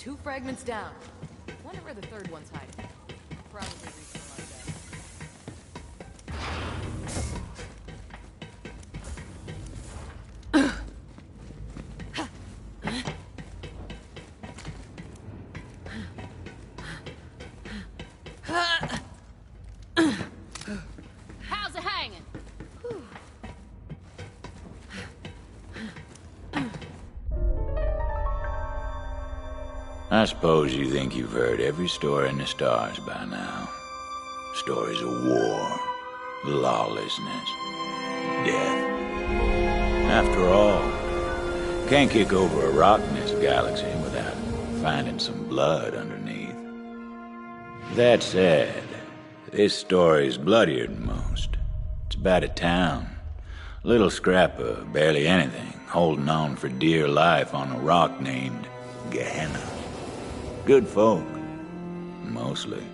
2 fragments down. Wonder where the third one's hiding. Probably reaching like that. How's it hanging? I suppose you think you've heard every story in the stars by now. Stories of war, lawlessness, death. After all, can't kick over a rock in this galaxy without finding some blood underneath. That said, this story's bloodier than most. It's about a town, a little scrap of barely anything, holding on for dear life on a rock named Gehenna. Good folk, mostly.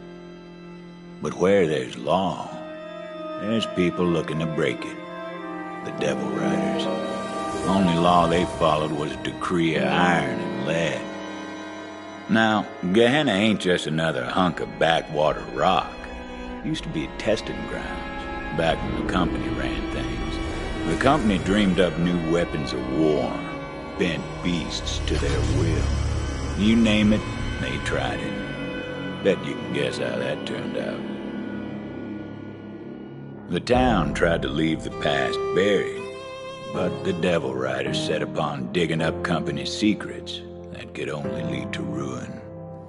But where there's law, there's people looking to break it. The Devil Riders. Only law they followed was a decree of iron and lead. Now, Gehenna ain't just another hunk of backwater rock. It used to be a testing grounds, back when the company ran things. The company dreamed up new weapons of war, bent beasts to their will. You name it, they tried it. Bet you can guess how that turned out. The town tried to leave the past buried, but the Devil Riders set upon digging up company secrets that could only lead to ruin.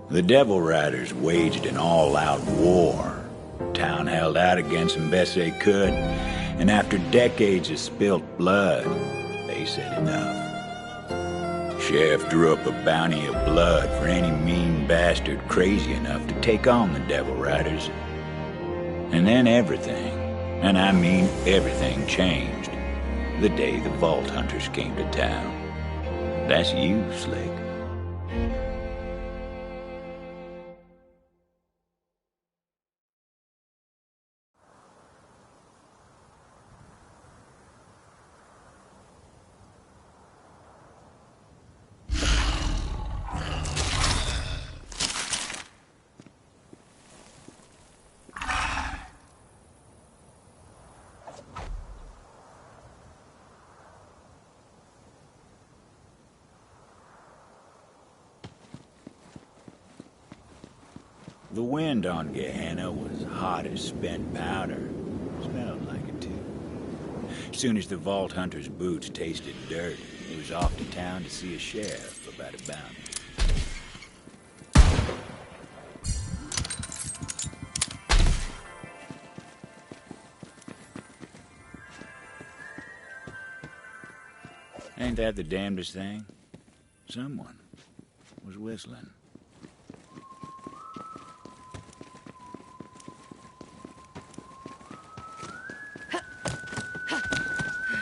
The Devil Riders waged an all-out war. The town held out against them best they could, and after decades of spilt blood, they said enough. Sheriff drew up a bounty of blood for any mean bastard crazy enough to take on the Devil Riders. And then everything, and I mean everything, changed the day the Vault Hunters came to town. That's you, Slick. The wind on Gehenna was hot as spent powder. Smelled like it, too. As soon as the Vault Hunter's boots tasted dirt, he was off to town to see a sheriff about a bounty. Ain't that the damnedest thing? Someone was whistling.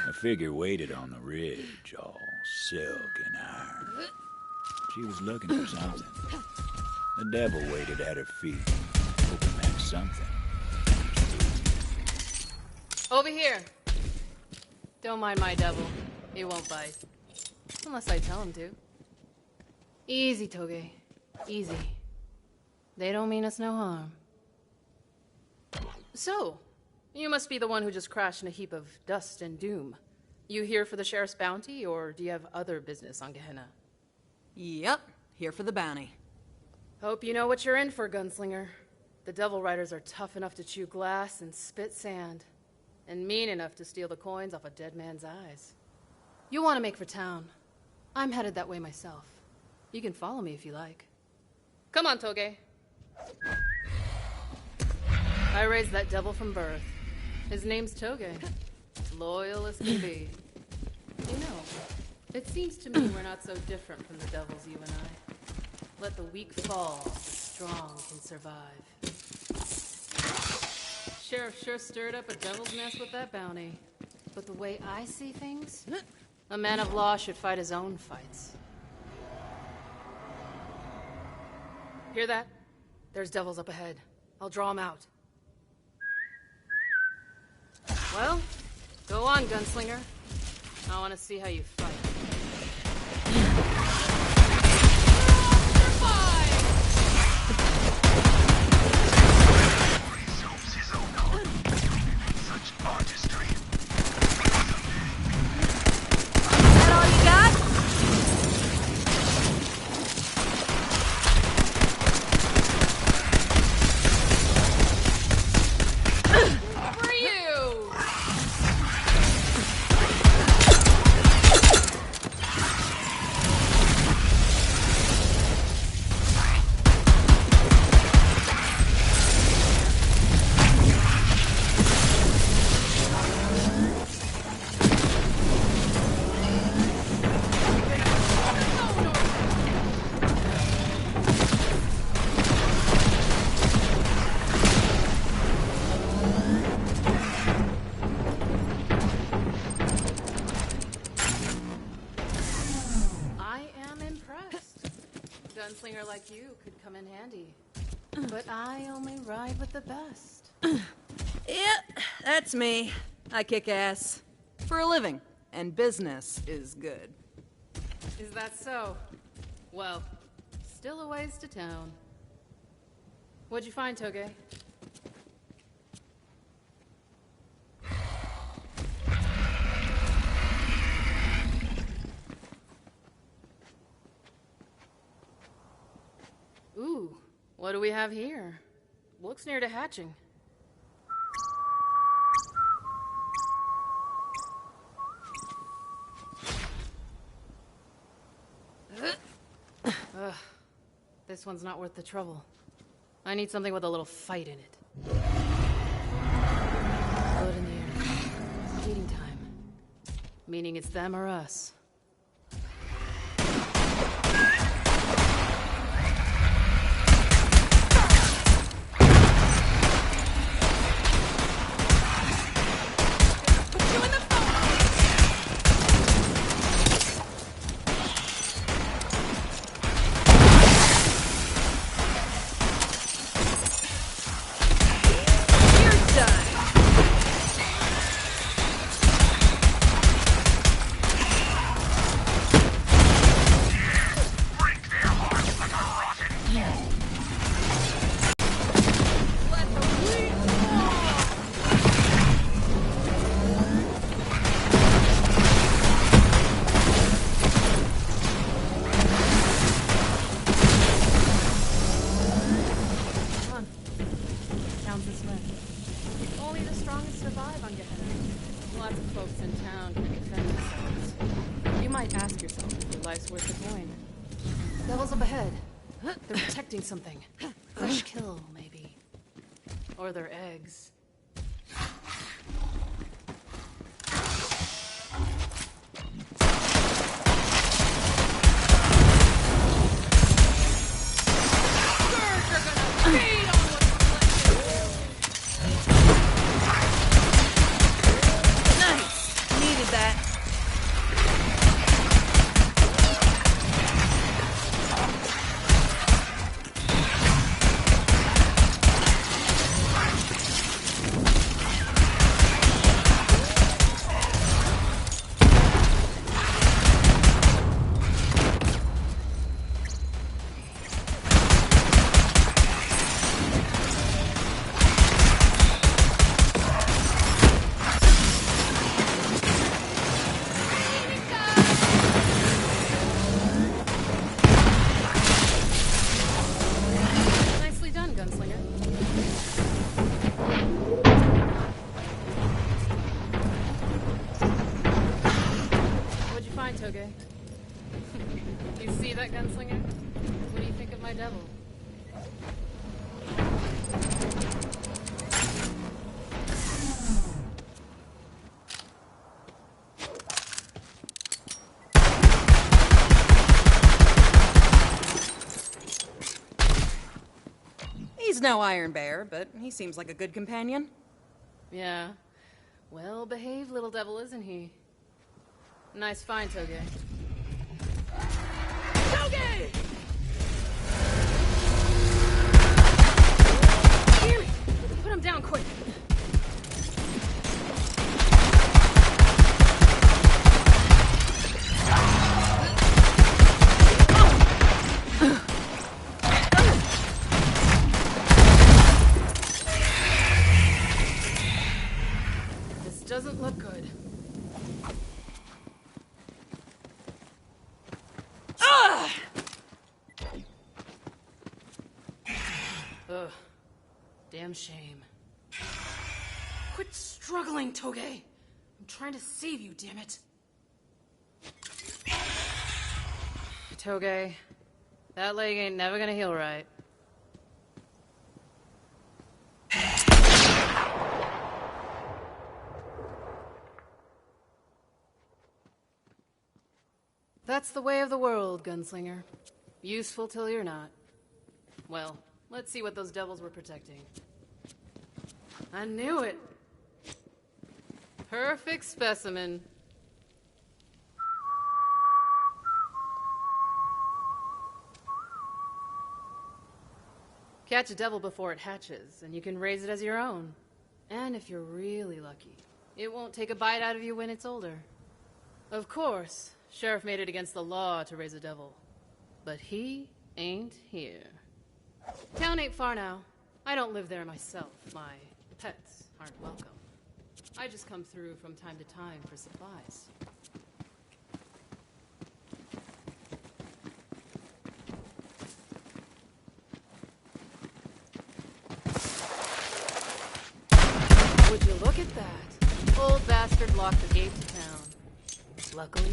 A figure waited on the ridge, all silk and iron. She was looking for something. The devil waited at her feet, hoping that something. Over here. Don't mind my devil. He won't bite. Unless I tell him to. Easy, Toge. Easy. They don't mean us no harm. So, you must be the one who just crashed in a heap of dust and doom. You here for the sheriff's bounty, or do you have other business on Gehenna? Yep, here for the bounty. Hope you know what you're in for, Gunslinger. The Devil Riders are tough enough to chew glass and spit sand, and mean enough to steal the coins off a dead man's eyes. You want to make for town. I'm headed that way myself. You can follow me if you like. Come on, Toge. I raised that devil from birth. His name's Toge. Loyal as can be. You know, it seems to me we're not so different from the devils, you and I. Let the weak fall, the strong can survive. Sheriff sure stirred up a devil's nest with that bounty. But the way I see things, a man of law should fight his own fights. Hear that? There's devils up ahead. I'll draw them out. Well, go on, Gunslinger. I want to see how you fight. Gunslinger like you could come in handy. But I only ride with the best. Yeah, that's me. I kick ass. For a living. And business is good. Is that so? Well, still a ways to town. What'd you find, Toge? Ooh, what do we have here? Looks near to hatching. Ugh, this one's not worth the trouble. I need something with a little fight in it. Blood in the air. Feeding time. Meaning it's them or us. Something. Fresh kill, maybe. Or their eggs. You see that, Gunslinger? What do you think of my devil? He's no Iron Bear, but he seems like a good companion. Yeah. Well-behaved little devil, isn't he? Nice find, Toge. Toge! Damn it! Put him down quick! This doesn't look good. Ugh. Damn shame. Quit struggling, Toge! I'm trying to save you, damn it! Toge, that leg ain't never gonna heal right. That's the way of the world, Gunslinger. Useful till you're not. Well, let's see what those devils were protecting. I knew it! Perfect specimen. Catch a devil before it hatches, and you can raise it as your own. And if you're really lucky, it won't take a bite out of you when it's older. Of course, Sheriff made it against the law to raise a devil. But he ain't here. Town ain't far now. I don't live there myself. My pets aren't welcome. I just come through from time to time for supplies. Would you look at that? Old bastard locked the gate to town. Luckily,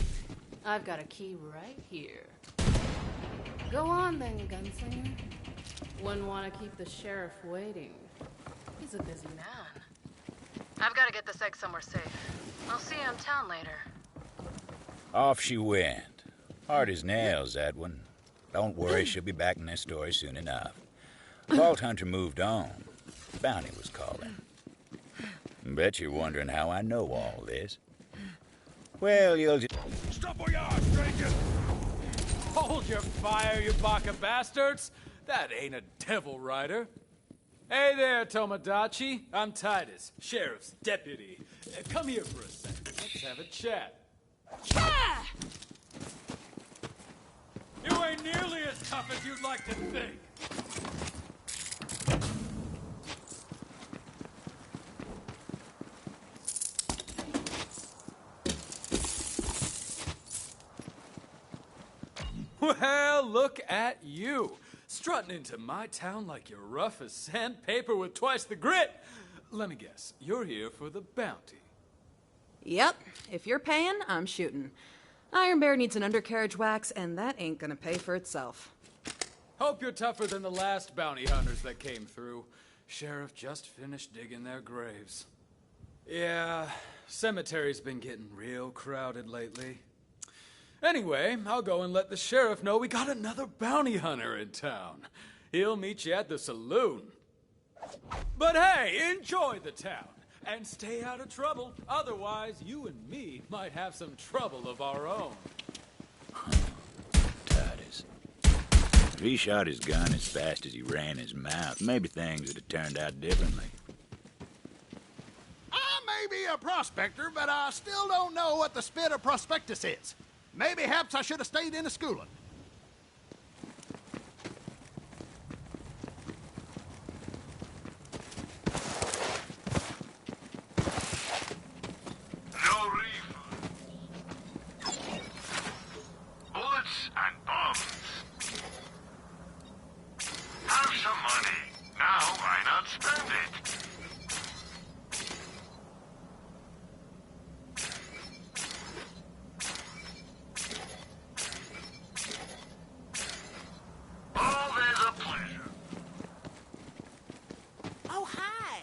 I've got a key right here. Go on then, gunslinger. Wouldn't want to keep the sheriff waiting. He's a busy man. I've got to get this egg somewhere safe. I'll see you in town later. Off she went. Hard as nails, that one. Don't worry, she'll be back in this story soon enough. Vault Hunter moved on. Bounty was calling. Bet you're wondering how I know all this. Well, you'll just... Stop where you are, stranger! Hold your fire, you baka bastards! That ain't a devil rider. Hey there, Tomodachi. I'm Titus, sheriff's deputy. Come here for a second. Let's have a chat. Ah! You ain't nearly as tough as you'd like to think. Well, look at you. Strutting into my town like you're rough as sandpaper with twice the grit. Let me guess, you're here for the bounty. Yep, if you're paying, I'm shooting. Iron Bear needs an undercarriage wax, and that ain't gonna pay for itself. Hope you're tougher than the last bounty hunters that came through. Sheriff just finished digging their graves. Yeah, cemetery's been getting real crowded lately. Anyway, I'll go and let the sheriff know we got another bounty hunter in town. He'll meet you at the saloon. But hey, enjoy the town, and stay out of trouble. Otherwise, you and me might have some trouble of our own. Titus. If he shot his gun as fast as he ran his mouth, maybe things would have turned out differently. I may be a prospector, but I still don't know what the spit of prospectus is. Maybe perhaps I should have stayed in a schooling. No refund. Bullets and bombs. Have some money. Now why not spend it? Always a pleasure. Oh, hi!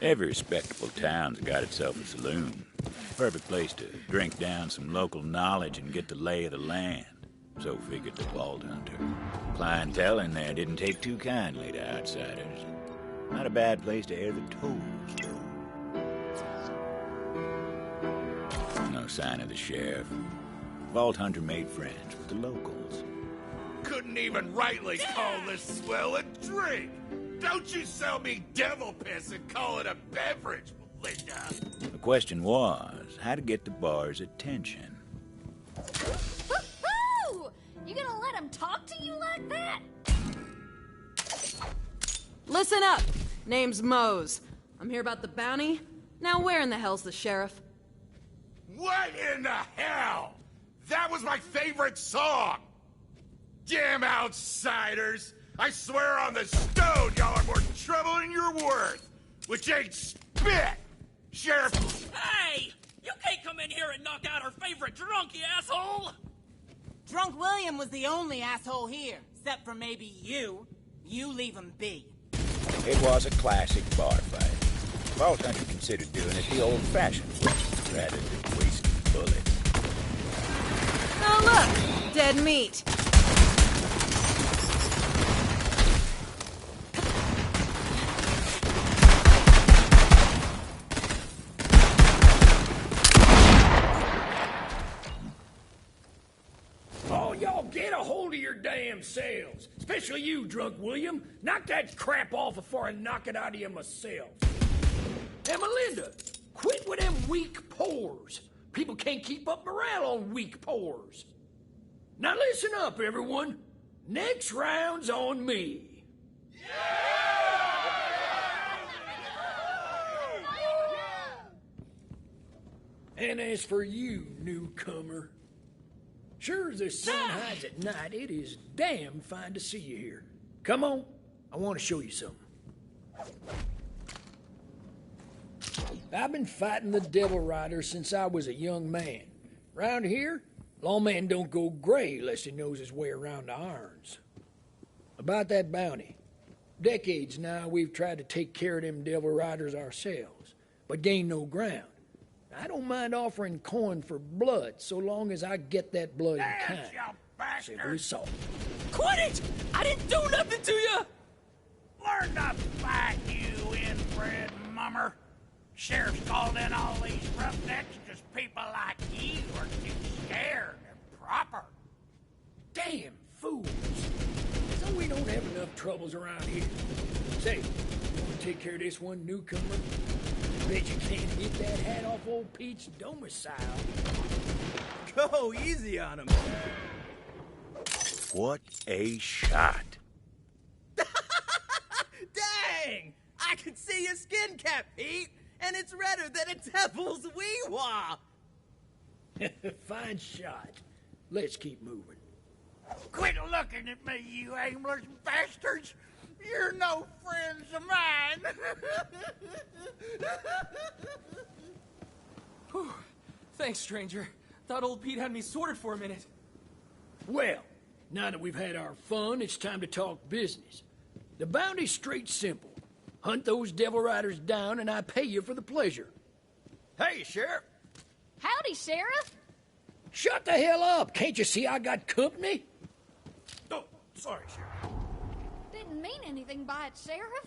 Every respectable town's got itself a saloon. Perfect place to drink down some local knowledge and get the lay of the land. So figured the Vault Hunter. Clientele in there didn't take too kindly to outsiders. Not a bad place to air the toes, though. No sign of the sheriff. Vault Hunter made friends with the locals. Couldn't even rightly call this swell a drink. Don't you sell me devil piss and call it a beverage, Linda. The question was, how to get the bar's attention. Woo-hoo! You gonna let him talk to you like that? Listen up! Name's Mose. I'm here about the bounty. Now where in the hell's the sheriff? What in the hell? That was my favorite song! Damn outsiders! I swear on the stone y'all are more trouble than you're worth! Which ain't spit! Sheriff... Hey! You can't come in here and knock out our favorite drunk, you asshole! Drunk William was the only asshole here, except for maybe you. You leave him be. It was a classic bar fight. Vault Hunter considered doing it the old-fashioned way, rather than wasting bullets. Oh, look! Dead meat. y'all get a hold of your damn selves. Especially you, Drunk William. Knock that crap off before I knock it out of you myself. And Melinda, quit with them weak pores. People can't keep up morale on weak pores. Now listen up, everyone. Next round's on me. And as for you, newcomer, sure as the sun hides at night, it is damn fine to see you here. Come on, I want to show you something. I've been fighting the Devil Rider since I was a young man. Round here, lawman don't go gray unless he knows his way around the irons. About that bounty. Decades now we've tried to take care of them Devil Riders ourselves, but gained no ground. I don't mind offering coin for blood, so long as I get that blood in kind. Simply so. Quit it! I didn't do nothing to you! Learn to fight, you inbred mummer. Sheriff's called in all these roughnecks because people like you are too scared and proper. Damn fools. So we don't have enough troubles around here. Say, you want to take care of this one newcomer? Bet you can't get that hat off old Pete's domicile. Go easy on him. What a shot. Dang! I can see your skin cap, Pete, and it's redder than a devil's wee-wah. Fine shot. Let's keep moving. Quit looking at me, you aimless bastards! You're no friends of mine! Whew. Thanks, stranger. Thought old Pete had me sorted for a minute. Well, now that we've had our fun, it's time to talk business. The bounty's straight simple. Hunt those Devil Riders down and I pay you for the pleasure. Hey, Sheriff. Howdy, Sheriff. Shut the hell up! Can't you see I got company? Oh, sorry, Sheriff. Didn't mean anything by it, Sheriff.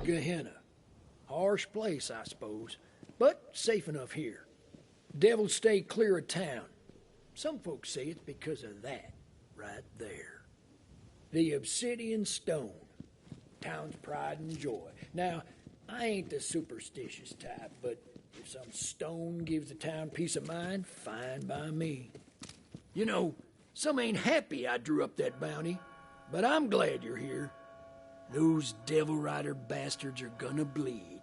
Gehenna. Harsh place, I suppose, but safe enough here. Devils stay clear of town. Some folks say it's because of that, right there. The obsidian stone. Town's pride and joy. Now, I ain't the superstitious type, but if some stone gives the town peace of mind, fine by me. You know, some ain't happy I drew up that bounty, but I'm glad you're here. Those Devil Rider bastards are gonna bleed,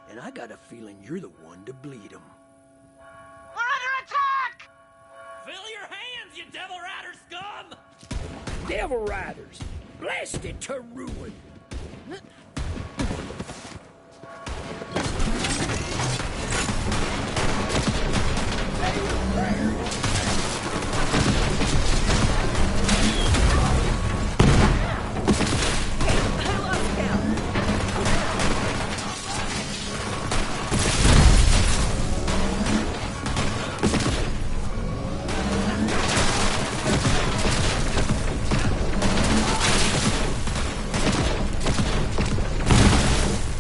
and I got a feeling you're the one to bleed them. We're under attack! Fill your hands, you Devil Rider scum! Devil Riders, blasted to ruin.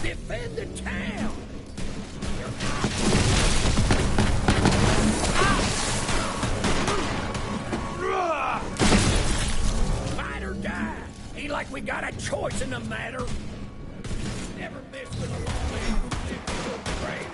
Defend the town! Fight or die! Ain't like we got a choice in the matter. Never miss with a long man who lives to the grave.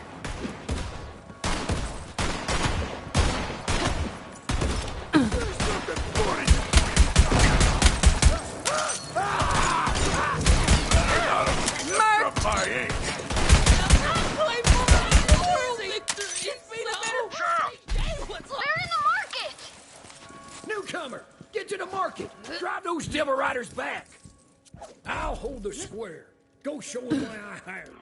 Newcomer, get to the market. Drive those Devil Riders back. I'll hold the square. Go show them why I hired you.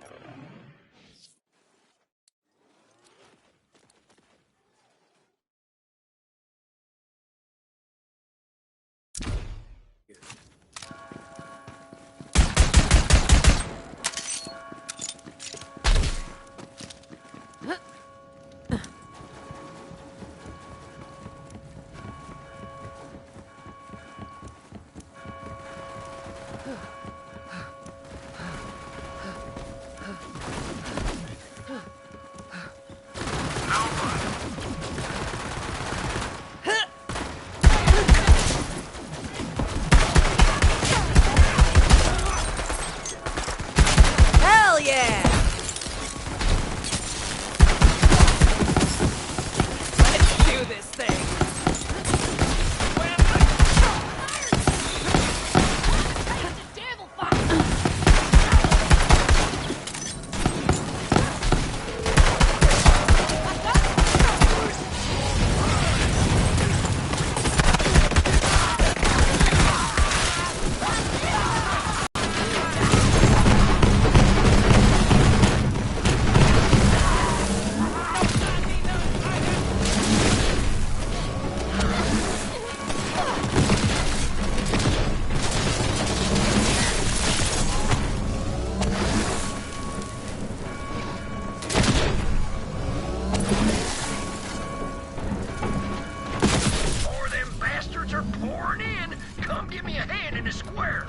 are pouring in. Come give me a hand in the square.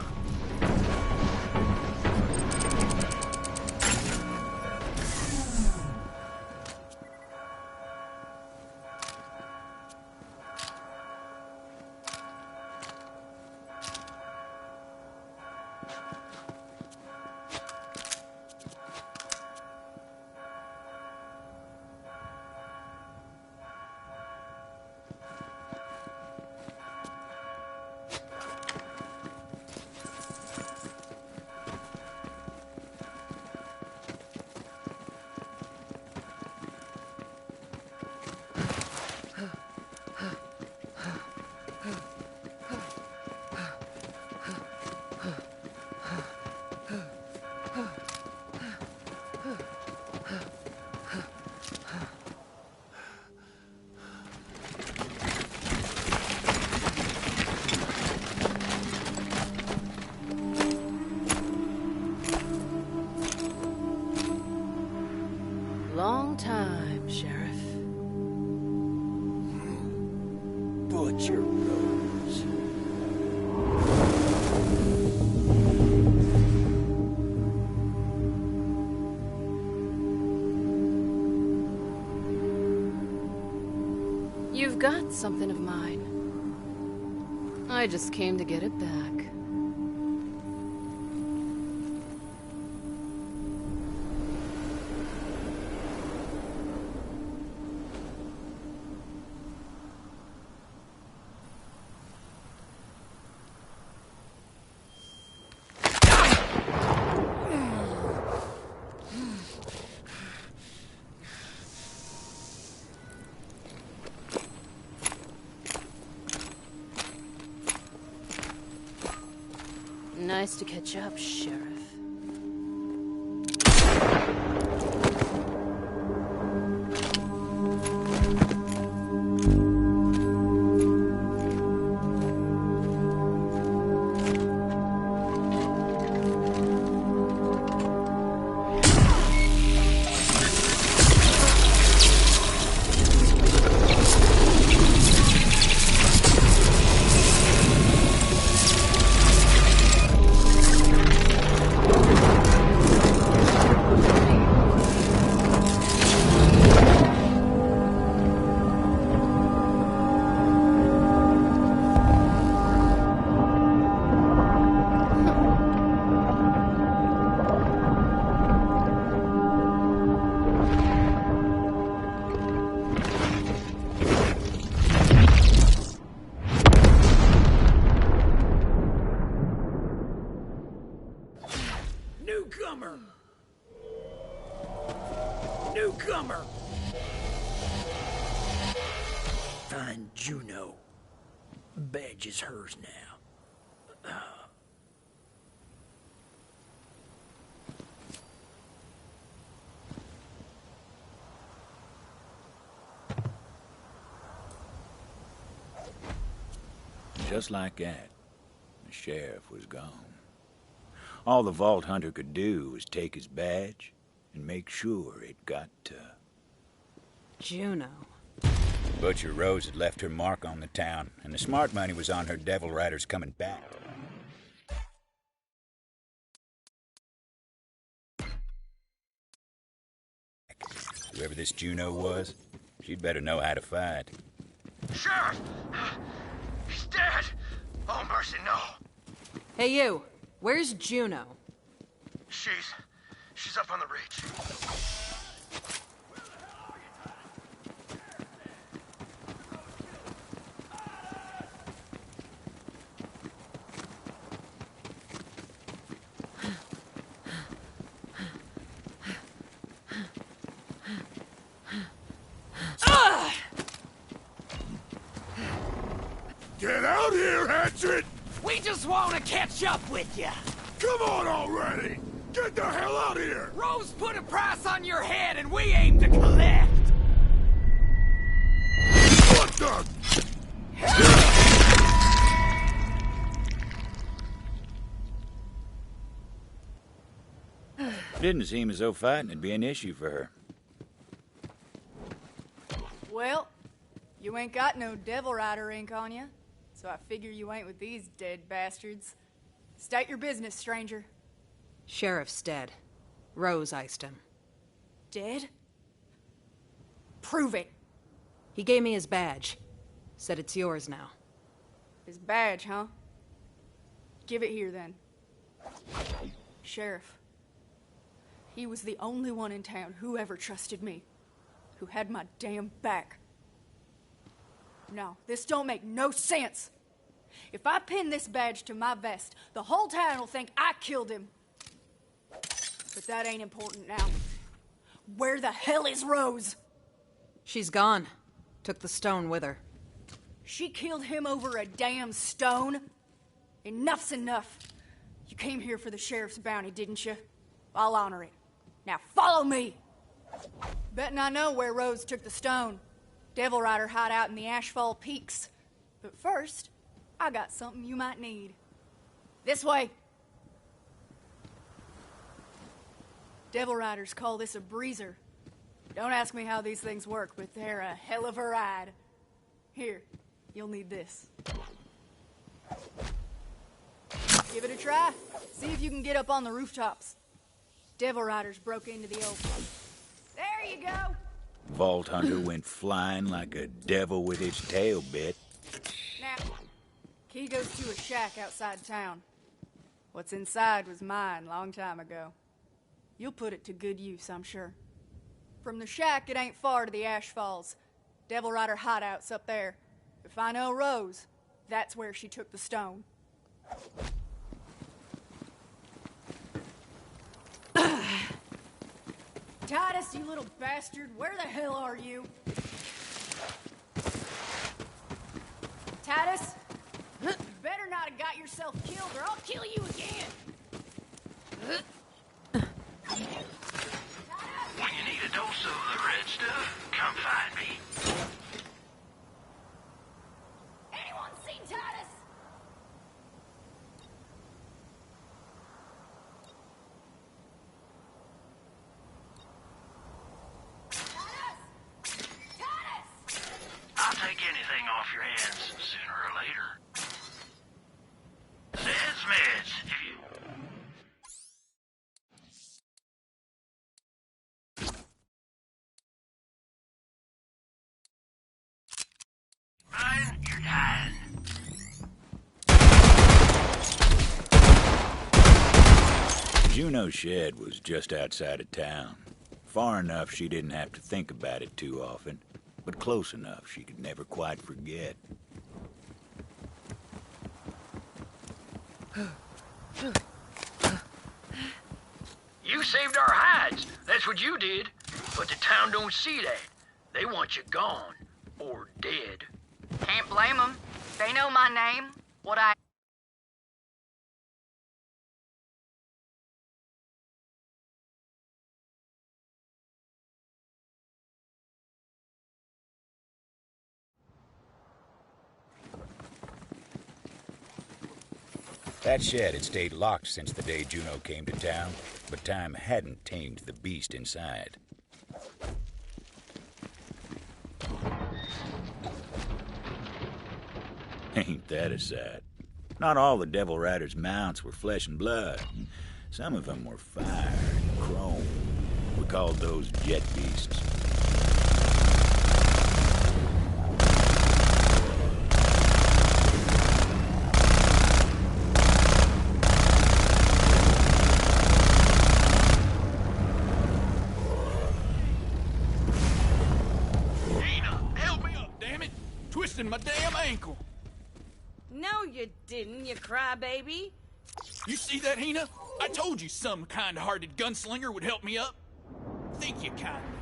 Long time, Sheriff. Butcher Rose. You've got something of mine. I just came to get it back. Nice to catch up, Sheriff. Newcomer! Newcomer! Find Juno. Badge is hers now. Just like that, the sheriff was gone. All the Vault Hunter could do was take his badge and make sure it got to Juno. Butcher Rose had left her mark on the town, and the smart money was on her devil riders coming back. Whoever this Juno was, she'd better know how to fight. Sheriff! He's dead! Oh, mercy, no. Hey, you. Where's Juno? She's up on the ridge. Get out here, Hatchet! We just want to catch up with you. Come on already! Get the hell out here! Rose put a price on your head and we aim to collect. What the? Didn't seem as though fighting would be an issue for her. Well, you ain't got no Devil Rider ink on you. So I figure you ain't with these dead bastards. State your business, stranger. Sheriff's dead. Rose iced him. Dead? Prove it. He gave me his badge. Said it's yours now. His badge, huh? Give it here, then. Sheriff. He was the only one in town who ever trusted me. Who had my damn back. No, this don't make no sense. If I pin this badge to my vest, the whole town will think I killed him. But that ain't important now. Where the hell is Rose? She's gone. Took the stone with her. She killed him over a damn stone? Enough's enough. You came here for the sheriff's bounty, didn't you? I'll honor it. Now follow me! Betting I know where Rose took the stone. Devil Rider hideout in the Ashfall Peaks. But first, I got something you might need. This way! Devil Riders call this a breezer. Don't ask me how these things work, but they're a hell of a ride. Here, you'll need this. Give it a try. See if you can get up on the rooftops. Devil Riders broke into the old... There you go! Vault Hunter went flying like a devil with its tail bit. Now, key goes to a shack outside town. What's inside was mine long time ago. You'll put it to good use, I'm sure. From the shack, it ain't far to the Ash Falls. Devil Rider hideout's up there. If I know Rose, that's where she took the stone. Titus, you little bastard, where the hell are you? Titus? You better not have got yourself killed or I'll kill you again! When you need a dose of the red stuff, come find me. Anyone seen Titus? I'll take anything off your hands sooner or later. Meds, meds, if you... Ryan, you're dying. Juno's shed was just outside of town. Far enough she didn't have to think about it too often, but close enough she could never quite forget. You saved our hides. That's what you did. But the town don't see that. They want you gone. Or dead. Can't blame them. They know my name, what I... That shed had stayed locked since the day Juno came to town, but time hadn't tamed the beast inside. Ain't that a sight? Not all the Devil Rider's mounts were flesh and blood. Some of them were fire and chrome. We called those jet beasts. My damn ankle. No, you didn't, you crybaby. You see that, Hina? I told you some kind-hearted gunslinger would help me up. Think you kindly.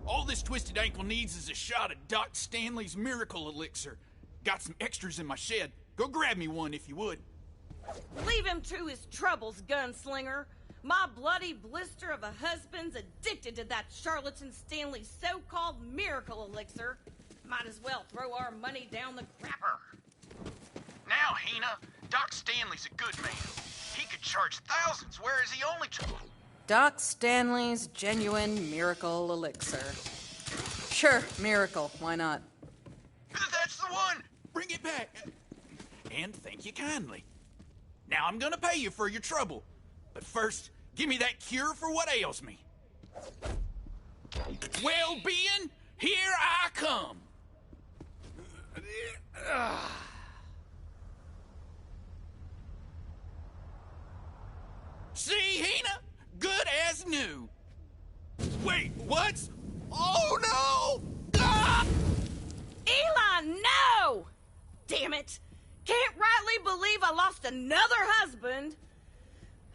All this twisted ankle needs is a shot of Doc Stanley's miracle elixir. Got some extras in my shed. Go grab me one if you would. Leave him to his troubles, gunslinger. My bloody blister of a husband's addicted to that charlatan Stanley's so-called miracle elixir. Might as well throw our money down the crapper. Now, Hina, Doc Stanley's a good man. He could charge thousands, whereas he only took... Doc Stanley's genuine miracle elixir. Sure, miracle. Why not? That's the one! Bring it back. and thank you kindly. Now I'm gonna pay you for your trouble. But first, give me that cure for what ails me. Well-being, here I come. See, Hina? Good as new. Wait, what? Oh, no! Ah! Eli, no! Damn it! Can't rightly believe I lost another husband.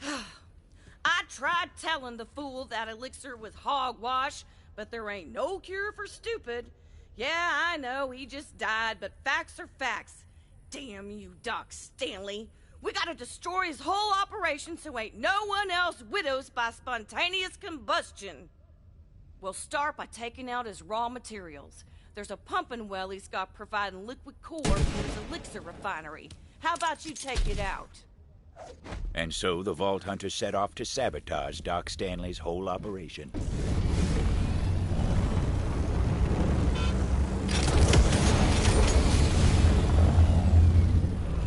I tried telling the fool that elixir was hogwash, but there ain't no cure for stupid. Yeah, I know, he just died, but facts are facts. Damn you, Doc Stanley. We gotta destroy his whole operation so ain't no one else widows by spontaneous combustion. We'll start by taking out his raw materials. There's a pumping well he's got providing liquid core for his elixir refinery. How about you take it out? And so the Vault Hunters set off to sabotage Doc Stanley's whole operation.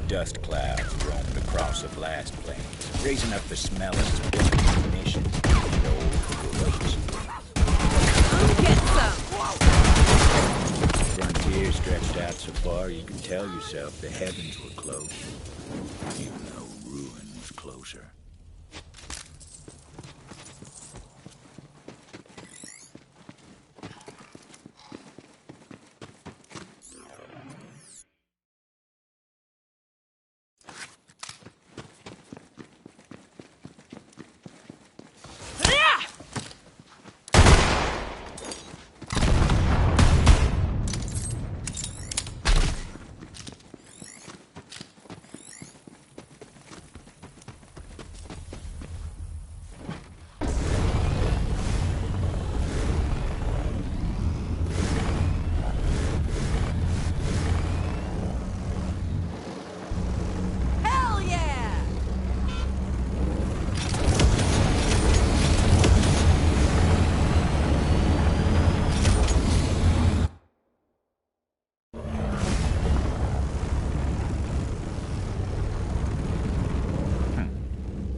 Dust clouds roamed across the blast plains, raising up the smell of spent munitions and old corruption. Get some! The frontier stretched out so far you could tell yourself the heavens were close, even though ruin was closer.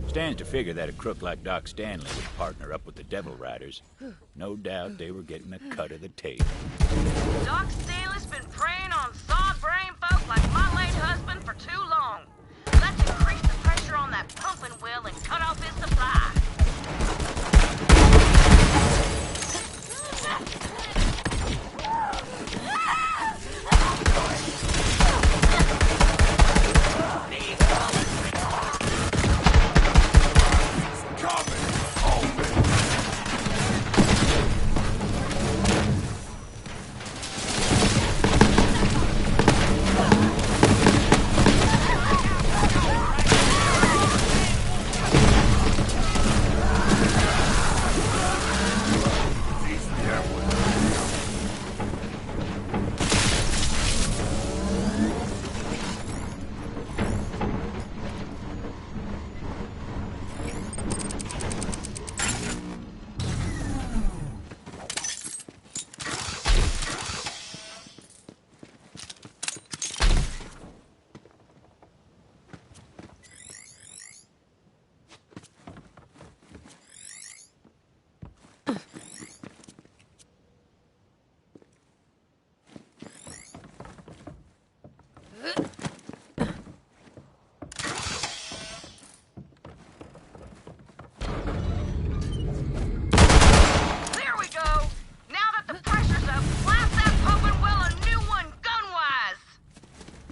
Stands to figure that a crook like Doc Stanley would partner up with the Devil Riders. No doubt they were getting a cut of the tape. Doc Stanley's been preying on sod-brain folk like my late husband for too long. Let's increase the pressure on that pumping well and cut off his supply.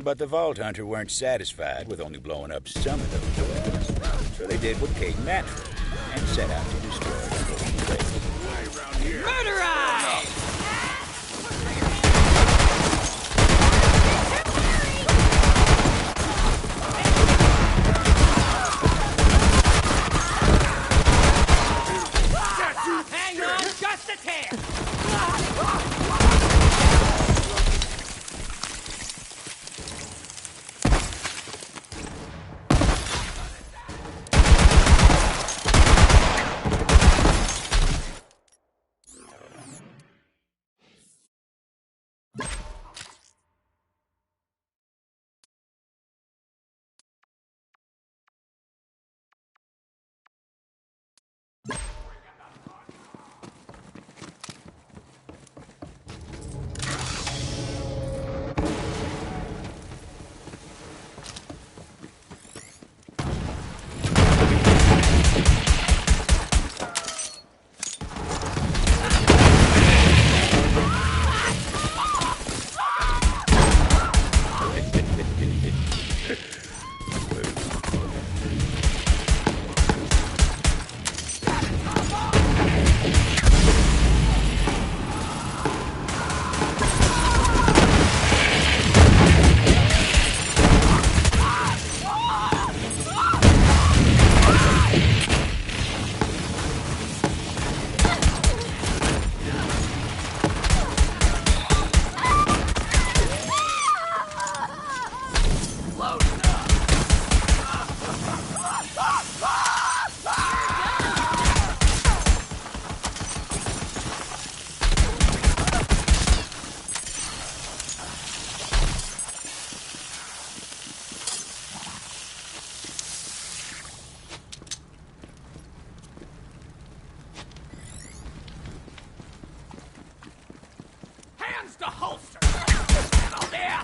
But the Vault Hunter weren't satisfied with only blowing up some of those weapons, so they did what came natural and set out to destroy the whole place. Murderer! Hang on, just a tad! Hands to holster! Settle there!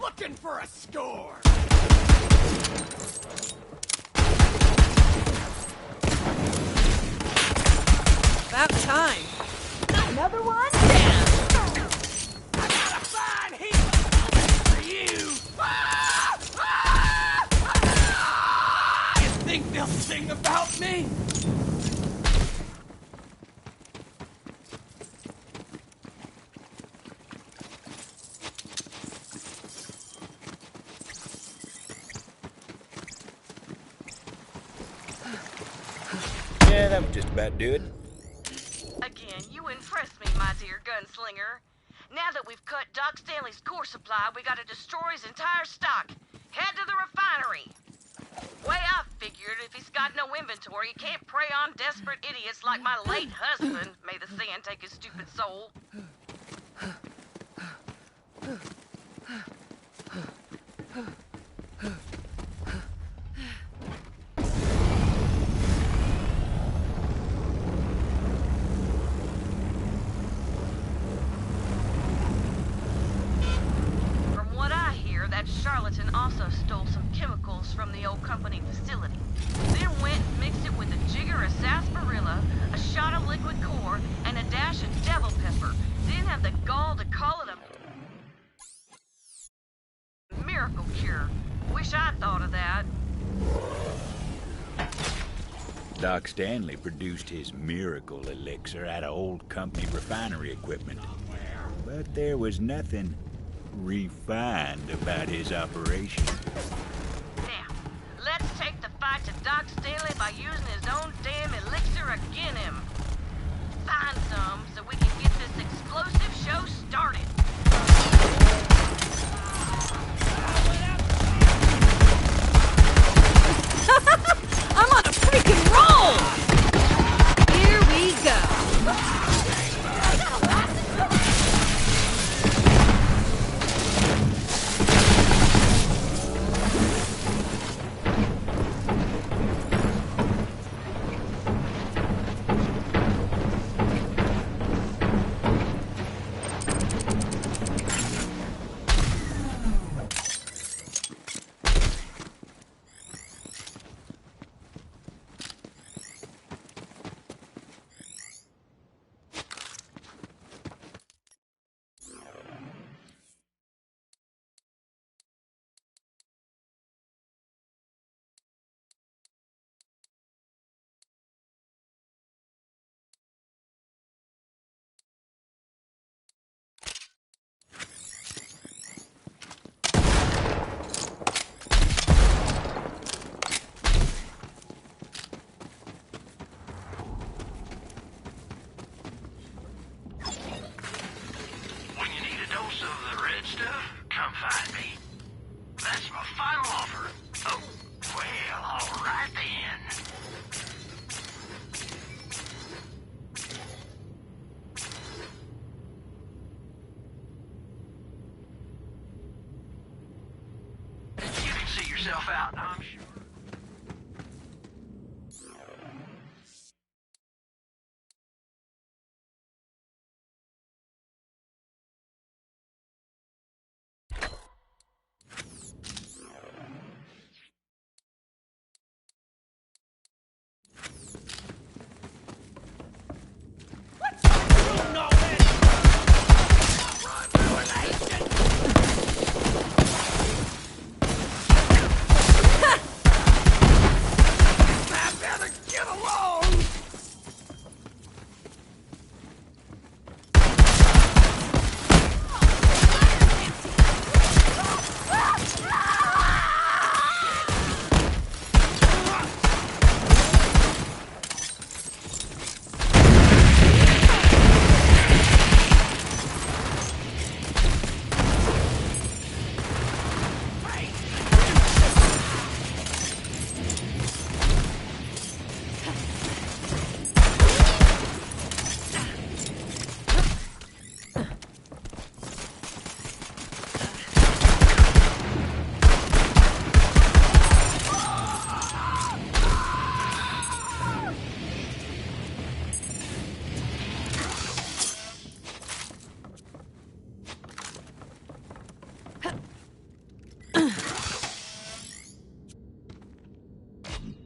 Looking for a score! About time. Another one? I got a fine heap for you! You think they'll sing about me? Yeah, that would just about do it. Again, you impress me, my dear gunslinger. Now that we've cut Doc Stanley's core supply, we gotta destroy his entire stock. Head to the refinery. Way I figured, if he's got no inventory, he can't prey on desperate idiots like my late husband. May the sand take his stupid soul. From what I hear, that charlatan also stole some chemicals from the old company facility. Then went and mixed it with a jigger of sarsaparilla, a shot of liquid core, and a dash of devil pepper. Then had the gall to call it a miracle cure. Wish I'd thought of that. Doc Stanley produced his miracle elixir out of old company refinery equipment. But there was nothing refined about his operation. Now, let's take the fight to Doc Stanley by using his own damn elixir again him. Find some so we can get this explosive show started. I'm on a freaking roll! Here we go. yourself out, I'm sure.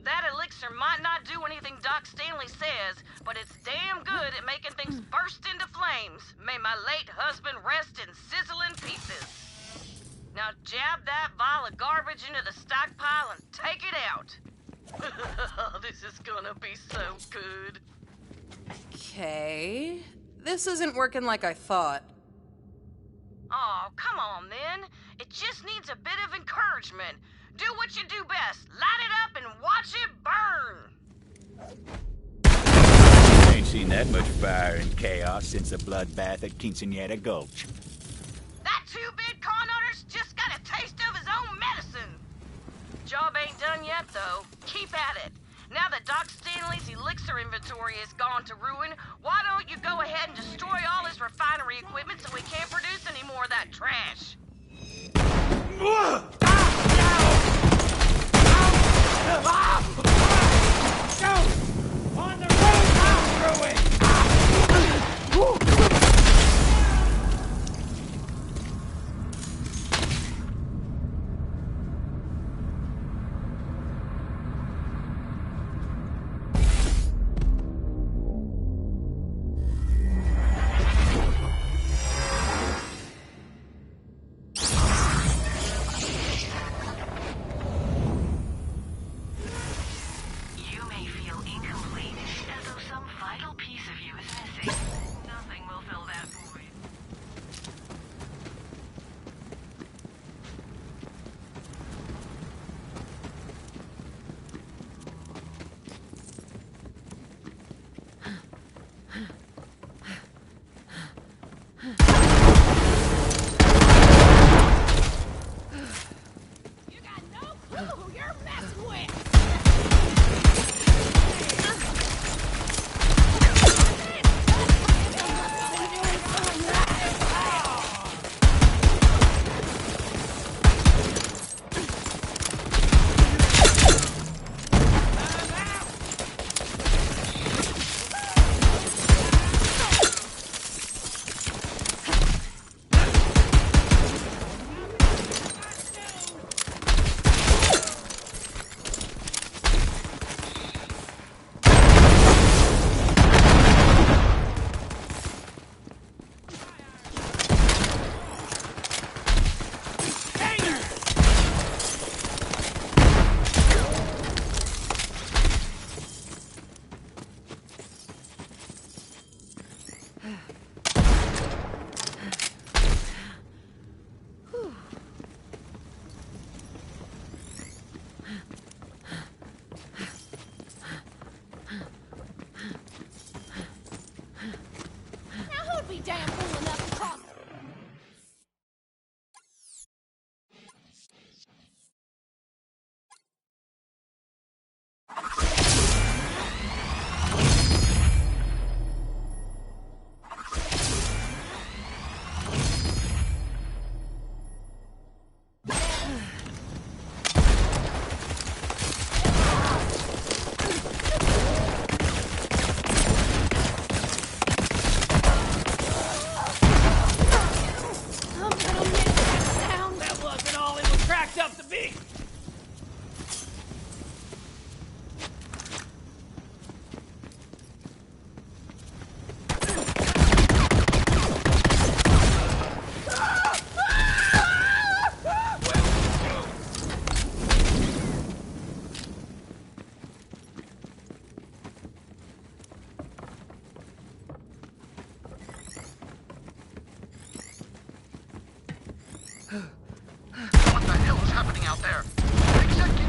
That elixir might not do anything Doc Stanley says, but it's damn good at making things burst into flames. May my late husband rest in sizzling pieces. Now jab that vial of garbage into the stockpile and take it out. This is gonna be so good. Okay. This isn't working like I thought. Oh, come on then. It just needs a bit of encouragement. Do what you do best. Light it up and watch it burn. Ain't seen that much fire and chaos since the bloodbath at Quinceañera Gulch. That two-bit con artist just got a taste of his own medicine. Job ain't done yet, though. Keep at it. Now that Doc Stanley's elixir inventory is gone to ruin, why don't you go ahead and destroy all his refinery equipment so he can't produce any more of that trash? On the road now, Ruin!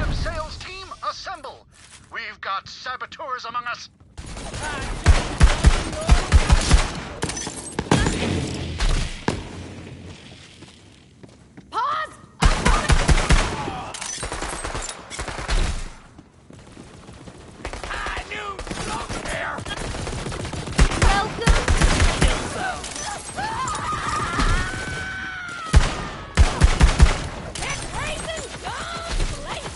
item sales team, assemble. We've got saboteurs among us. Pause! I knew something there. Welcome! Kill zone. It's racing God's place!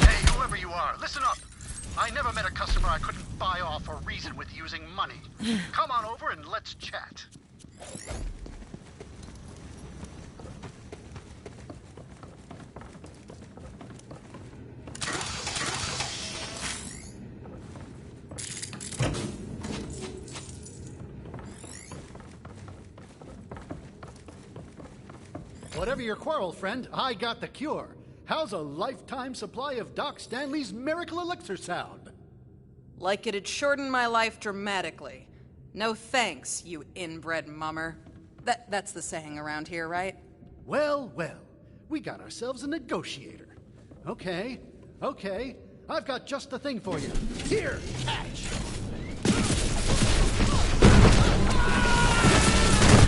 Hey, whoever you are, listen up. I never met a customer I couldn't buy off or reason with using money. Come on over and let's chat. Whatever your quarrel, friend, I got the cure. How's a lifetime supply of Doc Stanley's Miracle Elixir sound? Like it'd shorten my life dramatically. No thanks, you inbred mummer. That's the saying around here, right? Well, well, we got ourselves a negotiator. Okay, I've got just the thing for you. Here, catch!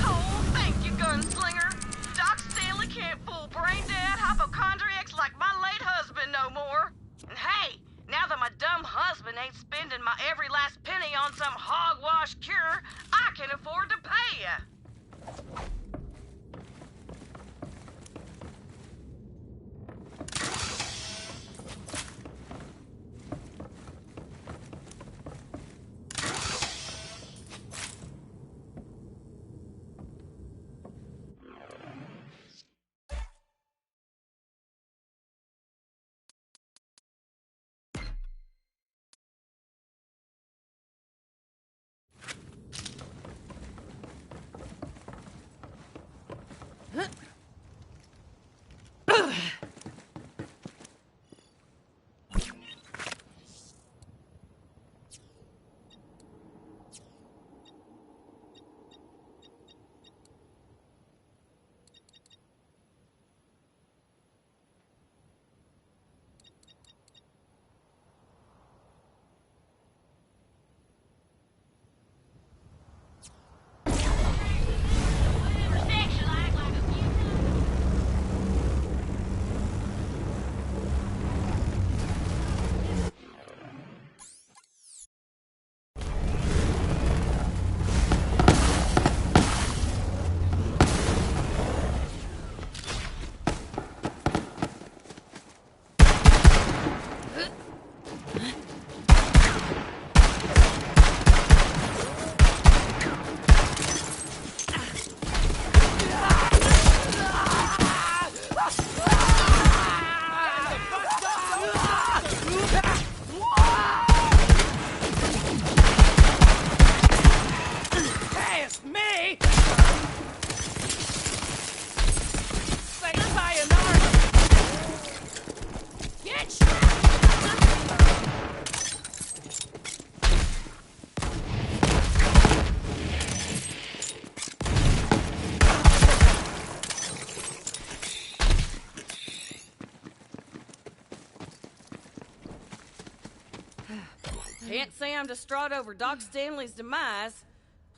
Oh, thank you, Gunslinger. Doc Stanley can't fool brain-dead hypochondriacs like my late husband no more. And hey, now that my dumb husband ain't spending my every last penny on some hogwash cure, I can afford to pay ya. Can't say I'm distraught over Doc Stanley's demise.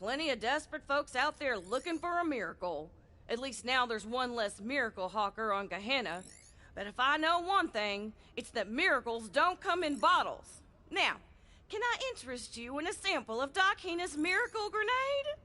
Plenty of desperate folks out there looking for a miracle. At least now there's one less miracle hawker on Gehenna. But if I know one thing, it's that miracles don't come in bottles. Now, can I interest you in a sample of Doc Heena's miracle grenade?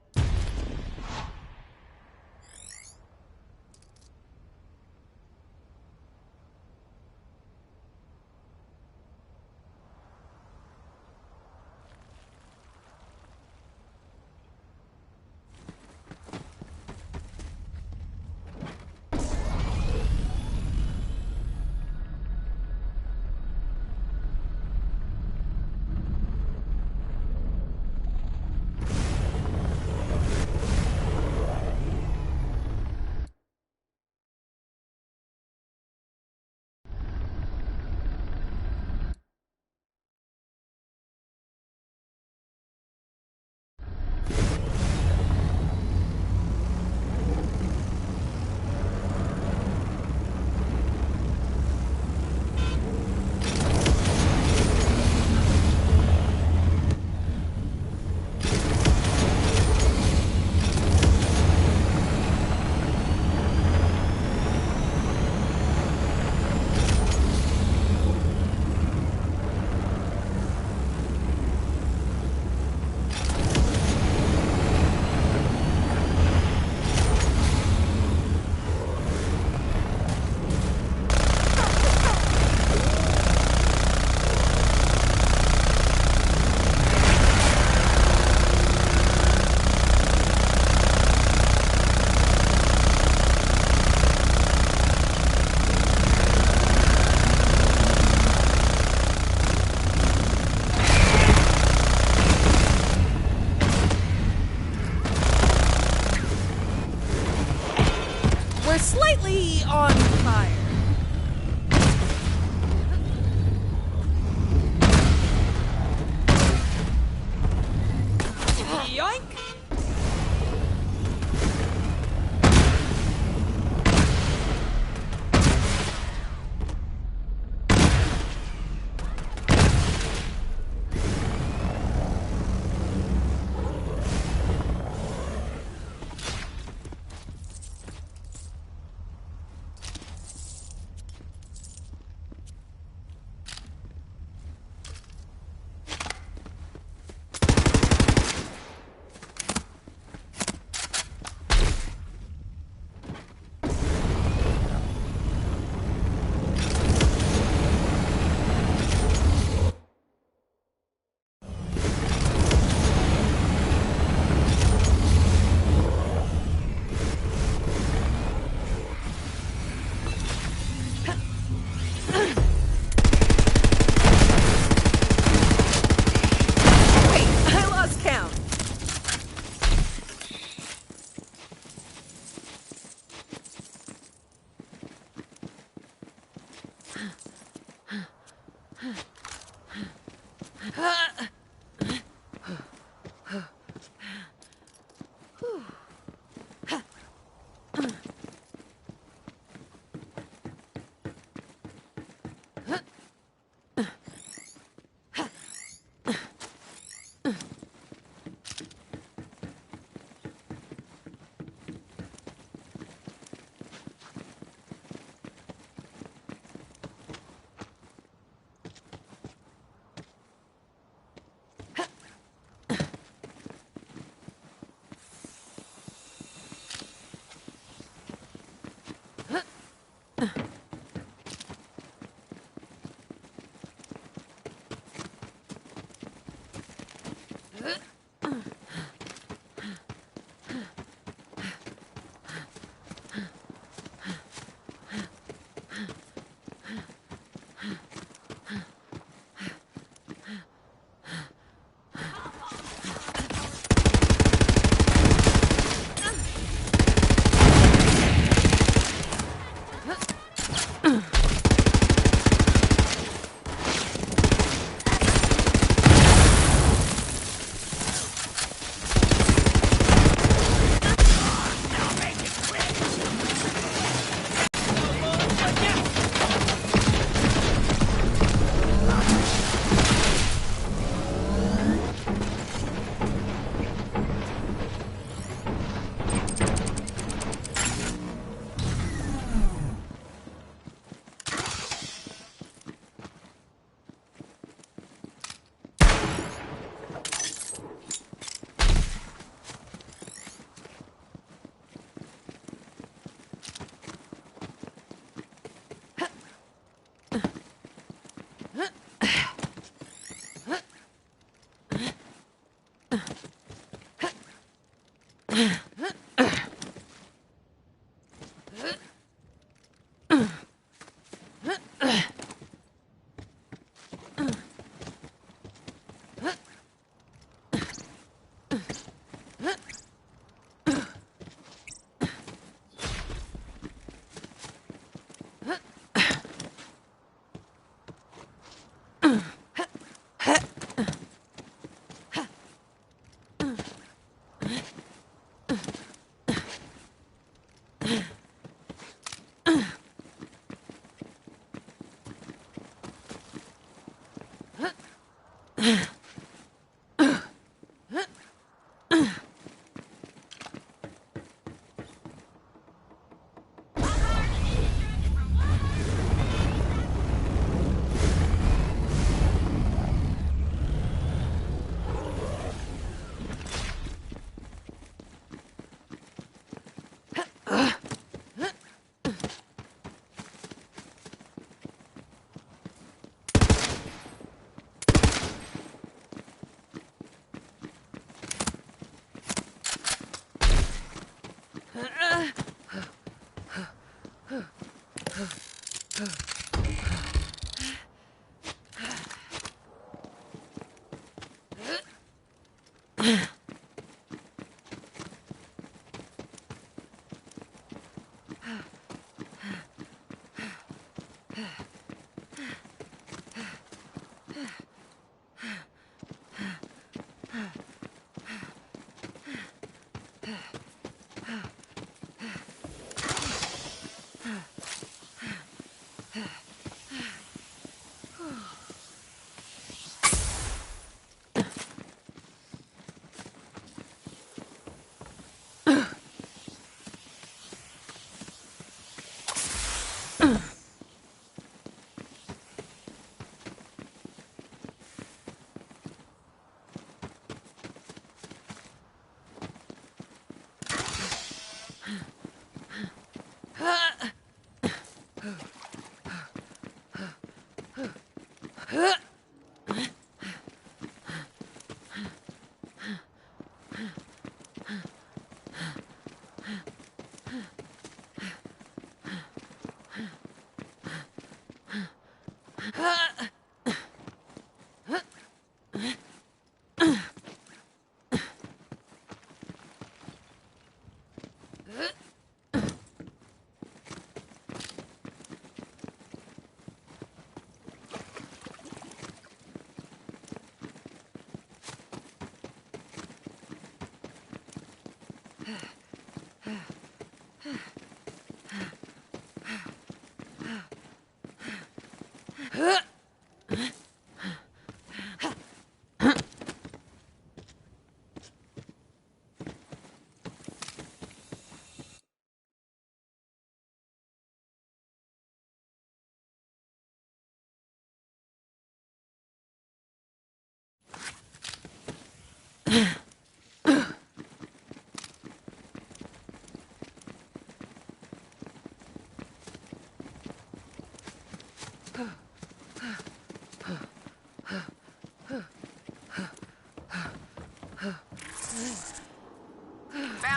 Bounty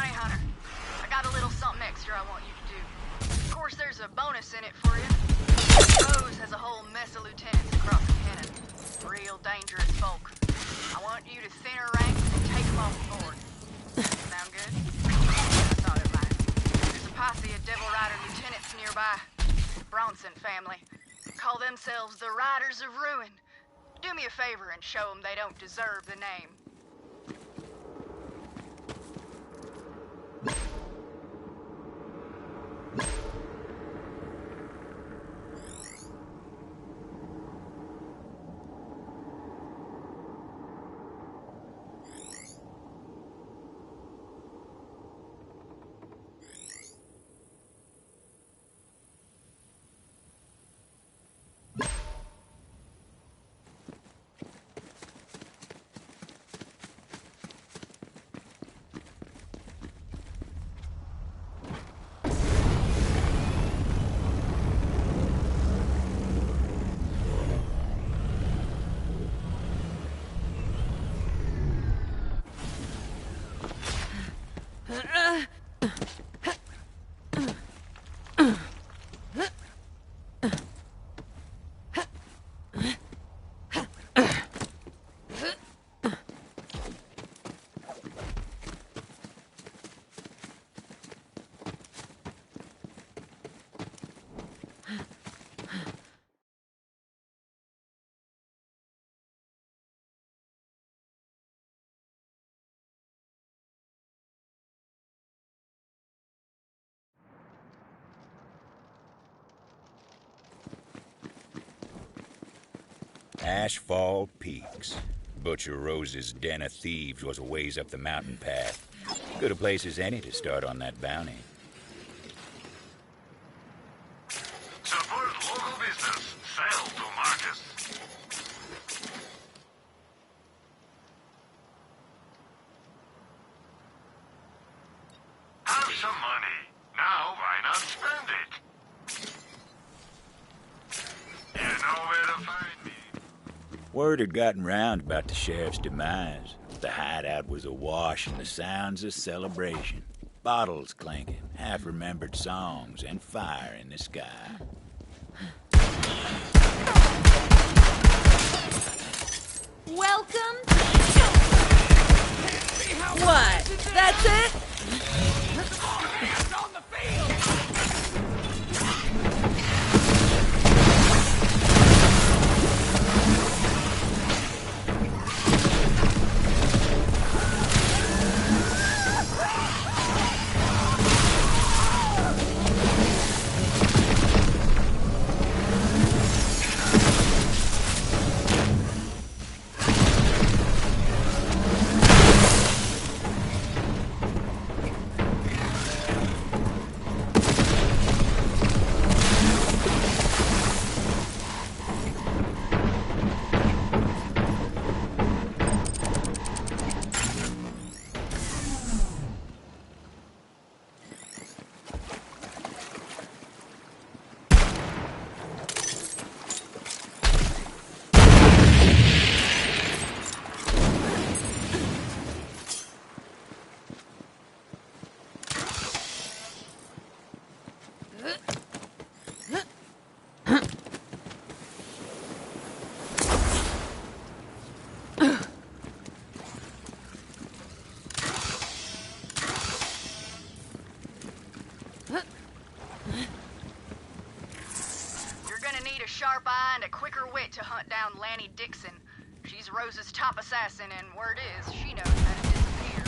hunter, I got a little something extra I want you to do. Of course, there's a bonus in it for you. Rose has a whole mess of lieutenants across the cannon. Real dangerous folk. I want you to thin her ranks and take them off board. Sound good? I thought it might. There's a posse of Devil Rider lieutenants nearby. Bronson family. Call themselves the Riders of Ruin. Do me a favor and show them they don't deserve the name. Asphalt Peaks. Butcher Rose's den of thieves was a ways up the mountain path. Good a place as any to start on that bounty. Support local business. Sell to Marcus. Have some money. Now why not spend it? You know where to find me. Word had gotten round about the sheriff's demise. The hideout was awash in the sounds of celebration. Bottles clanking, half-remembered songs, and fire in the sky. Welcome. What? That's it? On the field! Sharp eye and a quicker wit to hunt down Lanny Dixon. She's Rose's top assassin, and word is, she knows how to disappear.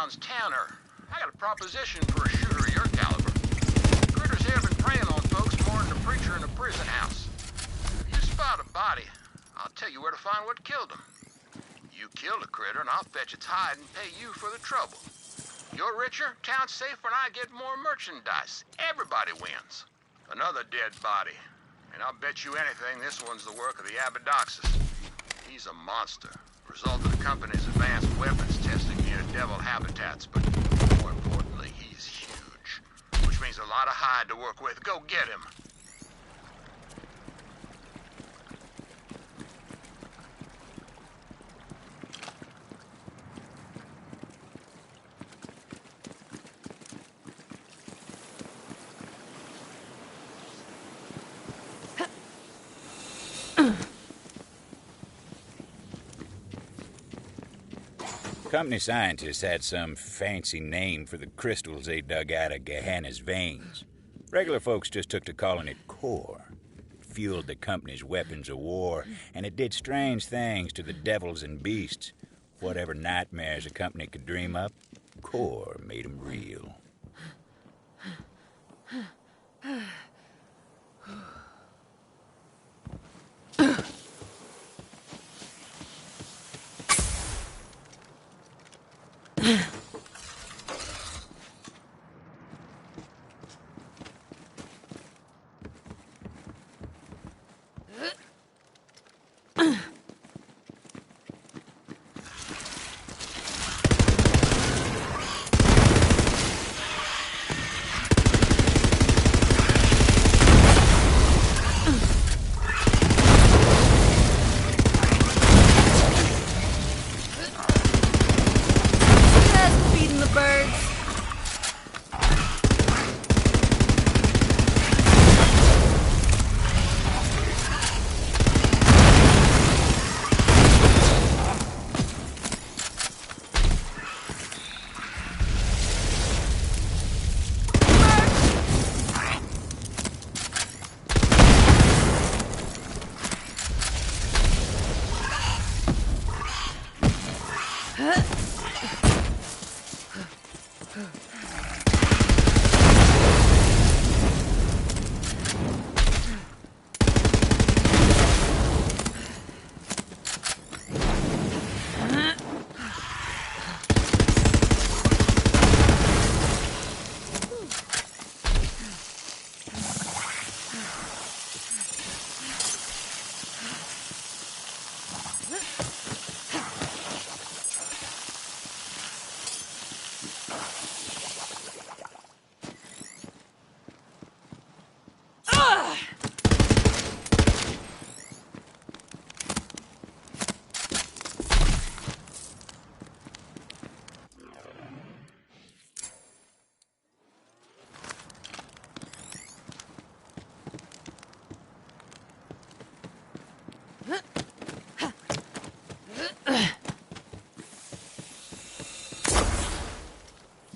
town's tanner. I got a proposition for a shooter of your caliber. Critters here been preying on folks more than a preacher in a prison house. If you spot a body, I'll tell you where to find what killed him. You kill the critter and I'll fetch its hide and pay you for the trouble. You're richer, town's safer, and I get more merchandise. Everybody wins. Another dead body. And I'll bet you anything this one's the work of the Abadoxus. He's a monster. Result of the company's advanced weapons testing near devil habitats, but more importantly, he's huge. Which means a lot of hide to work with. Go get him. Company scientists had some fancy name for the crystals they dug out of Gehenna's veins. Regular folks just took to calling it core. It fueled the company's weapons of war, and it did strange things to the devils and beasts. Whatever nightmares a company could dream up, core made them real.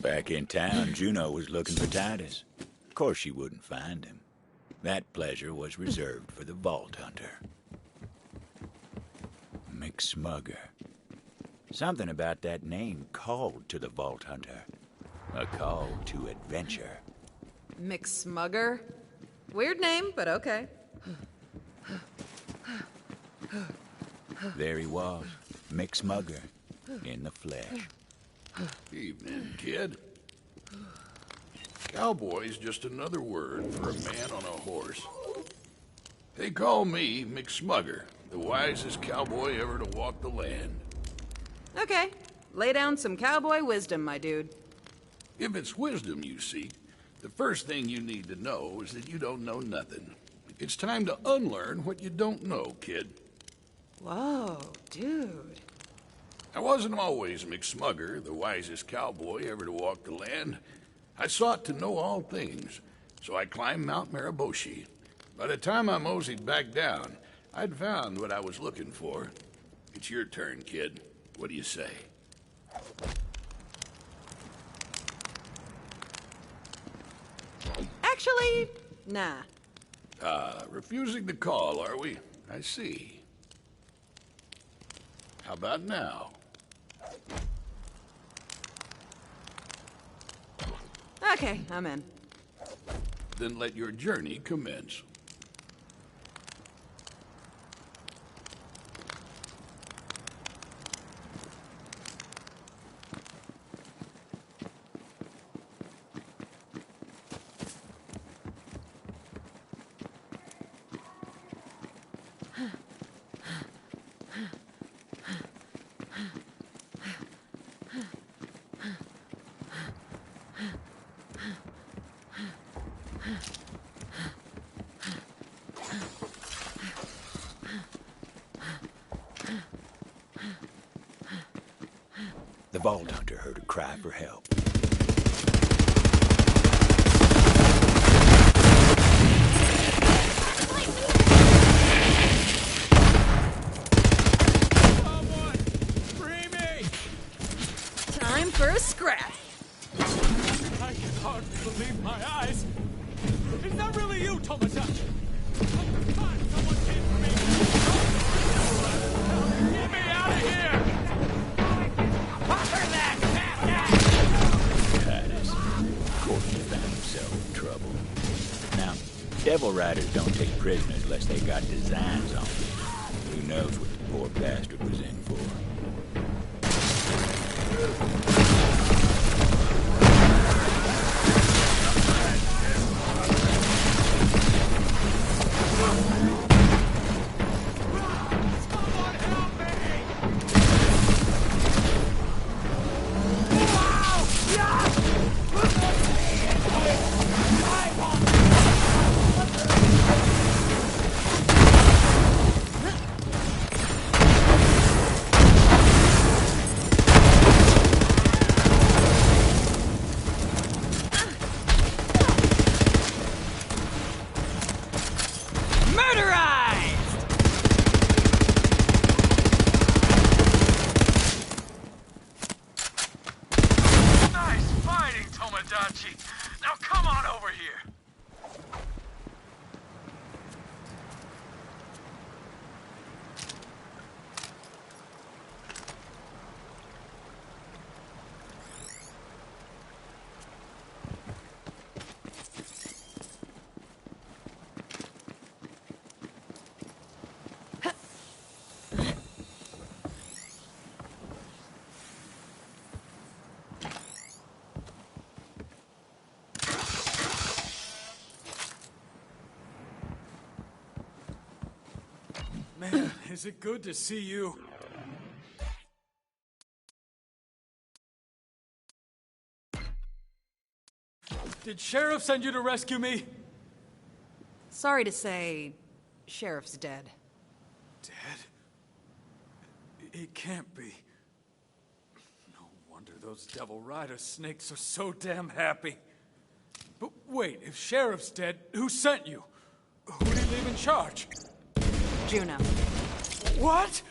Back in town, Juno was looking for Titus. Of course she wouldn't find him. That pleasure was reserved for the Vault Hunter. McSmugger. Something about that name called to the Vault Hunter. A call to adventure. McSmugger? Weird name, but okay. There he was, McSmugger, in the flesh. Evening, kid. Cowboy's just another word for a man on a horse. They call me McSmugger, the wisest cowboy ever to walk the land. Okay, lay down some cowboy wisdom, my dude. If it's wisdom you seek, the first thing you need to know is that you don't know nothing. It's time to unlearn what you don't know, kid. Whoa, dude. I wasn't always McSmugger, the wisest cowboy ever to walk the land. I sought to know all things, so I climbed Mount Mariboshi. By the time I moseyed back down, I'd found what I was looking for. It's your turn, kid. What do you say? Actually, nah. Refusing the call, are we? I see. How about now? Okay, I'm in. Then let your journey commence. The Vault Hunter heard a cry for help. Someone! Free me! Time for a scrap. I can hardly believe my eyes. Is that really you, Tomodachi? Come on, someone came for me! Get me out of here! Titus. Courtney found himself in trouble. Now, Devil Riders don't take prisoners unless they got designs on them. Who knows what the poor bastard was in for? Nice fighting, Tomodachi. Now come on over here. Man, is it good to see you. Did Sheriff send you to rescue me? Sorry to say, Sheriff's dead. Dead? He can't be. No wonder those Devil Rider snakes are so damn happy. But wait, if Sheriff's dead, who sent you? Who did he leave in charge? Juno. What?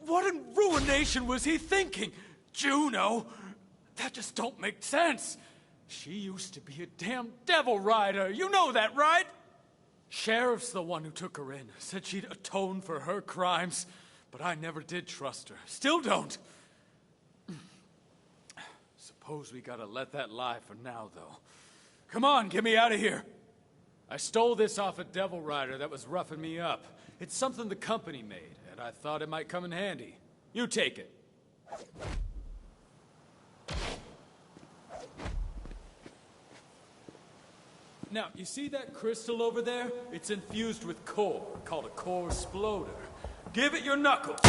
What in ruination was he thinking? Juno? That just don't make sense. She used to be a damn Devil Rider. You know that, right? Sheriff's the one who took her in. Said she'd atone for her crimes. But I never did trust her. Still don't. Suppose we gotta let that lie for now, though. Come on, get me out of here. I stole this off a Devil Rider that was roughing me up. It's something the company made, and I thought it might come in handy. You take it. Now, you see that crystal over there? It's infused with core, called a core exploder. Give it your knuckles.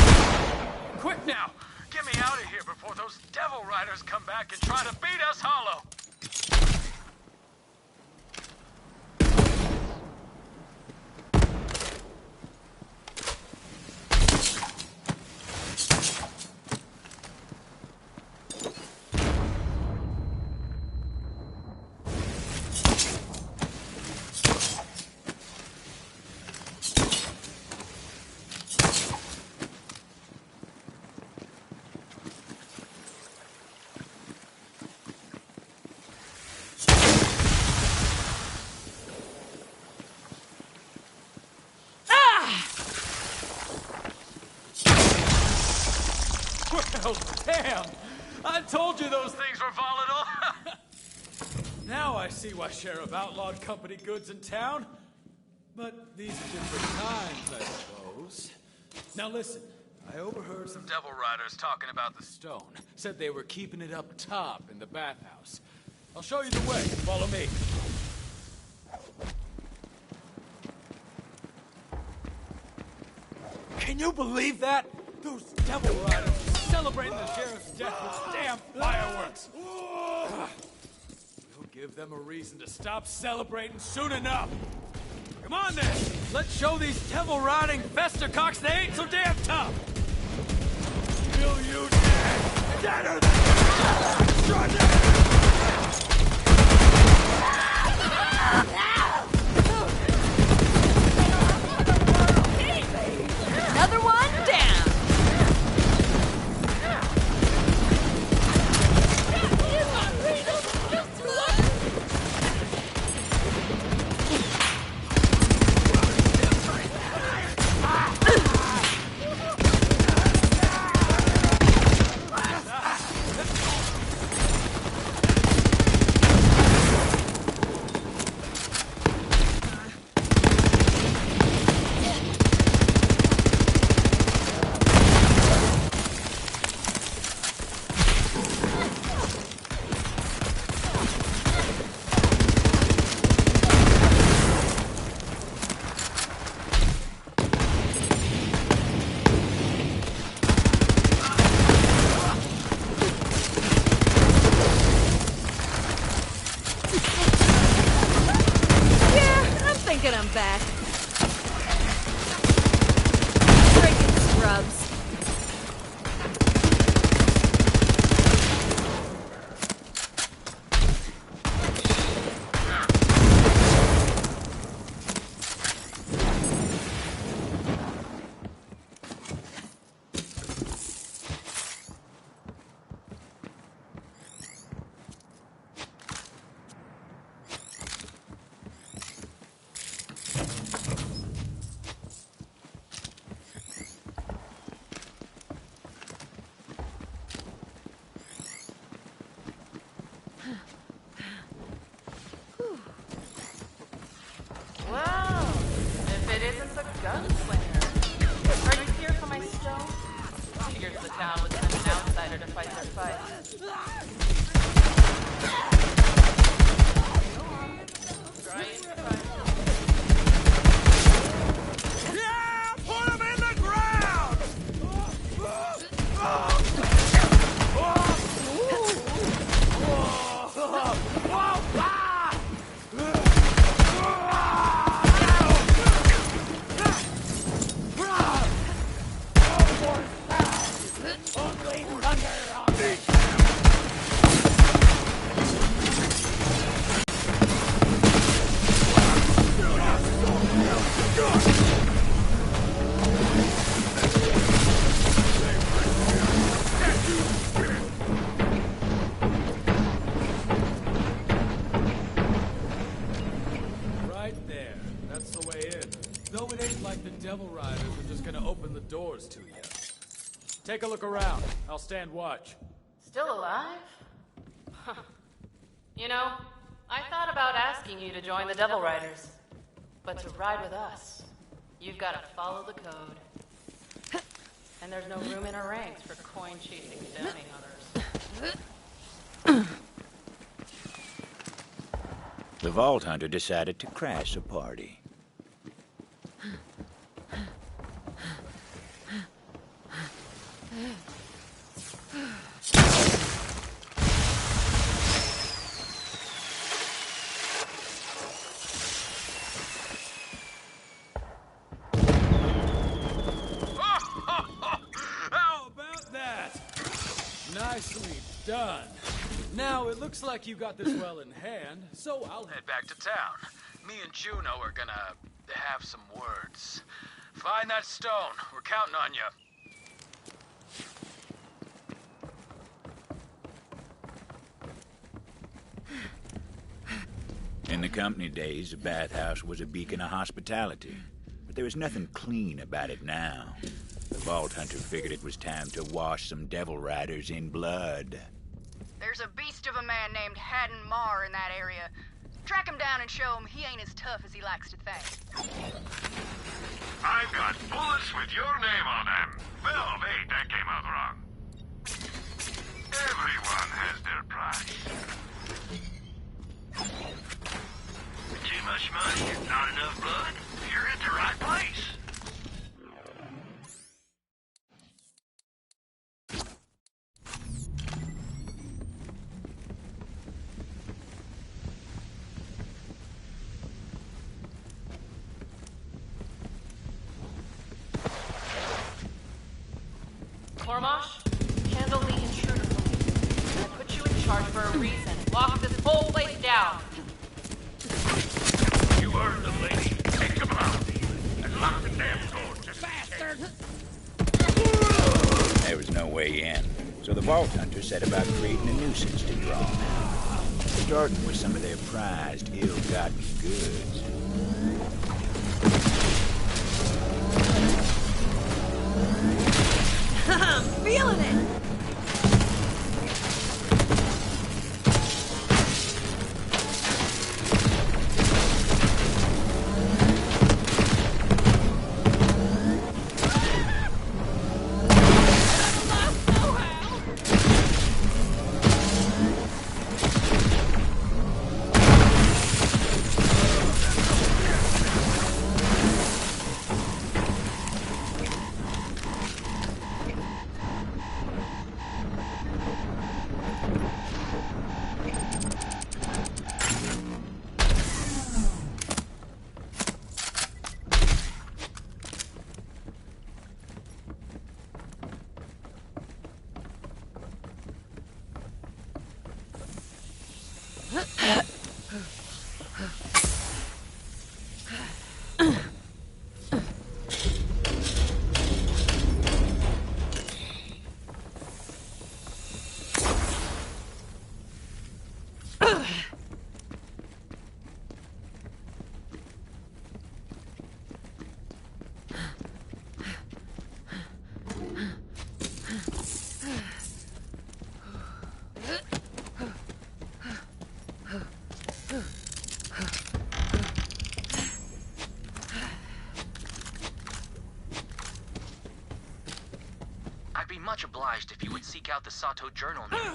Quick now! Get me out of here before those Devil Riders come back and try to beat us hollow! Well, damn! I told you those things were volatile! Now I see why Sheriff outlawed company goods in town. But these are different times, I suppose. Now listen, I overheard some devil riders talking about the stone. Said they were keeping it up top in the bathhouse. I'll show you the way. Follow me. Can you believe that? Those devil riders celebrating the sheriff's death with damn fireworks. We'll give them a reason to stop celebrating soon enough. Come on then, let's show these devil riding festercocks they ain't so damn tough. Will you dead? Deader than Another one down. I'm back. Freaking scrubs. Well, if it isn't the gunslinger. Are you here for my stone? Figures the town would send an outsider to fight their fight. Try it. Yeah! Put him in the ground! Right there. That's the way in. Though it ain't like the devil riders are just gonna open the doors to you. Take a look around. I'll stand watch. Still alive? Huh. You know, I thought about asking you to join the Devil Riders. But to ride with us, you've got to follow the code. And there's no room in our ranks for coin-chasing bounty hunters. The Vault Hunter decided to crash a party. How about that? Nicely done. Now, it looks like you got this well in hand, so I'll head back to town. Me and Juno are gonna have some words. Find that stone. We're counting on you. In the company days, the bathhouse was a beacon of hospitality. But there was nothing clean about it now. The Vault Hunter figured it was time to wash some devil riders in blood. There's a beast of a man named Haddon Marr in that area. Track him down and show him he ain't as tough as he likes to think. I've got bullets with your name on them. Well, wait, that came out wrong. Everyone has their price. Too much money, not enough blood? You're at the right place. Cormosh, handle the intruder for me. I put you in charge for a reason. Lock this whole place down. You earned them, lady. Take them out. And lock the damn door just faster. There was no way in, so the Vault Hunter set about creating a nuisance to draw them out, starting with some of their prized, ill-gotten goods. I'm feeling it! I'd be much obliged if you would seek out the Sato Journal near you.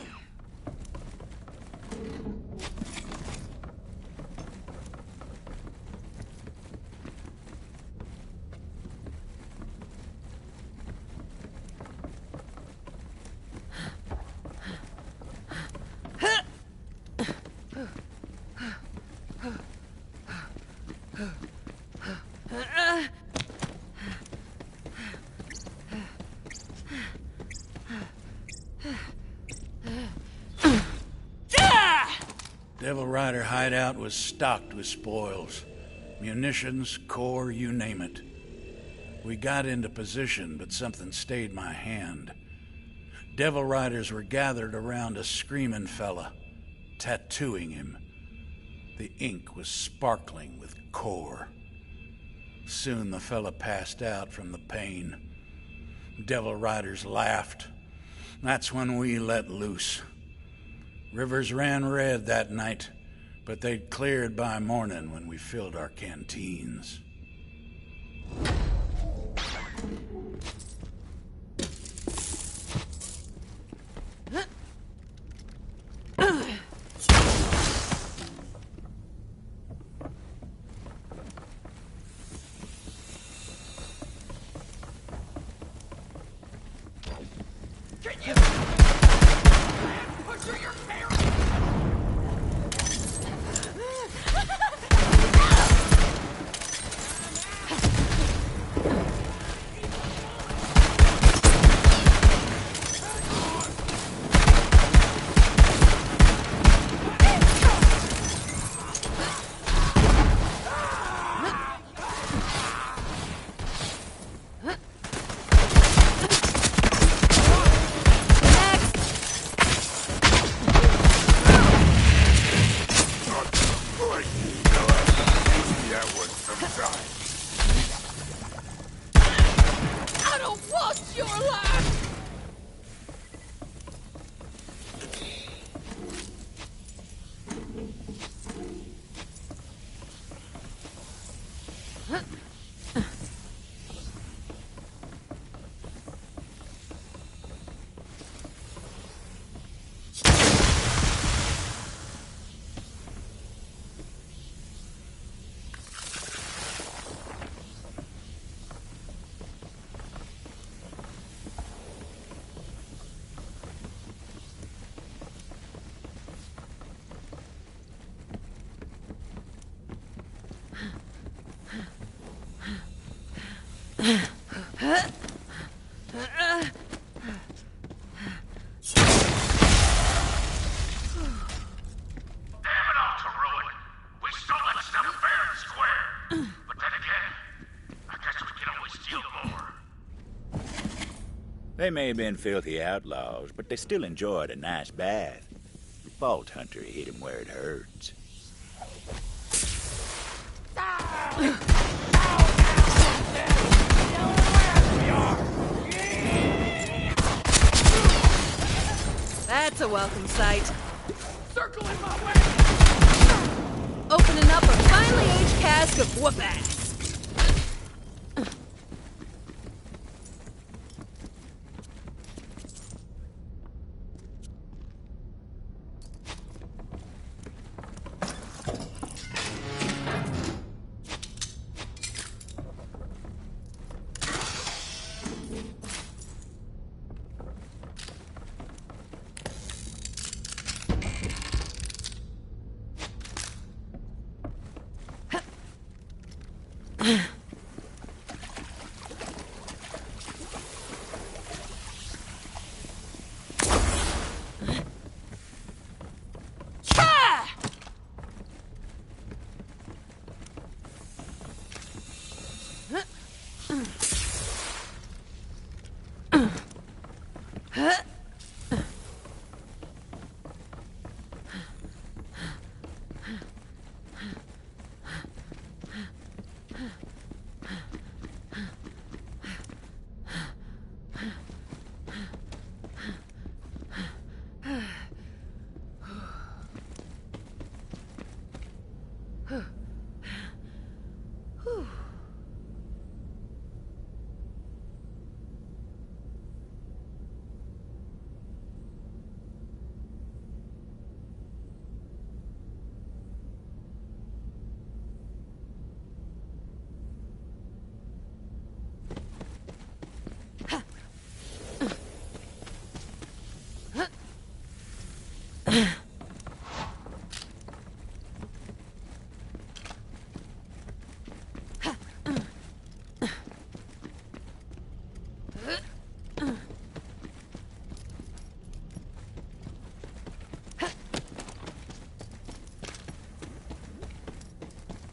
Devil Rider hideout was stocked with spoils. Munitions, core, you name it. We got into position, but something stayed my hand. Devil Riders were gathered around a screaming fella, tattooing him. The ink was sparkling with core. Soon the fella passed out from the pain. Devil Riders laughed. That's when we let loose. Rivers ran red that night, but they'd cleared by morning when we filled our canteens. I don't want your life! They may have been filthy outlaws, but they still enjoyed a nice bath. Vault Hunter hit him where it hurts. That's a welcome sight. Circling my way! Opening up a finely aged cask of whoop-ass.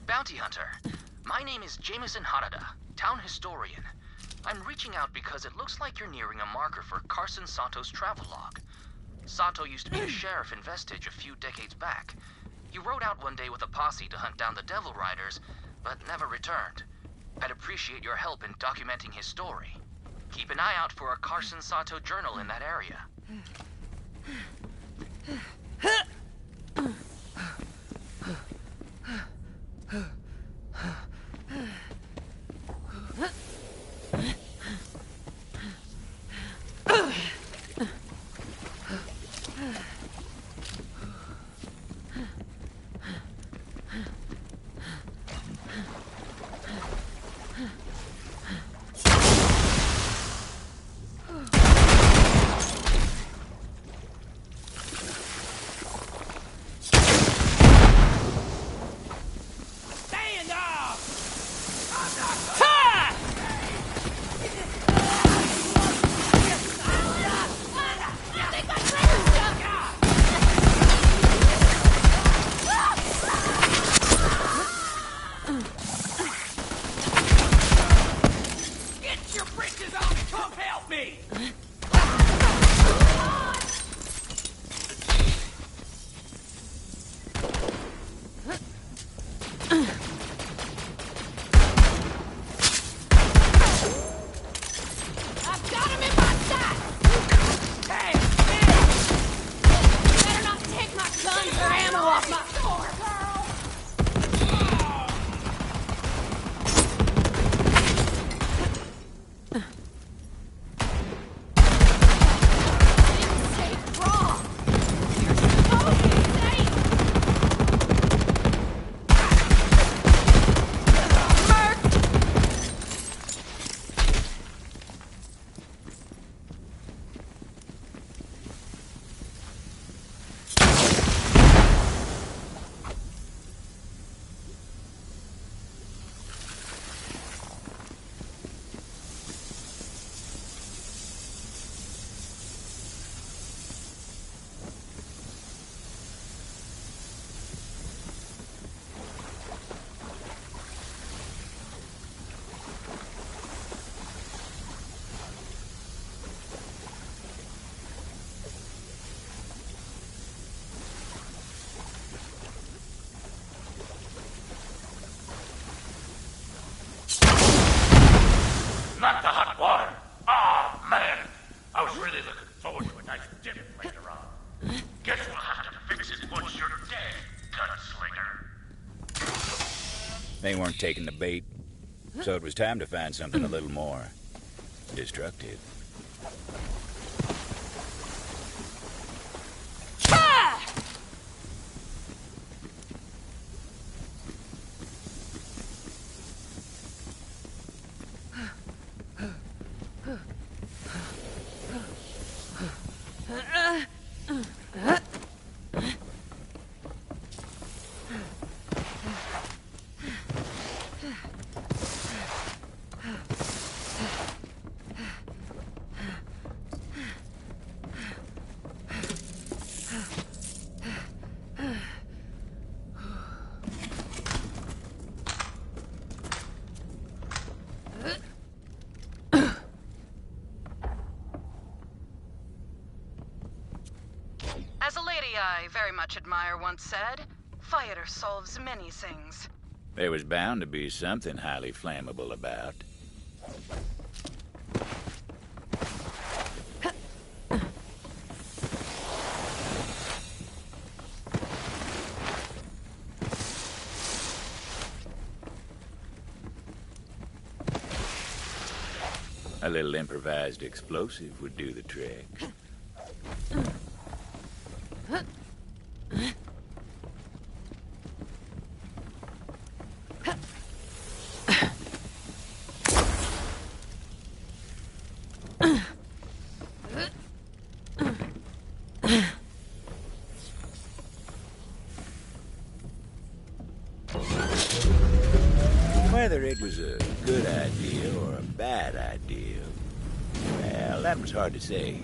Bounty Hunter, my name is Jameson Hanada, town historian. I'm reaching out because it looks like you're nearing a marker for Carson Sato's travel log. Sato used to be a sheriff in Vestige a few decades back. He rode out one day with a posse to hunt down the Devil Riders, but never returned. I'd appreciate your help in documenting his story. Keep an eye out for a Carson Sato journal in that area. taken the bait, so it was time to find something a little more destructive. As a lady I very much admire once said, fire solves many things. There was bound to be something highly flammable about. A little improvised explosive would do the trick. Whether it was a good idea or a bad idea, well, that was hard to say.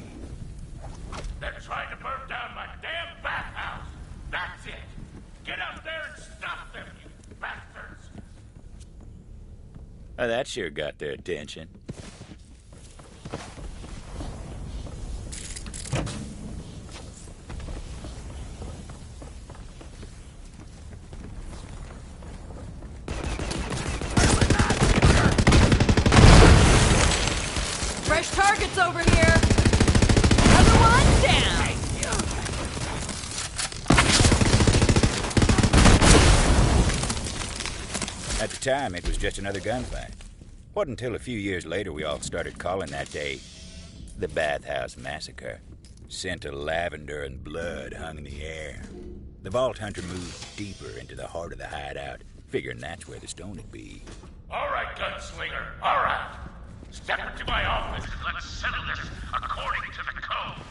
They're trying to burn down my damn bathhouse. That's it. Get up there and stop them, you bastards. Well, that sure got their attention. Fresh targets over here. Another one down. At the time, it was just another gunfight. Wasn't until a few years later we all started calling that day the Bathhouse Massacre. Scent of lavender and blood hung in the air. The Vault Hunter moved deeper into the heart of the hideout, figuring that's where the stone would be. All right, gunslinger. All right. Step into my office and let's settle this according to the code.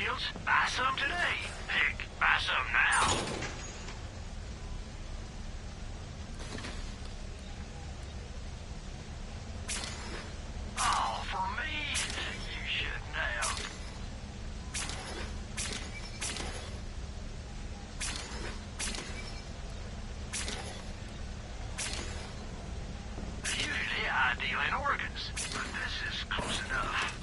Shields. Buy some today. Heck, buy some now. Oh, for me? You shouldn't have. Usually I deal in organs, but this is close enough.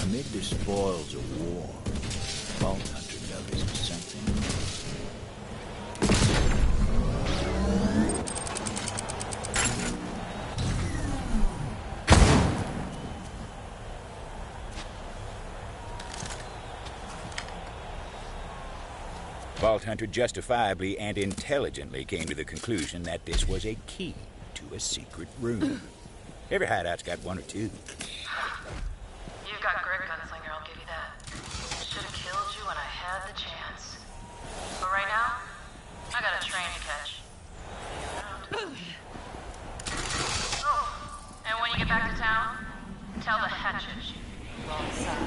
Amid the spoils of war, Vault Hunter noticed something. Vault Hunter justifiably and intelligently came to the conclusion that this was a key to a secret room. Every hideout's got one or two. You've got grit, Gunslinger, I'll give you that. Should have killed you when I had the chance. But right now, I got a train to catch. Oh, and when you get back to town, tell the hatches you wrong side.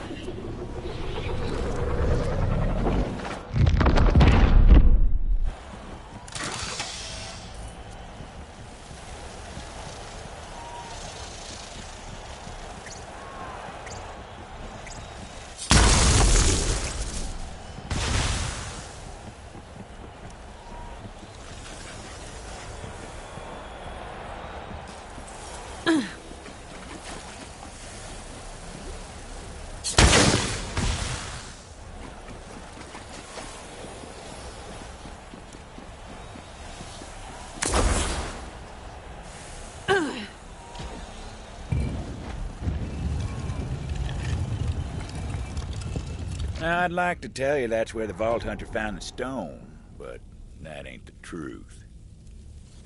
Now, I'd like to tell you that's where the Vault Hunter found the stone, but that ain't the truth.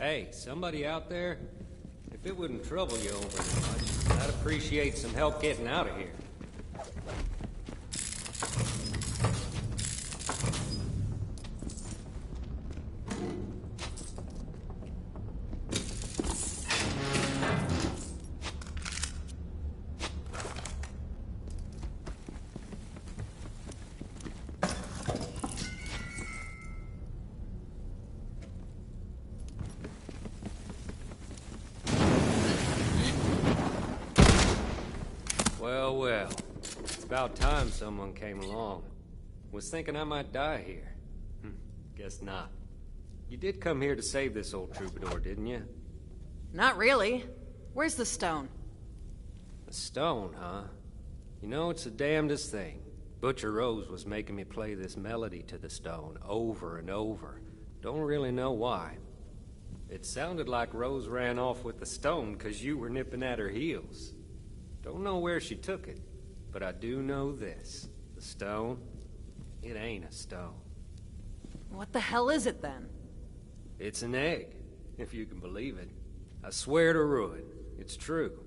Hey, somebody out there? If it wouldn't trouble you overly much, I'd appreciate some help getting out of here. Well, it's about time someone came along. Was thinking I might die here. Guess not. You did come here to save this old troubadour, didn't you? Not really. Where's the stone? The stone, huh? You know, it's the damnedest thing. Butcher Rose was making me play this melody to the stone over and over. Don't really know why. It sounded like Rose ran off with the stone because you were nipping at her heels. Don't know where she took it, but I do know this. The stone, it ain't a stone. What the hell is it then? It's an egg, if you can believe it. I swear to ruin, it's true.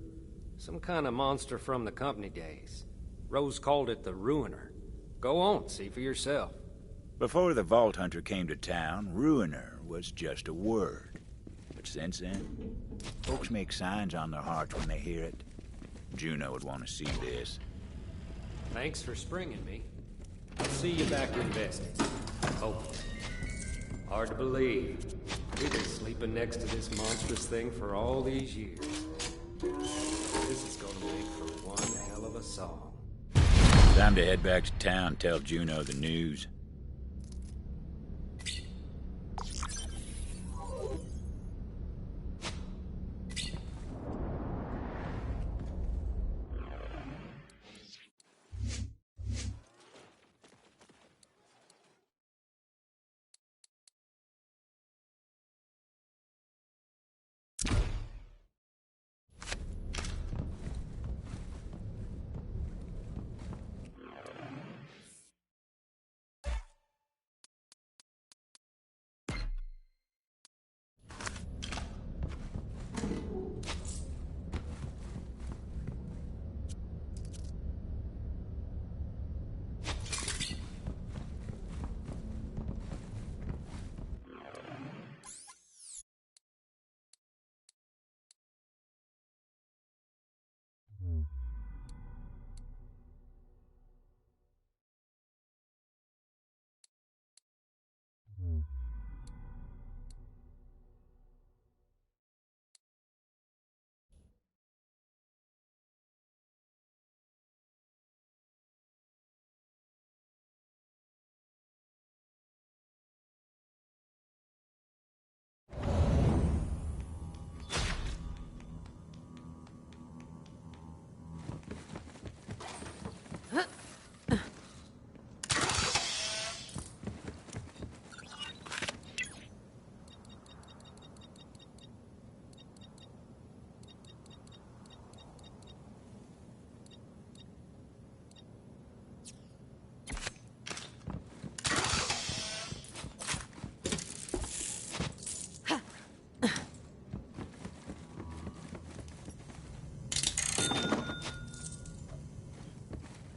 Some kind of monster from the company days. Rose called it the Ruiner. Go on, see for yourself. Before the Vault Hunter came to town, Ruiner was just a word. But since then, folks make signs on their hearts when they hear it. Juno would want to see this. Thanks for springing me. I'll see you back in business. Hopefully. Hard to believe. We've been sleeping next to this monstrous thing for all these years. This is gonna make for one hell of a song. Time to head back to town and tell Juno the news.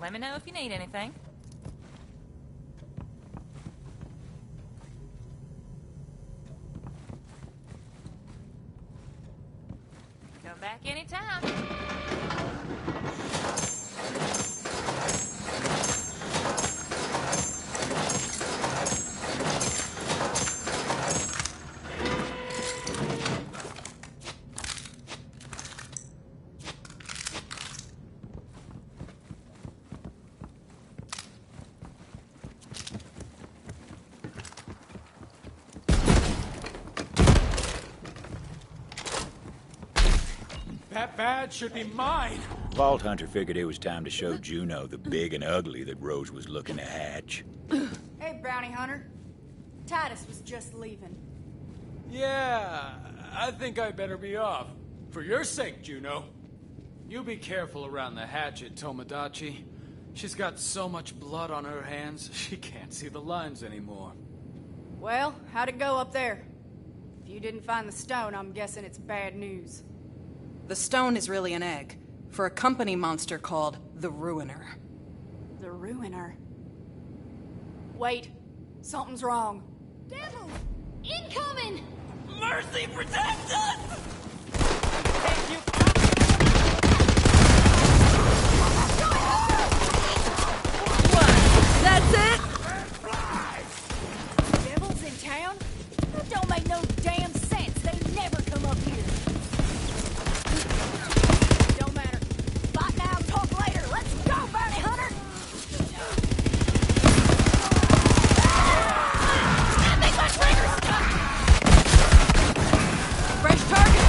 Let me know if you need anything. Come back anytime. That badge should be mine! Vault Hunter figured it was time to show Juno the big and ugly that Rose was looking to hatch. Hey, bounty hunter. Titus was just leaving. Yeah, I think I better be off. For your sake, Juno. You be careful around the hatchet, Tomodachi. She's got so much blood on her hands, she can't see the lines anymore. Well, how'd it go up there? If you didn't find the stone, I'm guessing it's bad news. The stone is really an egg for a company monster called the Ruiner. The Ruiner? Wait, something's wrong. Devil! Incoming! Mercy, protect us! Thank you. What? That's it? Devils in town? That don't make no damn sense. They never come up here. Don't matter. Fight now, talk later. Let's go, bounty hunter! I think my trigger's stuck! Fresh target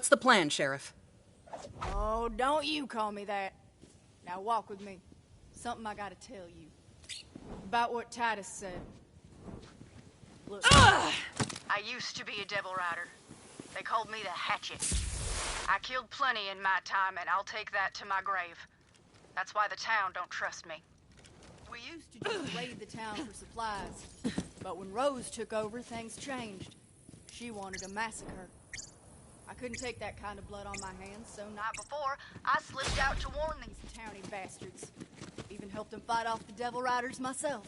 What's the plan, Sheriff? Oh, don't you call me that. Now walk with me. Something I gotta tell you. About what Titus said. Look. I used to be a devil rider. They called me the Hatchet. I killed plenty in my time, and I'll take that to my grave. That's why the town don't trust me. We used to just raid the town for supplies. But when Rose took over, things changed. She wanted a massacre. I couldn't take that kind of blood on my hands, so Night before, I slipped out to warn these towny bastards. Even helped them fight off the devil riders myself.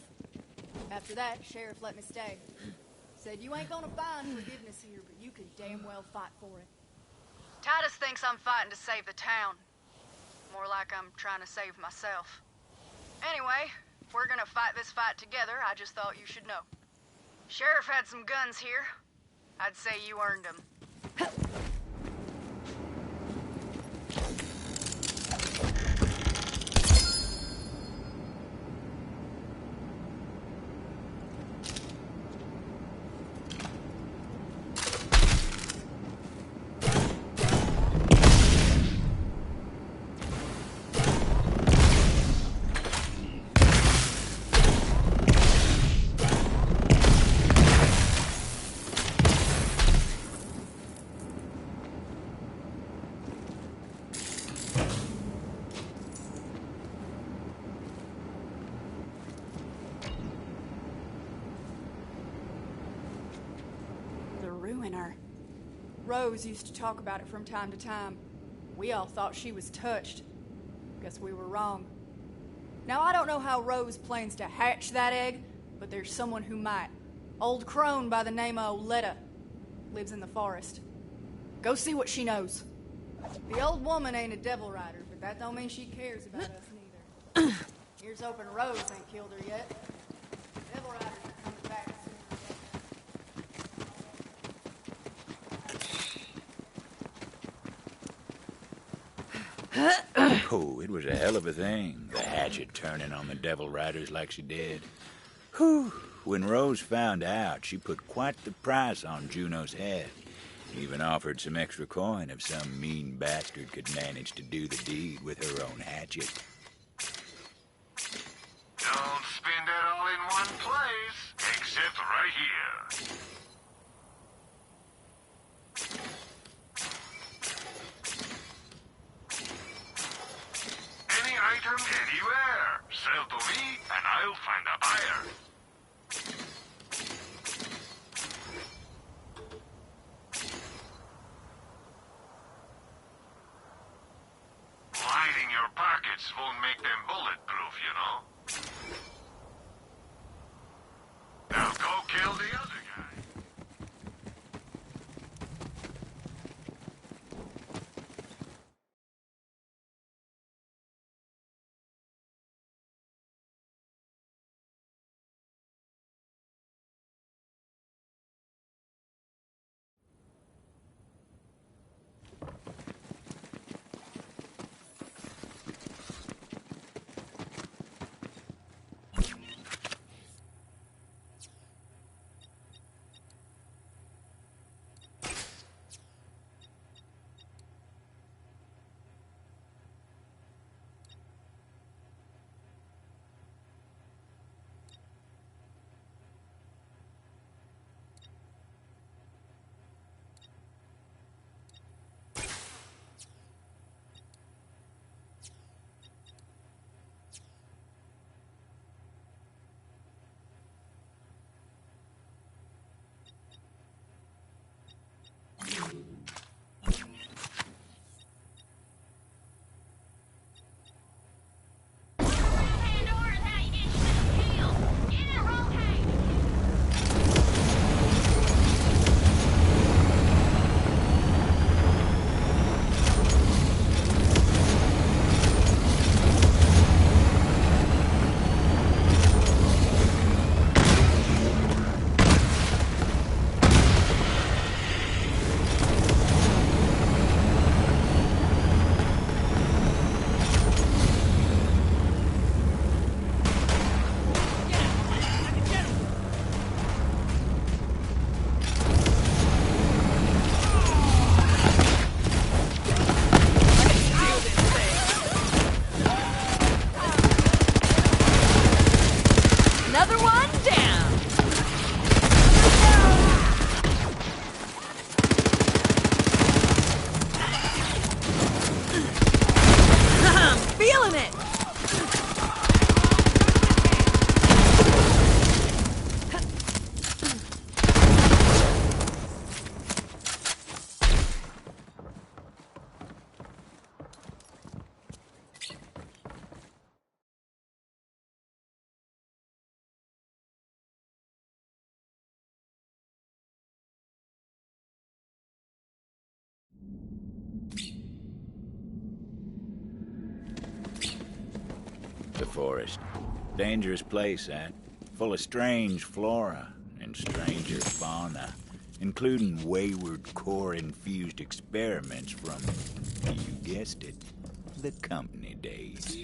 After that, Sheriff let me stay. Said you ain't gonna find forgiveness here, but you can damn well fight for it. Titus thinks I'm fighting to save the town. More like I'm trying to save myself. Anyway, if we're gonna fight this fight together, I just thought you should know. Sheriff had some guns here. I'd say you earned them. Rose used to talk about it from time to time. We all thought she was touched. Guess we were wrong. Now, I don't know how Rose plans to hatch that egg, but there's someone who might. Old crone by the name of Oletta. Lives in the forest. Go see what she knows. The old woman ain't a devil rider, but that don't mean she cares about us neither. Here's hoping Rose ain't killed her yet. Devil riders are coming back Oh, it was a hell of a thing, the Hatchet turning on the Devil Riders like she did. Whew. When Rose found out, she put quite the price on Juno's head. Even offered some extra coin if some mean bastard could manage to do the deed with her own hatchet. Don't spend it all in one place, except right here. Any item anywhere. Sell to me, and I'll find a buyer. Lighting your pockets won't make them bulletproof, you know? Now go kill the other guy. The forest. Dangerous place, that. Full of strange flora and stranger fauna, including wayward core-infused experiments from, you guessed it, the company days.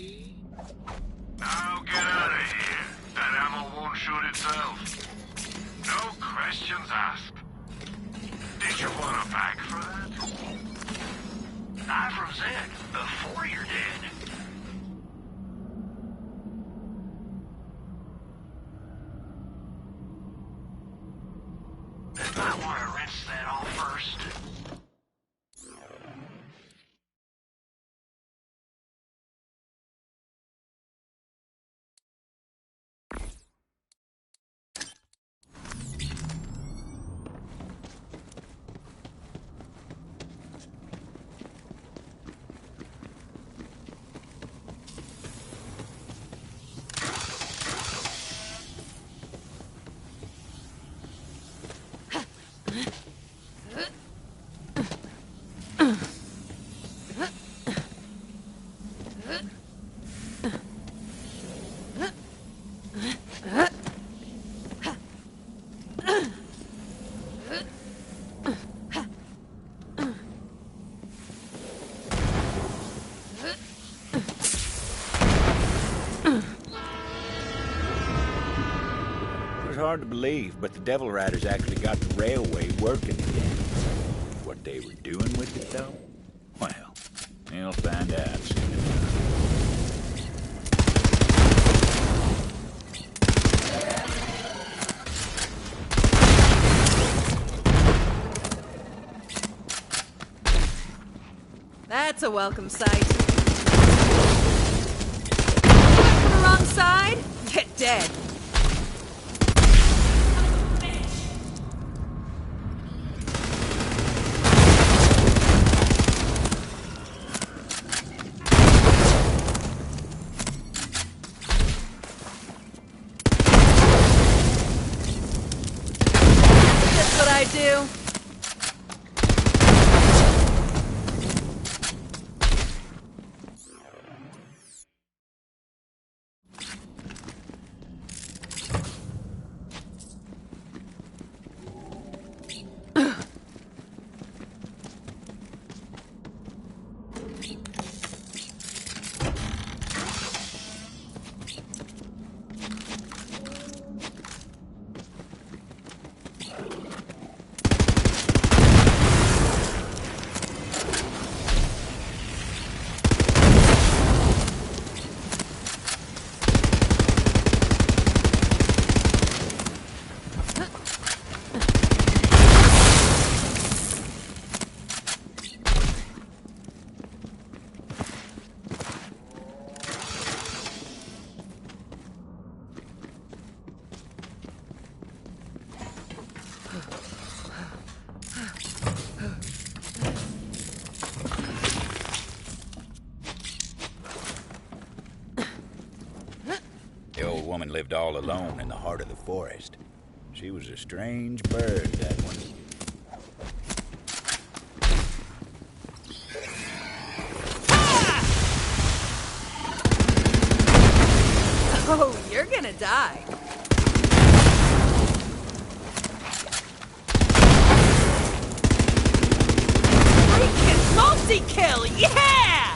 Now get out of here. That ammo won't shoot itself. No questions asked. Did you want a bag for that? Not from Zed, before you're dead. I want to rinse that off first. Hard to believe, but the Devil Riders actually got the railway working again. What they were doing with it, though? Well, you'll find out soon enough. That's a welcome sight. On the wrong side? Get dead. Do. The old woman lived all alone in the heart of the forest. She was a strange bird, that one. Oh, you're gonna die. Freaking multi-kill, yeah!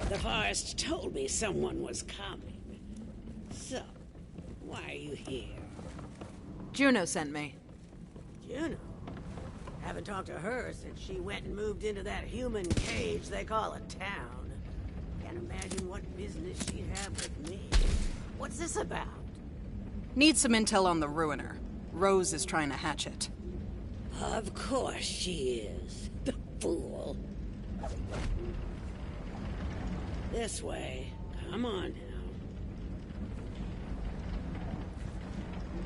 The forest told me someone was coming. So, why are you here? Juno sent me. Juno? Haven't talked to her since she went and moved into that human cage they call a town. Can't imagine what business she'd have with me. What's this about? Need some intel on the Ruiner. Rose is trying to hatch it. Of course she is. The fool. This way. Come on now.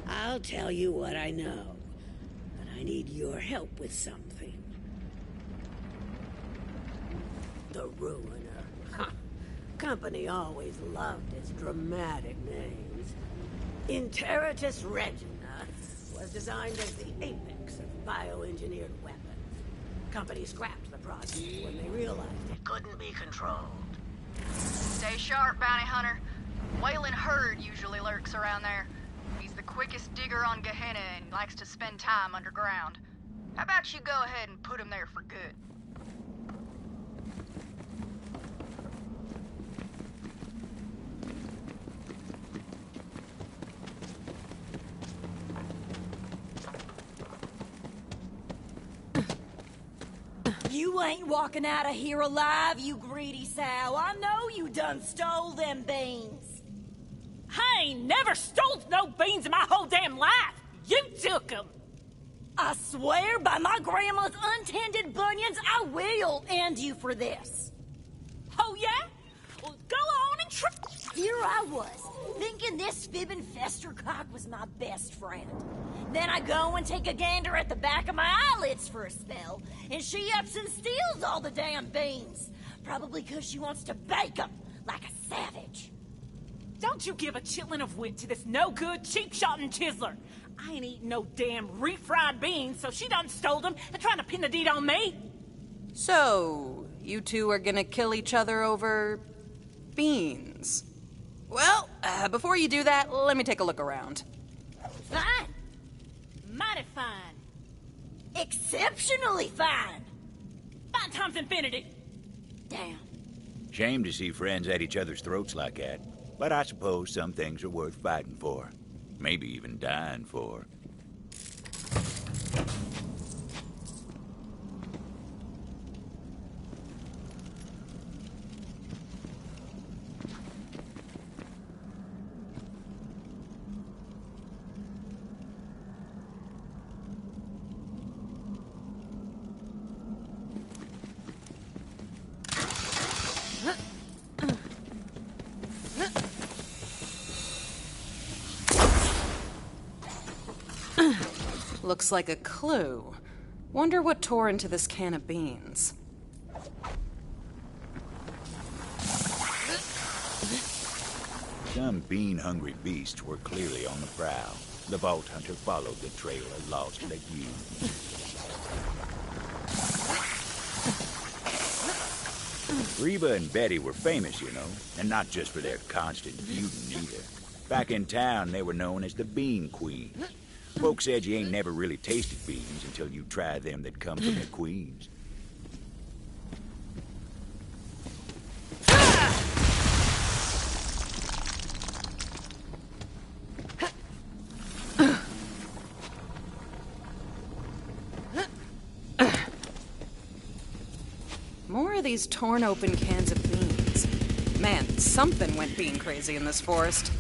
I'll tell you what I know, but I need your help with something. The Ruiner. Company always loved its dramatic names. Interitus Regina was designed as the apex of bioengineered weapons. Company scrapped the project when they realized it couldn't be controlled. Stay sharp, bounty hunter. Waylon Hurd usually lurks around there. He's the quickest digger on Gehenna and likes to spend time underground. How about you go ahead and put him there for good? You ain't walking out of here alive, you greedy sow. I know you done stole them beans. I ain't never stole no beans in my whole damn life. You took them. I swear by my grandma's untended bunions, I will end you for this. Oh, yeah? Well, go on and try. Here I was, thinking this fibbing festercock was my best friend. Then I go and take a gander at the back of my eyelids for a spell, and she ups and steals all the damn beans. Probably because she wants to bake them like a savage. Don't you give a chitlin of wit to this no-good, cheap-shotting chiseler. I ain't eating no damn refried beans, so she done stole them and trying to pin the deed on me. So, you two are gonna kill each other over... beans. Well, before you do that, let me take a look around. Fine. Mighty fine. Exceptionally fine. Fine times infinity. Damn. Shame to see friends at each other's throats like that. But I suppose some things are worth fighting for. Maybe even dying for. Looks like a clue. Wonder what tore into this can of beans. Some bean-hungry beasts were clearly on the prowl. The Vault Hunter followed the trail and lost to view. Reba and Betty were famous, you know, and not just for their constant feuding either. Back in town, they were known as the Bean Queens. Folks said you ain't never really tasted beans until you try them that come from the queens. More of these torn open cans of beans. Man, something went bean crazy in this forest.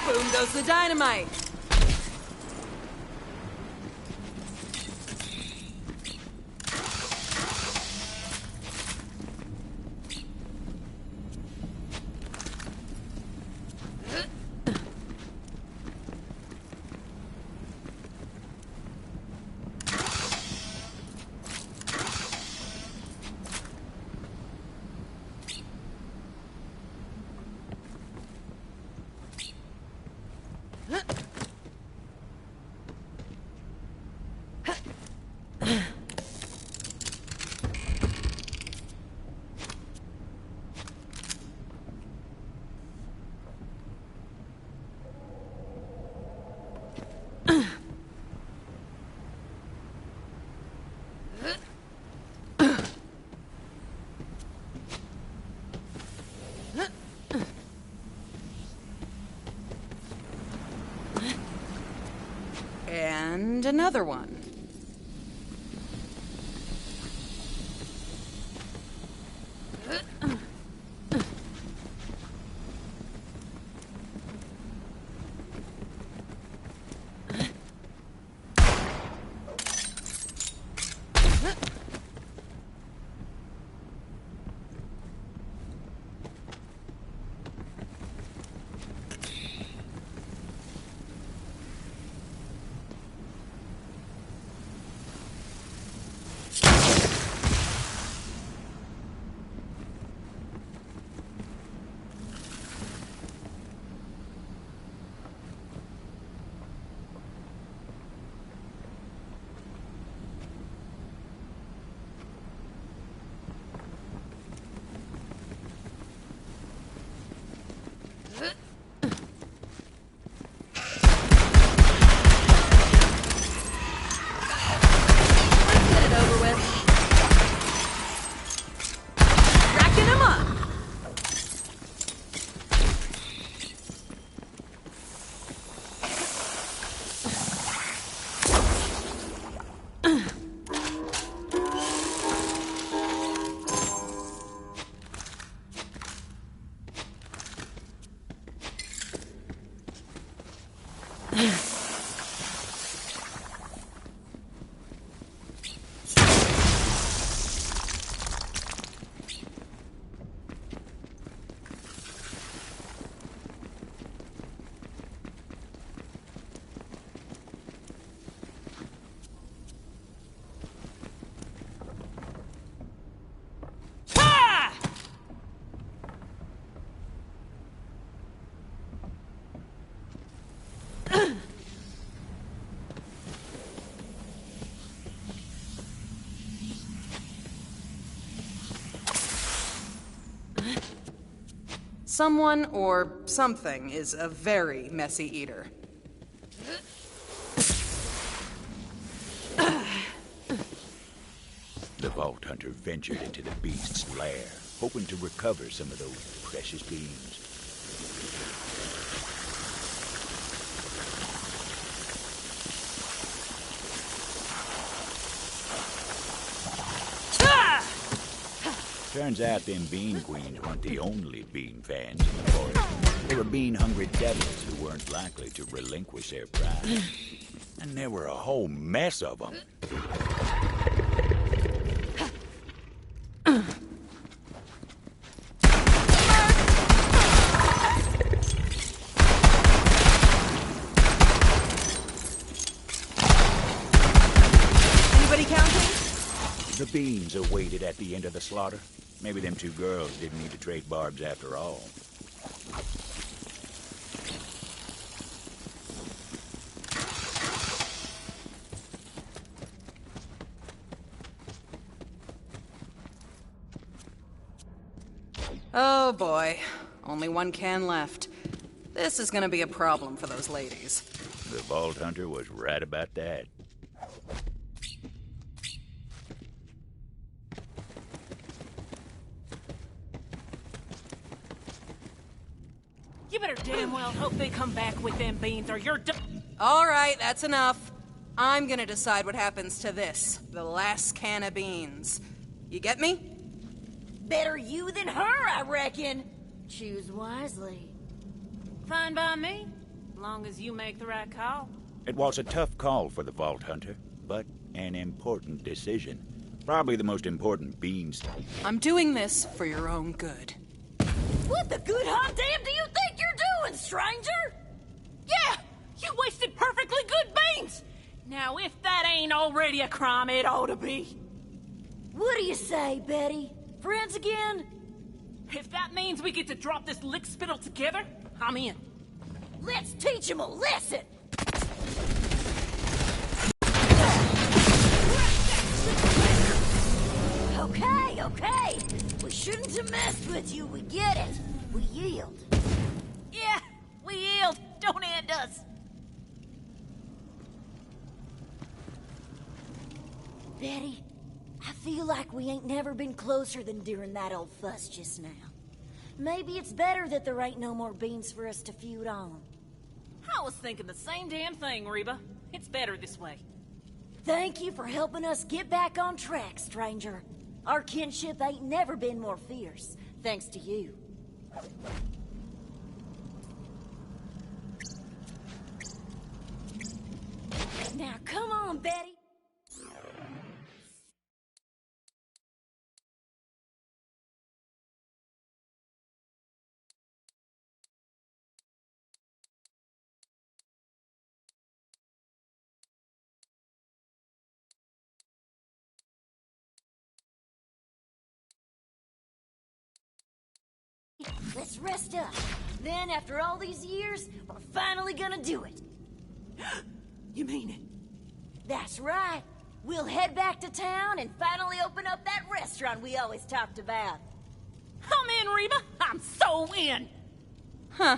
Boom goes the dynamite. And another one. Someone or something is a very messy eater. The Vault Hunter ventured into the beast's lair, hoping to recover some of those precious beans. Turns out them bean queens weren't the only bean fans in the forest. They were bean-hungry devils who weren't likely to relinquish their pride. And there were a whole mess of them. Anybody counting? The beans awaited at the end of the slaughter. Maybe them two girls didn't need to trade barbs after all. Oh boy, only one can left. This is gonna be a problem for those ladies. The Vault Hunter was right about that. You better damn well hope they come back with them beans or you're All right, that's enough. I'm gonna decide what happens to this, the last can of beans. You get me? Better you than her, I reckon. Choose wisely. Fine by me, long as you make the right call. It was a tough call for the Vault Hunter, but an important decision. Probably the most important beans. I'm doing this for your own good. What the good hot damn do you think you're doing, stranger? Yeah, you wasted perfectly good beans. Now, if that ain't already a crime, it ought to be. What do you say, Betty? Friends again? If that means we get to drop this lick spittle together, I'm in. Let's teach him a lesson! Okay. We shouldn't have messed with you, we get it. We yield. Yeah, we yield. Don't end us. Betty, I feel like we ain't never been closer than during that old fuss just now. Maybe it's better that there ain't no more beans for us to feud on. I was thinking the same damn thing, Reba. It's better this way. Thank you for helping us get back on track, stranger. Our kinship ain't never been more fierce, thanks to you. Now, come on, Betty. Let's rest up. Then, after all these years, we're finally gonna do it. You mean it? That's right. We'll head back to town and finally open up that restaurant we always talked about. I'm in, Reba. I'm so in. Huh.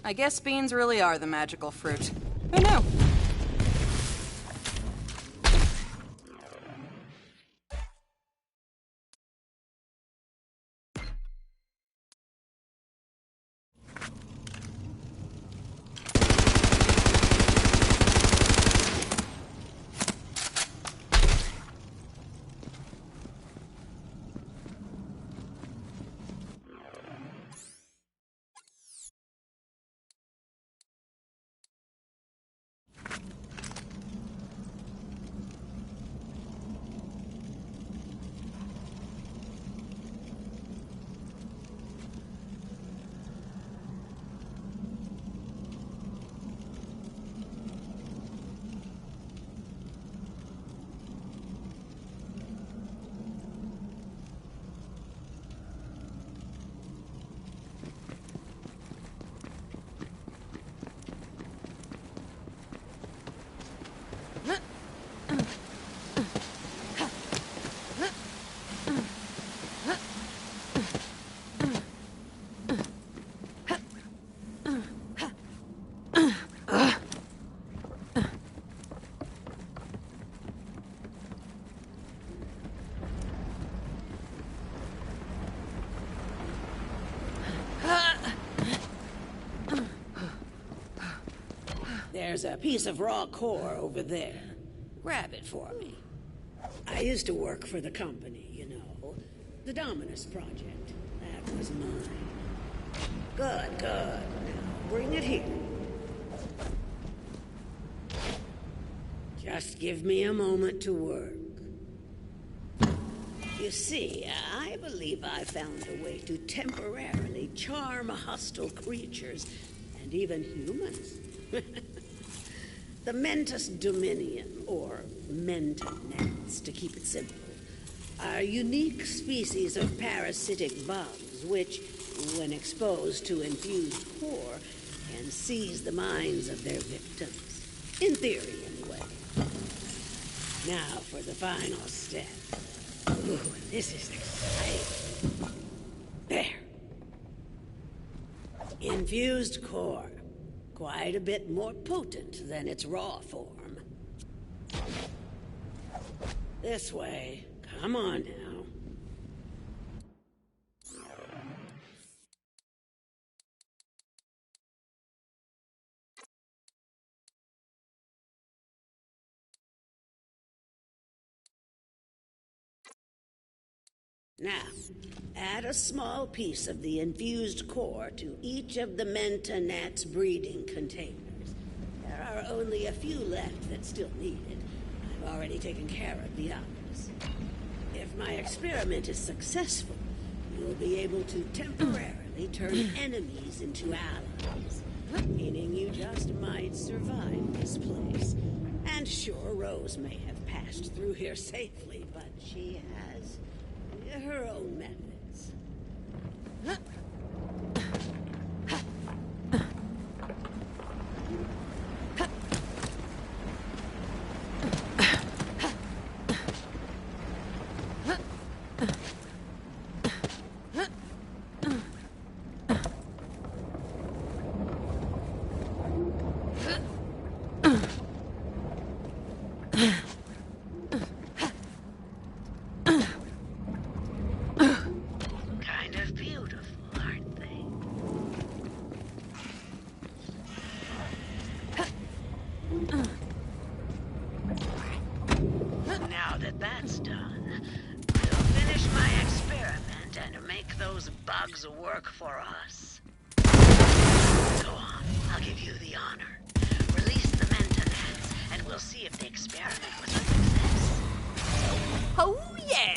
I guess beans really are the magical fruit. Who knew? There's a piece of raw core over there. Grab it for me. I used to work for the company, you know. The Dominus Project. That was mine. Good, good. Now, bring it here. Just give me a moment to work. You see, I believe I found a way to temporarily charm hostile creatures, and even humans. The Mentis Dominion, or Mentonets, to keep it simple, are unique species of parasitic bugs which, when exposed to infused core, can seize the minds of their victims. In theory, anyway. Now for the final step. Ooh, this is exciting. There. Infused core. Quite a bit more potent than its raw form. This way. Come on now. Now, add a small piece of the infused core to each of the Mentonet's breeding containers. There are only a few left that still need it. I've already taken care of the others. If my experiment is successful, you'll be able to temporarily turn enemies into allies, meaning you just might survive this place. And sure, Rose may have passed through here safely, but she has her own methods. that that's done, we'll finish my experiment and make those bugs work for us. Go on, I'll give you the honor. Release the Mentonets, and we'll see if the experiment was a success. Oh, yeah!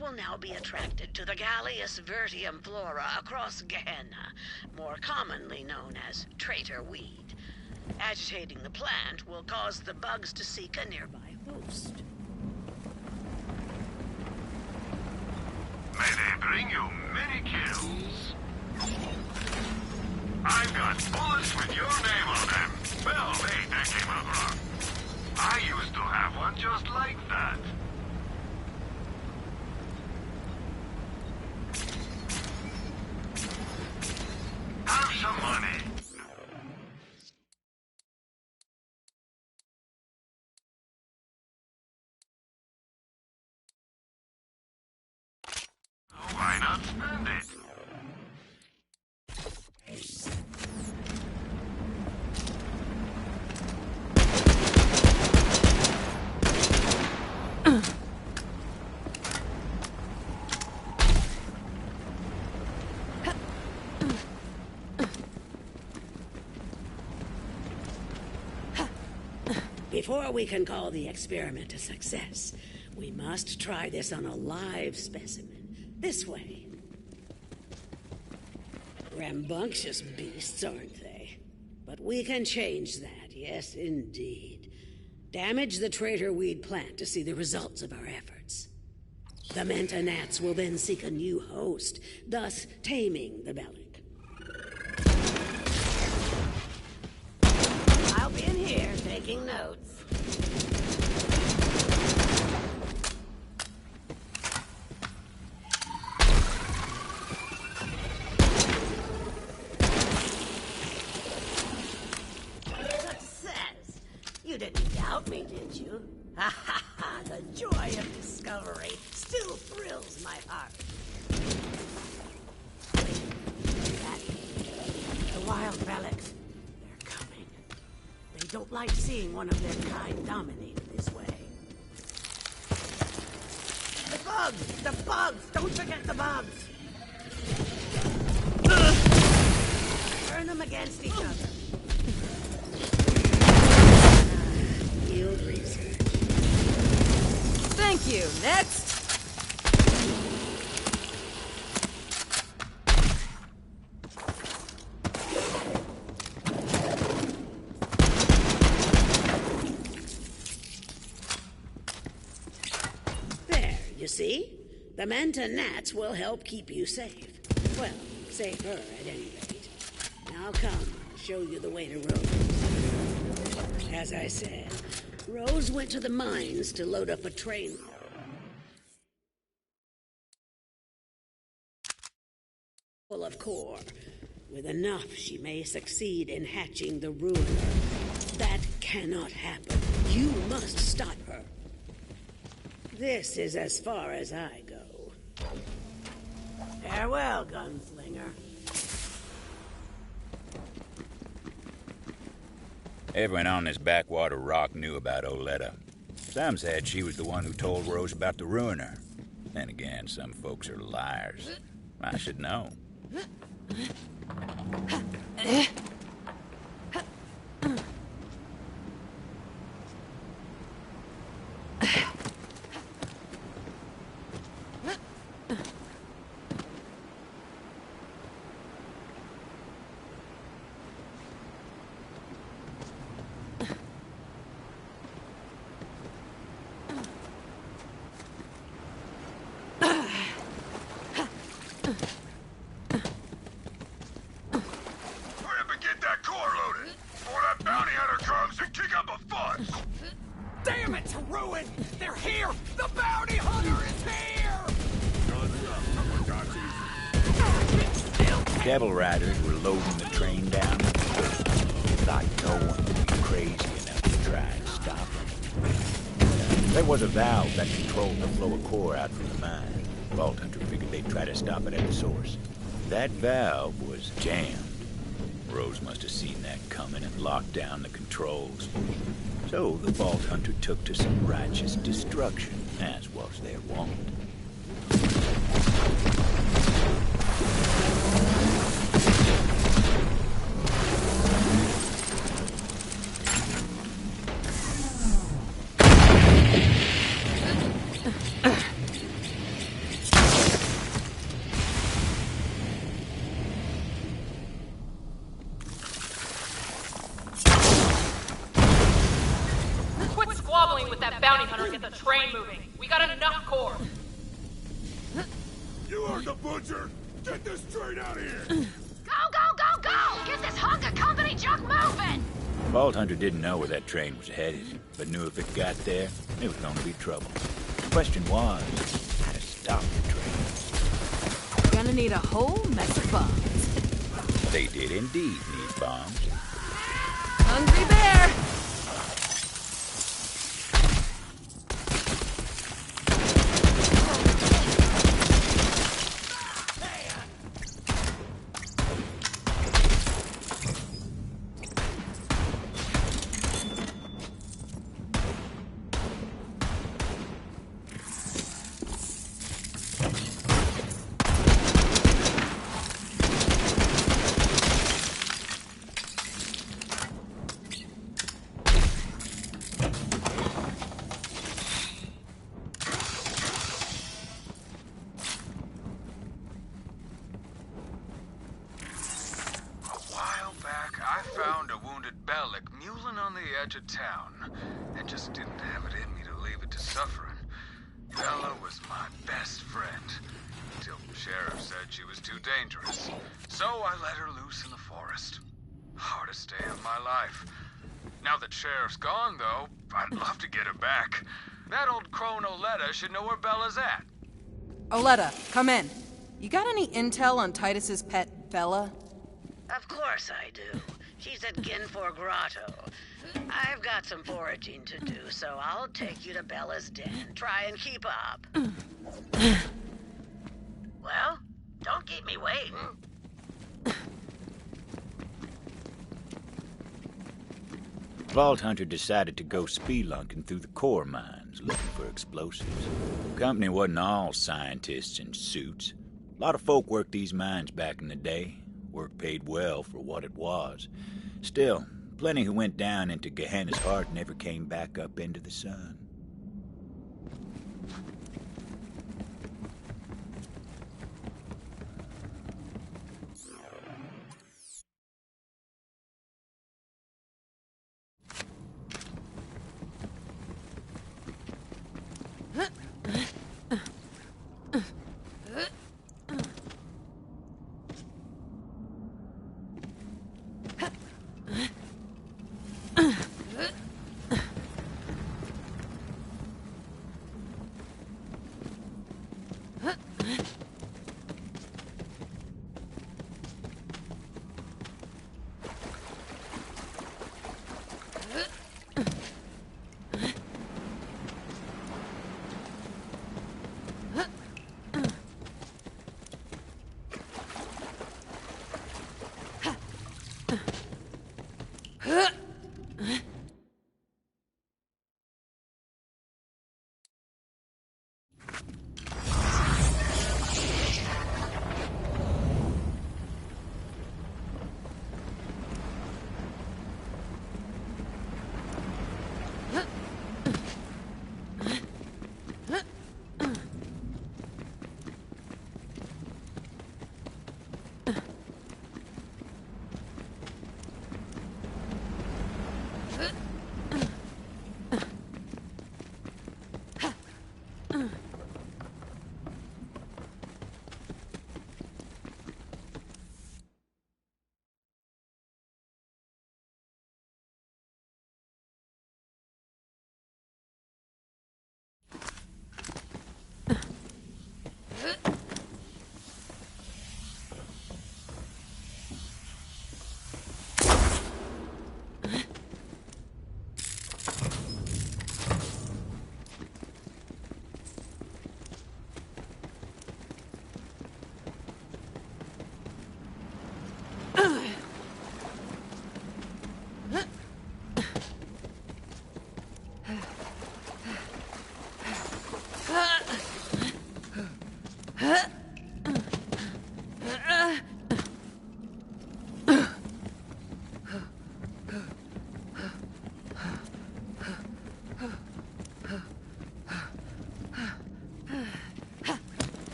Will now be attracted to the Gallius vertium flora across Gehenna, more commonly known as traitor weed. Agitating the plant will cause the bugs to seek a nearby host. May they bring you many kills. I've got bullets with your name on them. Well, wait, that came out wrong. I used to have one just like that. Have some money. Why not spend it? Before we can call the experiment a success, we must try this on a live specimen. This way. Rambunctious beasts, aren't they? But we can change that, yes indeed. Damage the traitor weed plant to see the results of our efforts. The Mentonats will then seek a new host, thus taming the Bellic. I'll be in here taking notes. Success! You didn't doubt me, did you? Ha ha ha! The joy of discovery still thrills my heart. The wild relics. They're coming. They don't like seeing one of their kind dominated this way. The bugs! The bugs! Don't forget the bugs! Turn them against each other. Field research. Thank you. Next. There, you see? The Mentonats will help keep you safe. Well, safer at any rate. Now come, I'll show you the way to Rose. As I said, Rose went to the mines to load up a train full of core. With enough, she may succeed in hatching the Ruiner. That cannot happen. You must stop her. This is as far as I go. Farewell, gunslinger. Everyone on this backwater rock knew about Oletta. Some said she was the one who told Rose about the Ruiner. Then again, some folks are liars. I should know. Devil Riders were loading the train down. Thought no one would be crazy enough to try and stop them. There was a valve that controlled the flow of core out from the mine. Vault Hunter figured they'd try to stop it at the source. That valve was jammed. Rose must have seen that coming and locked down the controls. So the Vault Hunter took to some righteous destruction, as was their wont. With that bounty hunter, get the train moving. We got enough core. You heard the butcher! Get this train out of here! Go, go, go, go! Get this hunk of company junk moving! Vault Hunter didn't know where that train was headed, but knew if it got there, it was going to be trouble. The question was, how to stop the train. Gonna need a whole mess of bombs. They did indeed need bombs. Hungry bear! To town, and just didn't have it in me to leave it to suffering. Bella was my best friend, until the sheriff said she was too dangerous. So I let her loose in the forest. Hardest day of my life. Now that Sheriff's gone, though, I'd love to get her back. That old crone Oletta should know where Bella's at. Oletta, come in. You got any intel on Titus's pet, Bella? Of course I do. She's at Ginfor Grotto. I've got some foraging to do, so I'll take you to Bella's den. Try and keep up. Well, don't keep me waiting. Vault Hunter decided to go spelunking through the core mines, looking for explosives. The company wasn't all scientists in suits. A lot of folk worked these mines back in the day. Work paid well for what it was. Still, plenty who went down into Gehenna's heart never came back up into the sun.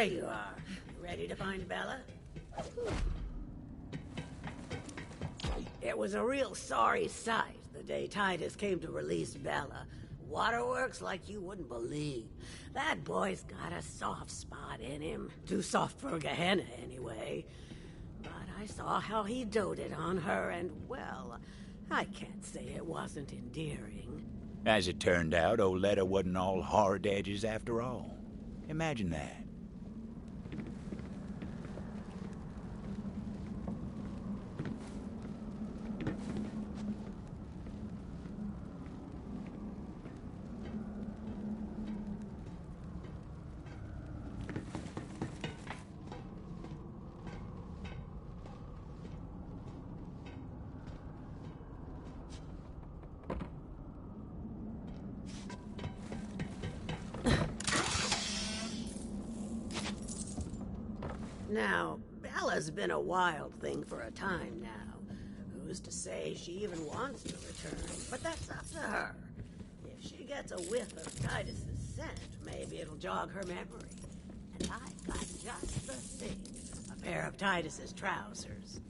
There you are. Ready to find Bella? It was a real sorry sight the day Titus came to release Bella. Waterworks like you wouldn't believe. That boy's got a soft spot in him. Too soft for Gehenna, anyway. But I saw how he doted on her, and, well, I can't say it wasn't endearing. As it turned out, Oletta wasn't all hard edges after all. Imagine that. Now, Bella's been a wild thing for a time now. Who's to say she even wants to return? But that's up to her. If she gets a whiff of Titus's scent, maybe it'll jog her memory. And I've got just the thing. A pair of Titus's trousers.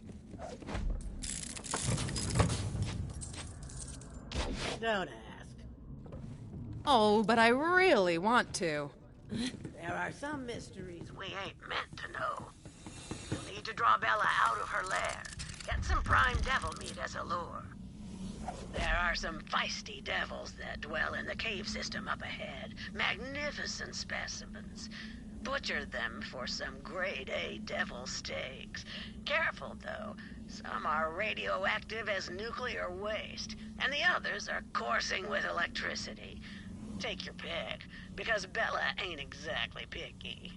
Don't ask. Oh, but I really want to. There are some mysteries we ain't meant to know. You'll need to draw Bella out of her lair. Get some prime devil meat as a lure. There are some feisty devils that dwell in the cave system up ahead. Magnificent specimens. Butcher them for some grade A devil steaks. Careful, though. Some are radioactive as nuclear waste, and the others are coursing with electricity. Take your pick, because Bella ain't exactly picky.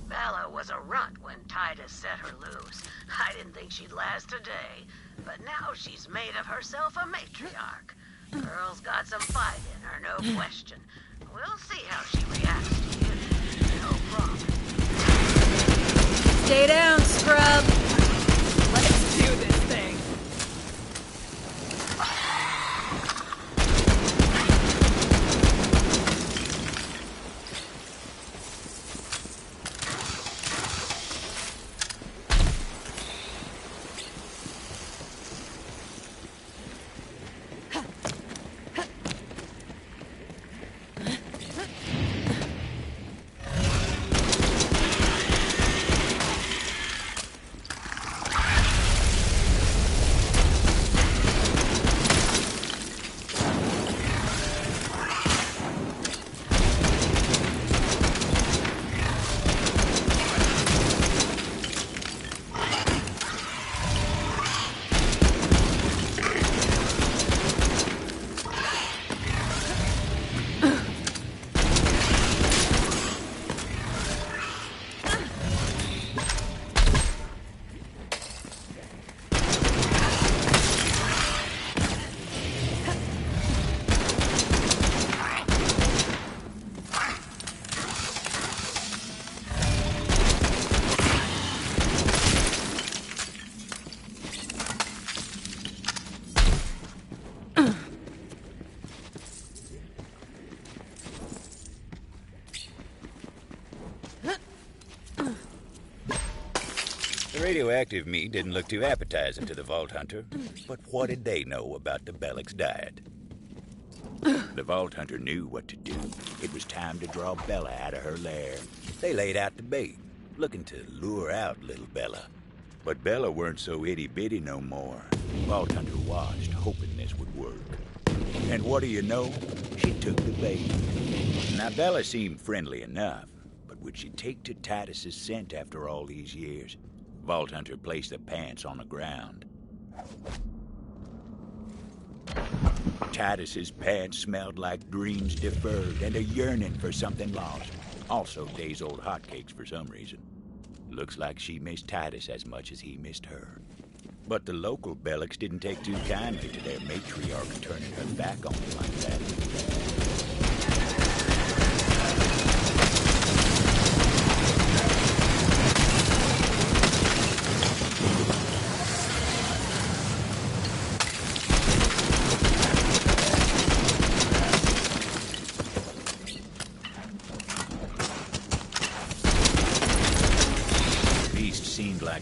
Bella was a runt when Titus set her loose. I didn't think she'd last a day, but now she's made of herself a matriarch. Girl's got some fight in her, no question. We'll see how she reacts to you. No problem. Stay down, scrub. Let's do this thing. The radioactive meat didn't look too appetizing to the Vault Hunter, but what did they know about the Bellic's diet? The Vault Hunter knew what to do. It was time to draw Bella out of her lair. They laid out the bait, looking to lure out little Bella. But Bella weren't so itty-bitty no more. Vault Hunter watched, hoping this would work. And what do you know? She took the bait. Now, Bella seemed friendly enough, but would she take to Titus's scent after all these years? Vault Hunter placed the pants on the ground. Titus's pants smelled like dreams deferred and a yearning for something lost. Also days-old hotcakes for some reason. Looks like she missed Titus as much as he missed her. But the local Bellics didn't take too kindly to their matriarch turning her back on them like that.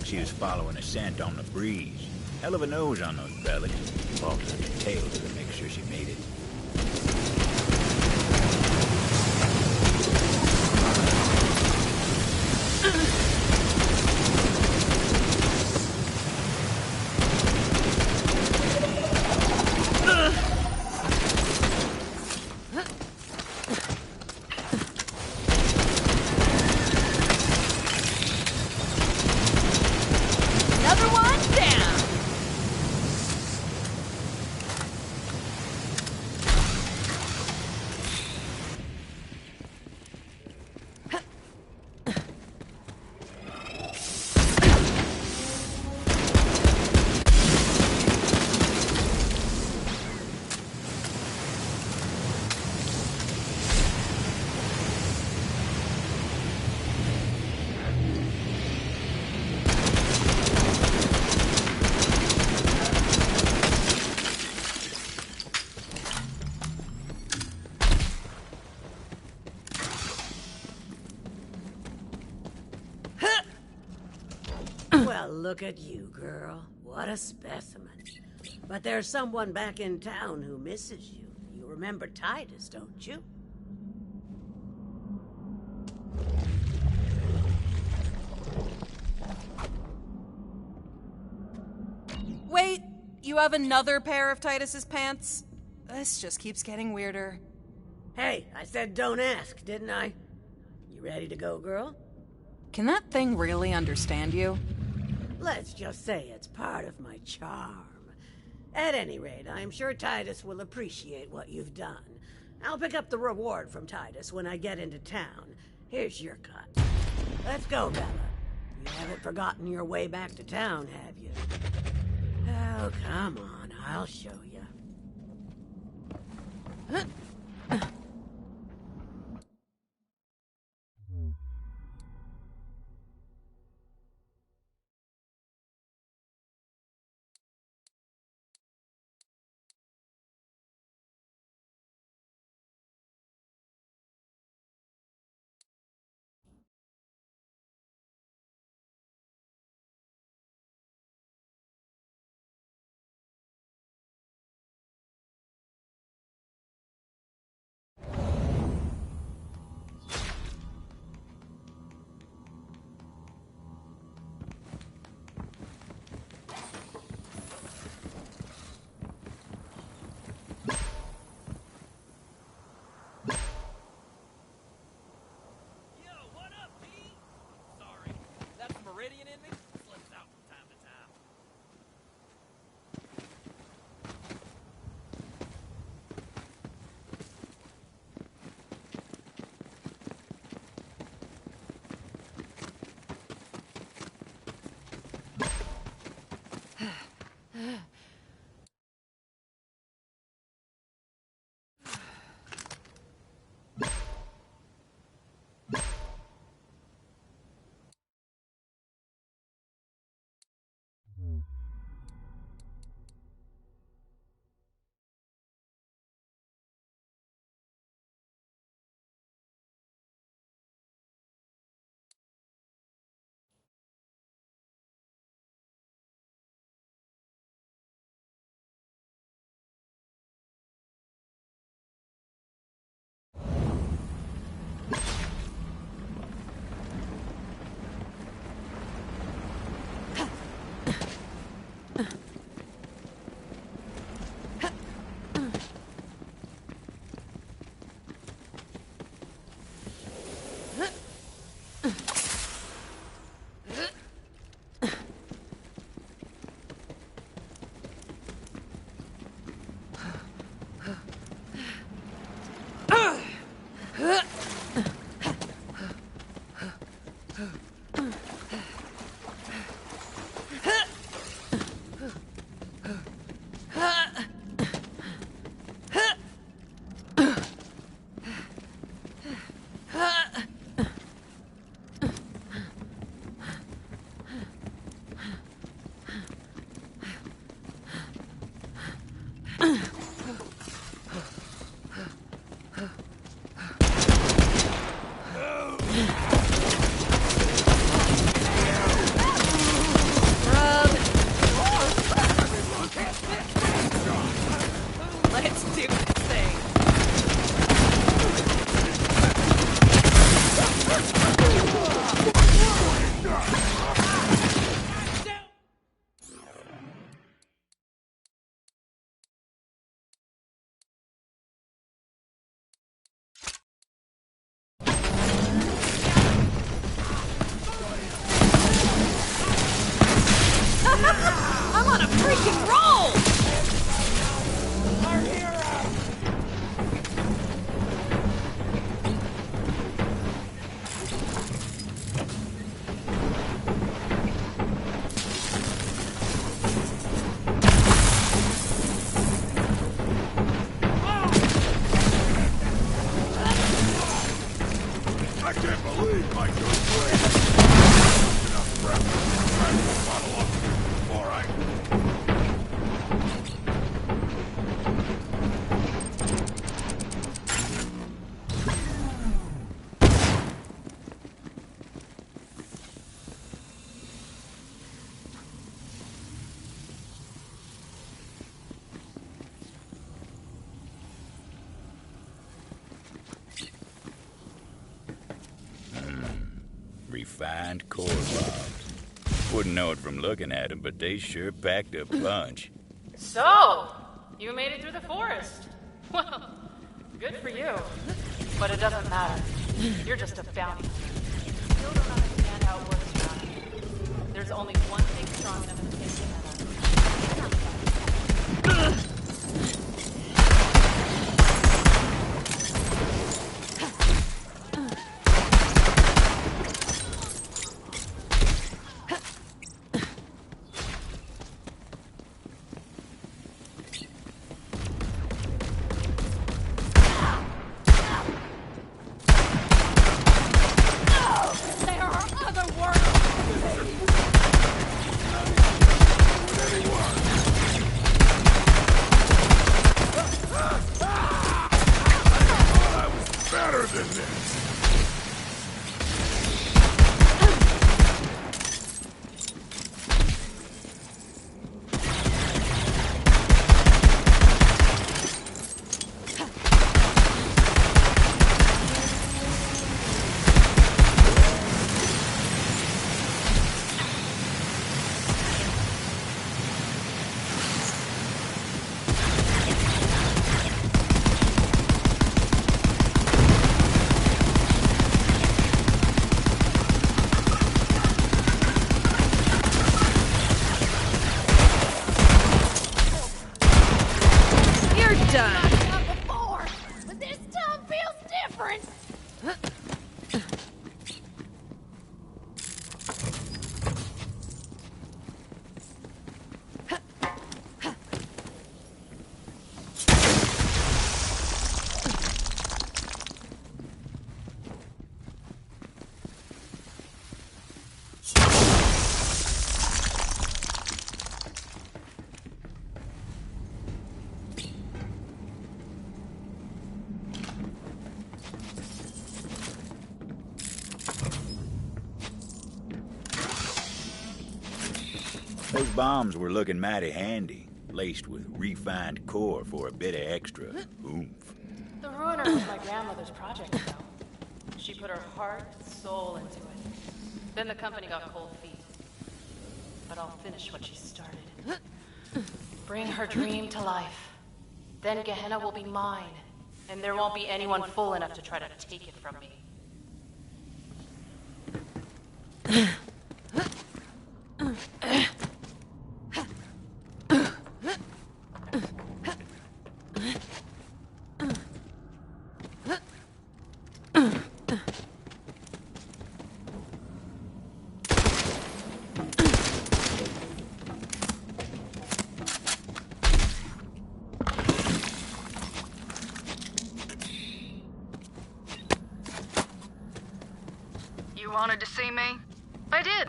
She was following a scent on the breeze. Hell of a nose on those bellies. Bolted the tail to make sure she made it. Another one down. Well, look at you, girl. What a specimen. But there's someone back in town who misses you. You remember Titus, don't you? Wait, you have another pair of Titus's pants? This just keeps getting weirder. Hey, I said don't ask, didn't I? You ready to go, girl? Can that thing really understand you? Let's just say it's part of my charm. At any rate, I'm sure Titus will appreciate what you've done. I'll pick up the reward from Titus when I get into town. Here's your cut. Let's go, Bella. You haven't forgotten your way back to town, have you? Oh, come on, I'll show you. even insane. I'm on a freaking roll! Our hero! I can't believe my good friend. Enough breath. Grab the bottle up before I... Refined core bombs. Wouldn't know it from looking at them, but they sure packed a punch. So, you made it through the forest. Well, good for you. But it doesn't matter. You're just a bounty hunter. You still don't understand how it works around here. There's only one thing strong enough to take Gehenna. There are other worlds! I was better than this. You're done. Not before, but this time feels different. Those bombs were looking mighty handy, laced with refined core for a bit of extra oomph. The Ruiner was my grandmother's project, you know. She put her heart and soul into it. Then the company got cold feet. But I'll finish what she started. Bring her dream to life. Then Gehenna will be mine, and there won't be anyone fool enough to try to take it from me. You wanted to see me? I did.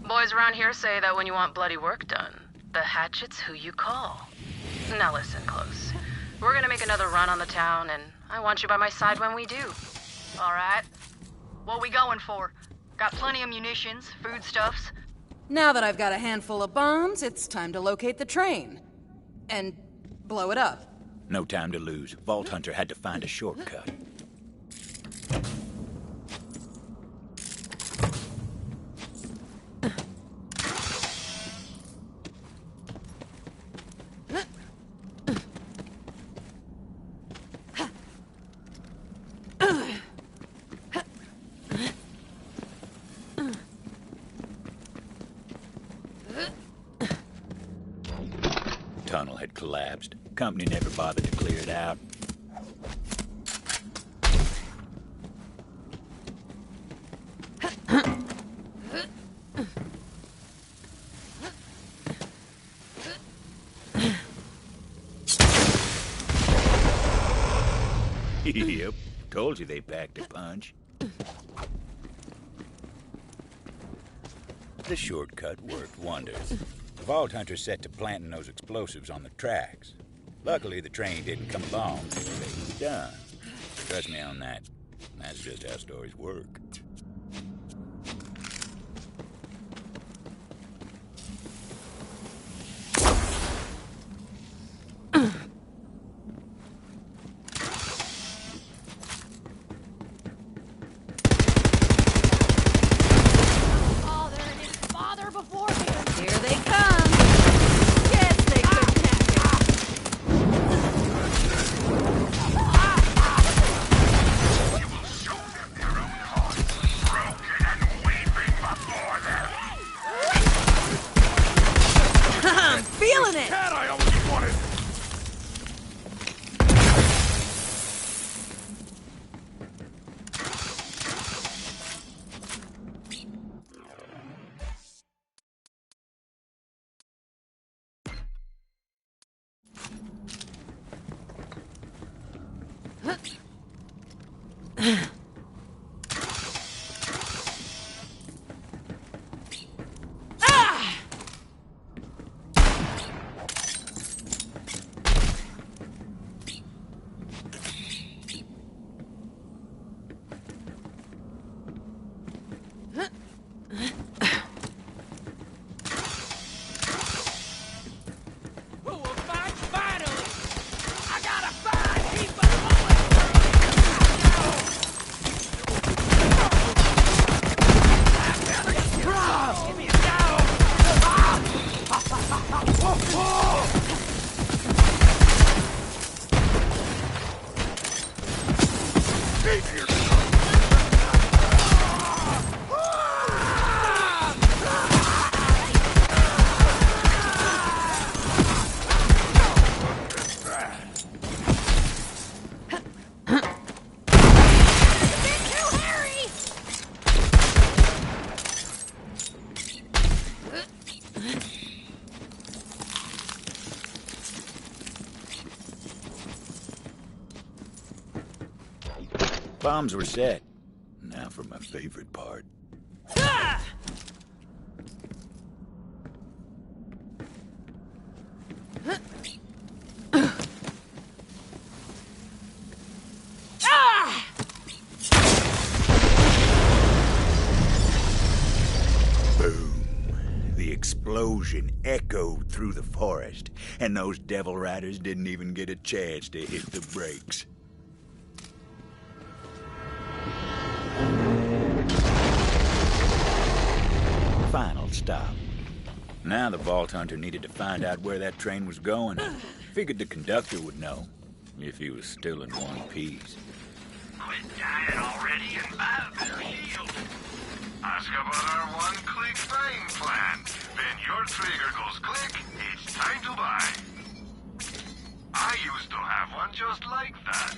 Boys around here say that when you want bloody work done, the hatchet's who you call. Now listen close. We're gonna make another run on the town, and I want you by my side when we do. All right? What we going for? Got plenty of munitions, foodstuffs. Now that I've got a handful of bombs, it's time to locate the train. And blow it up. No time to lose. Vault Hunter had to find a shortcut. Tunnel had collapsed. Company never bothered to clear it out. Yep, told you they packed a punch. The shortcut worked wonders. The Vault Hunter set to planting those explosives on the tracks. Luckily, the train didn't come along till they was done. Trust me on that. That's just how stories work. Bombs were set. Now for my favorite part. Boom. The explosion echoed through the forest, and those devil riders didn't even get a chance to hit the brakes. Final stop. Now the Vault Hunter needed to find out where that train was going. Figured the conductor would know, if he was still in one piece. Quit dying already and buy a better shield. Ask about our one-click buying plan. When your trigger goes click, it's time to buy. I used to have one just like that.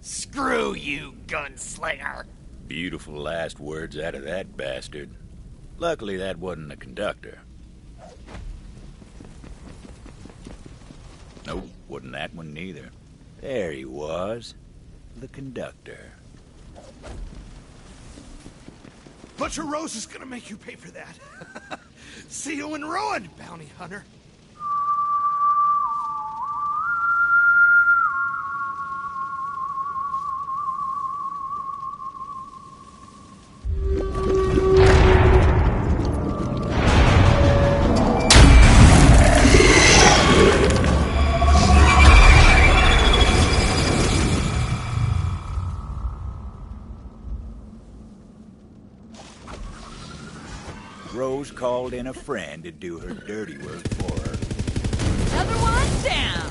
Screw you, gunslinger! Beautiful last words out of that bastard. Luckily, that wasn't the conductor. Nope, wasn't that one neither. There he was. The conductor. Butcher Rose is gonna make you pay for that. See you in ruin, bounty hunter. Rose called in a friend to do her dirty work for her. Another one down!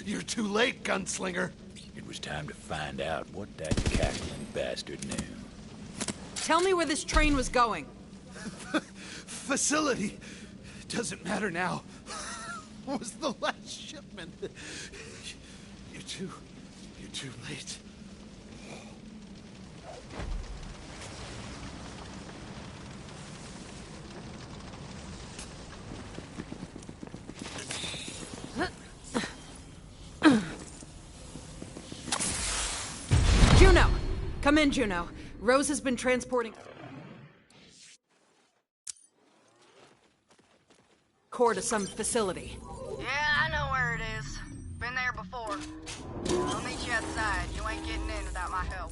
You're too late, gunslinger. It was time to find out what that cackling bastard knew. Tell me where this train was going. Facility. Doesn't matter now. Was the last shipment. You're too late. Juno! Come in, Juno. Rose has been transporting core to some facility. Yeah, I know where it is. Been there before. I'll meet you outside. You ain't getting in without my help.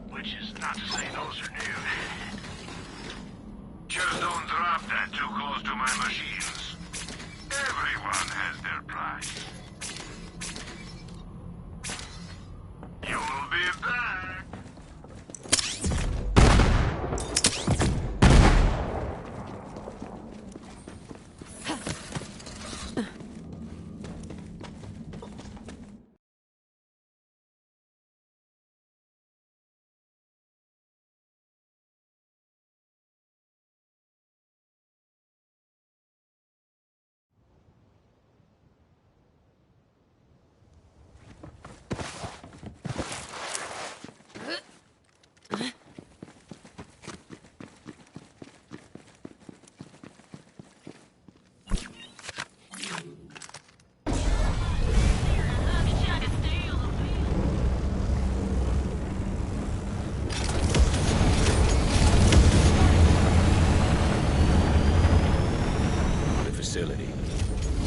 Which is not to say those are new. Just don't drop that too close to my machines. Everyone has their price. You'll be back.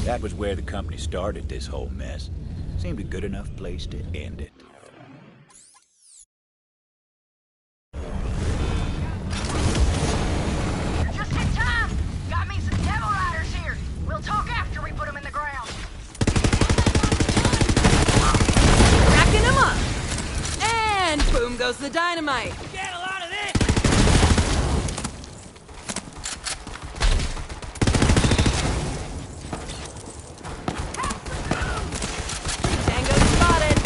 That was where the company started this whole mess. Seemed a good enough place to end it. Just in time! Got me some Devil Riders here. We'll talk after we put them in the ground. Racking them up! And boom goes the dynamite! Get a lot of this! Tango spotted!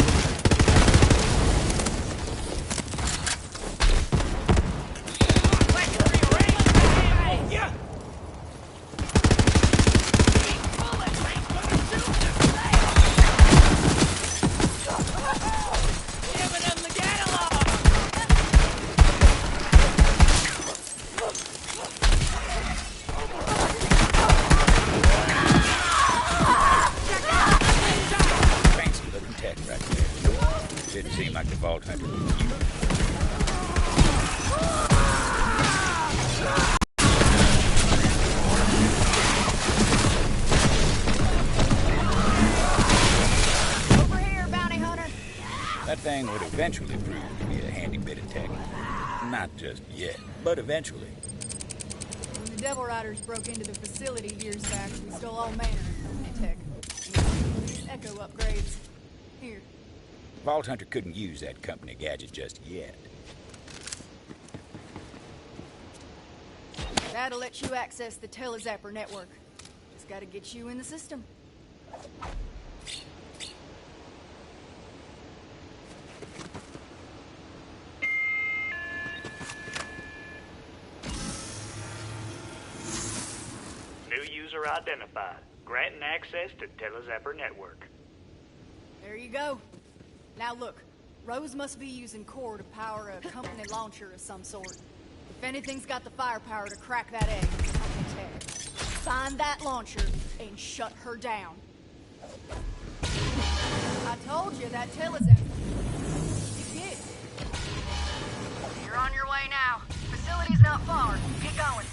thing would eventually prove to be a handy bit of tech. Not just yet, but eventually. When the Devil Riders broke into the facility years back, we stole all manner of company tech. Including these Echo upgrades. Here. Vault Hunter couldn't use that company gadget just yet. That'll let you access the Telezapper network. It's gotta get you in the system. New user identified. Granting access to Telezapper network. There you go. Now look, Rose must be using core to power a company launcher of some sort. If anything's got the firepower to crack that egg, it's company tech. Find that launcher and shut her down. I told you that Telezapper. You get it. You're on your way now. Facility's not far. Get going.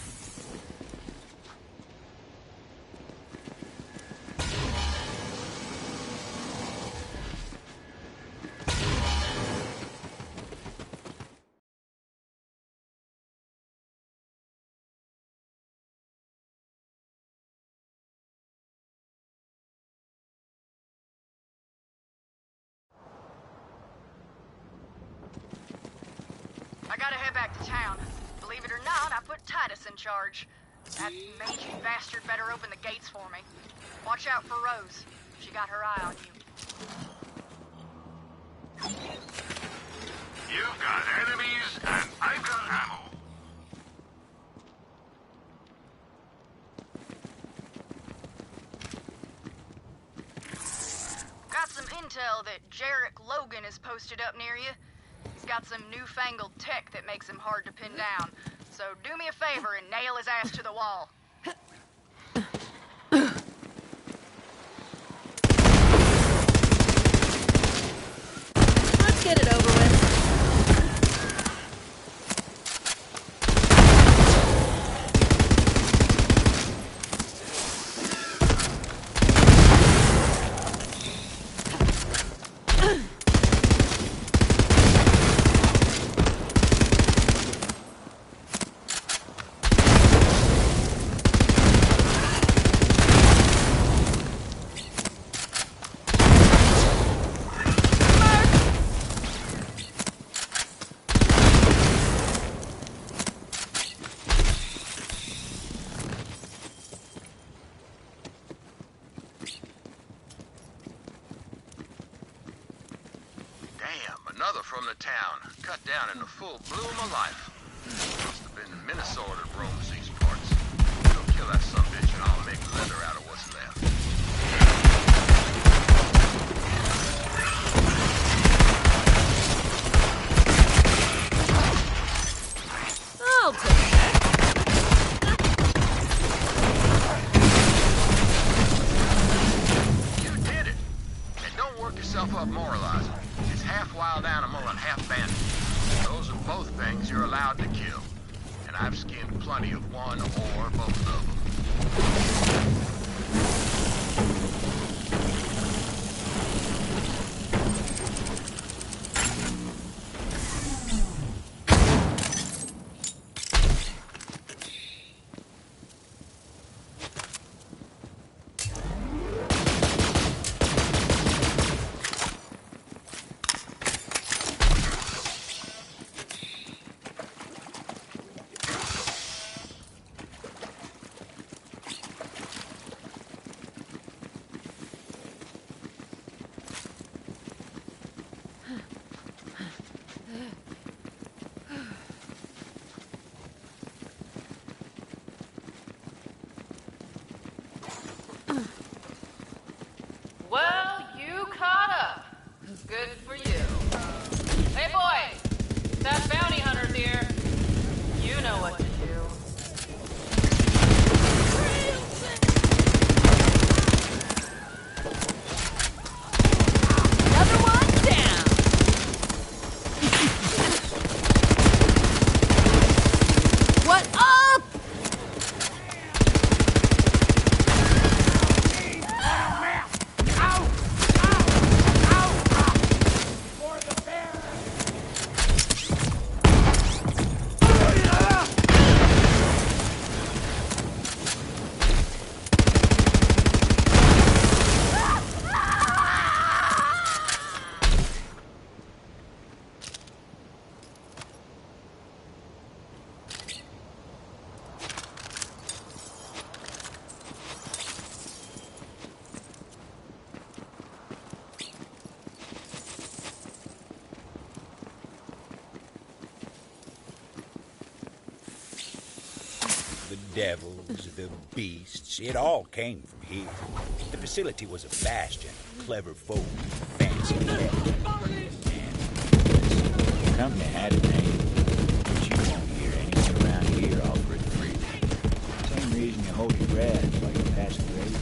I gotta head back to town. Believe it or not, I put Titus in charge. That mangy bastard better open the gates for me. Watch out for Rose. She got her eye on you. You've got enemies, and I've got ammo. Got some intel that Jarek Logan is posted up near you. He's got some newfangled tech that makes him hard to pin down. So do me a favor and nail his ass to the wall. Let's get it over with. Another from the town, cut down in the full bloom of life. Must have been Minnesota that roams these parts. Go kill that sumbitch and I'll make leather out of what's left. I'll take that. You did it! And don't work yourself up moralizing. It's half wild animal and half bandit. Those are both things you're allowed to kill. And I've skinned plenty of one or both of them. devils, the beasts, it all came from here. The facility was a bastion of clever folk, fancy tech. And the company had a name, but you won't hear anyone around here offer it free. Same reason you hold your breath while you're passing grave.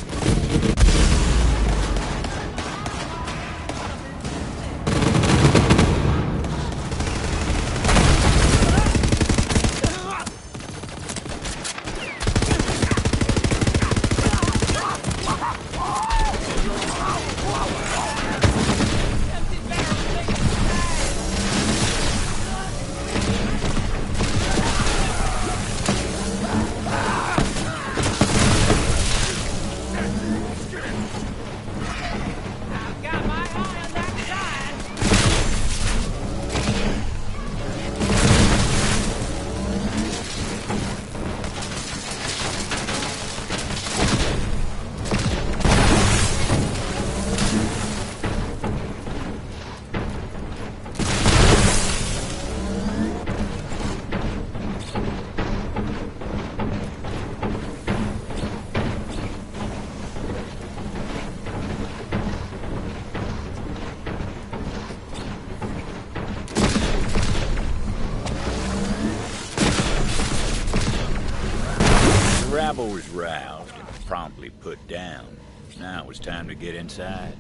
The rabble was roused and promptly put down. Now it was time to get inside.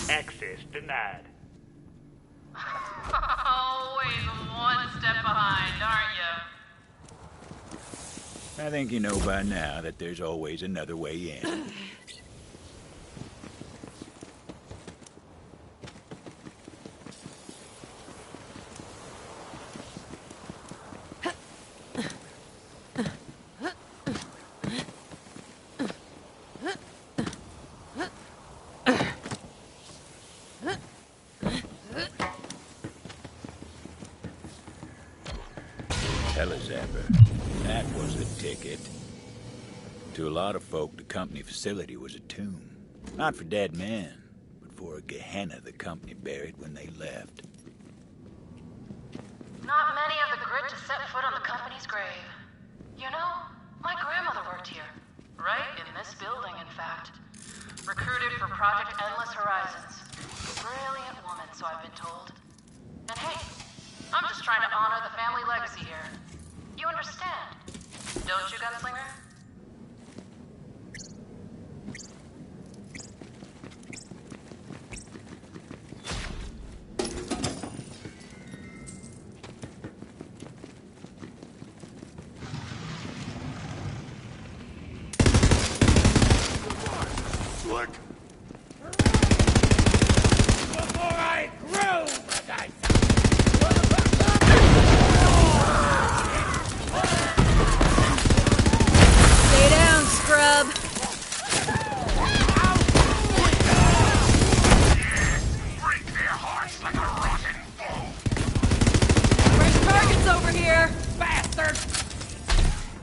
Access denied. Always one step behind, aren't you? I think you know by now that there's always another way in. That was a ticket. To a lot of folk, the company facility was a tomb. Not for dead men, but for a Gehenna the company buried when they left. Not many of the grit to set foot on the company's grave. You know, my grandmother worked here. Right in this building, in fact. Recruited for Project Endless Horizons. Brilliant woman, so I've been told. And hey, I'm just trying to honor the family legacy here. You understand, don't you, Gunslinger? Slick! Before I groove, I Stay down, scrub. Break their hearts like a rotten foe. Fresh targets over here. bastard!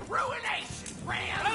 Ruination, Ram!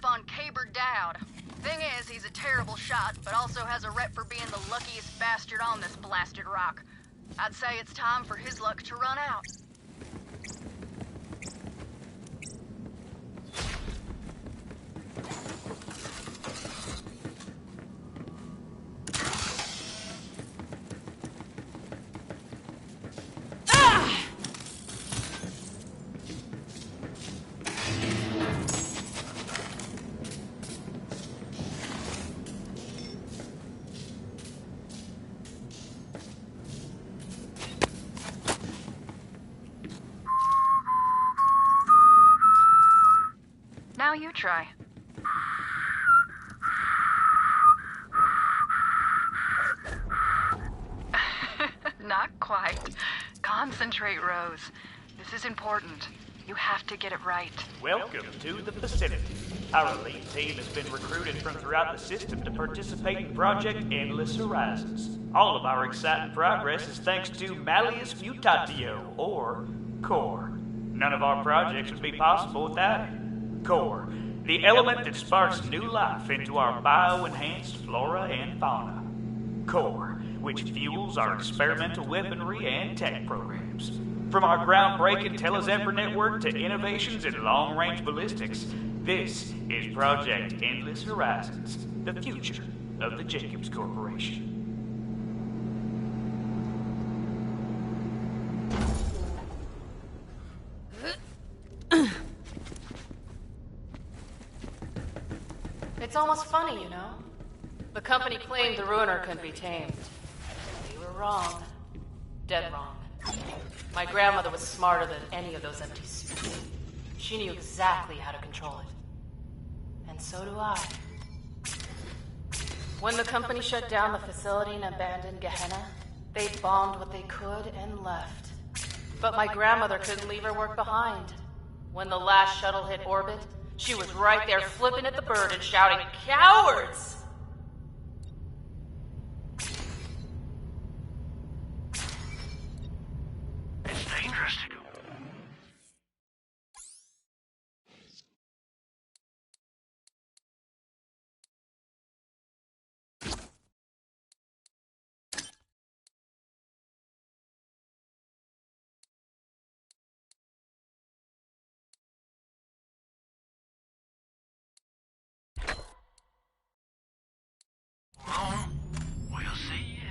up on Caber Dowd. Thing is, he's a terrible shot, but also has a rep for being the luckiest bastard on this blasted rock. I'd say it's time for his luck to run out. Now you try. Not quite. Concentrate, Rose. This is important. You have to get it right. Welcome to the vicinity. Our elite team has been recruited from throughout the system to participate in Project Endless Horizons. All of our exciting progress is thanks to Malleus Mutatio, or Core. None of our projects would be possible without it. Core, the element that sparks new life into our bio-enhanced flora and fauna. Core, which fuels our experimental weaponry and tech programs. From our groundbreaking Telezephyr network to innovations in long-range ballistics, this is Project Endless Horizons, the future of the Jacobs Corporation. It's almost funny, you know? The company claimed the Ruiner couldn't be tamed. They were wrong. Dead wrong. My grandmother was smarter than any of those empty suits. She knew exactly how to control it. And so do I. When the company shut down the facility and abandoned Gehenna, they bombed what they could and left. But my grandmother couldn't leave her work behind. When the last shuttle hit orbit, she was right there flipping at the bird and shouting, "Cowards!" It's dangerous to go. We'll see ya.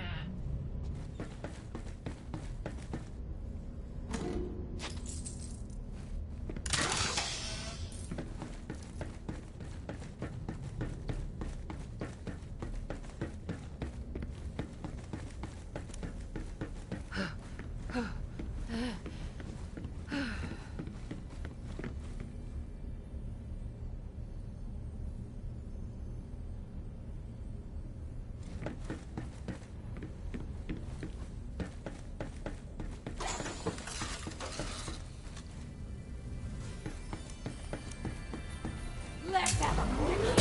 Let's have a quick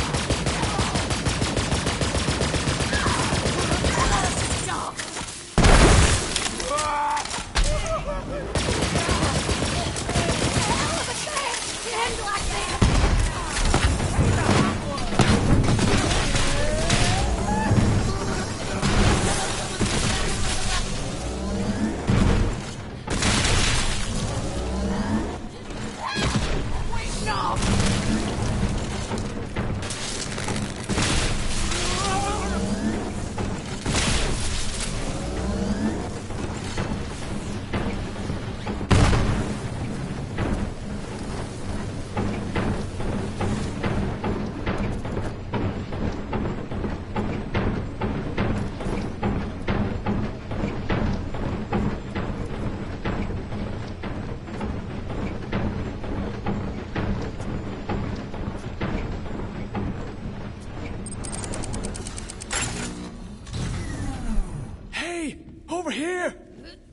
Over here!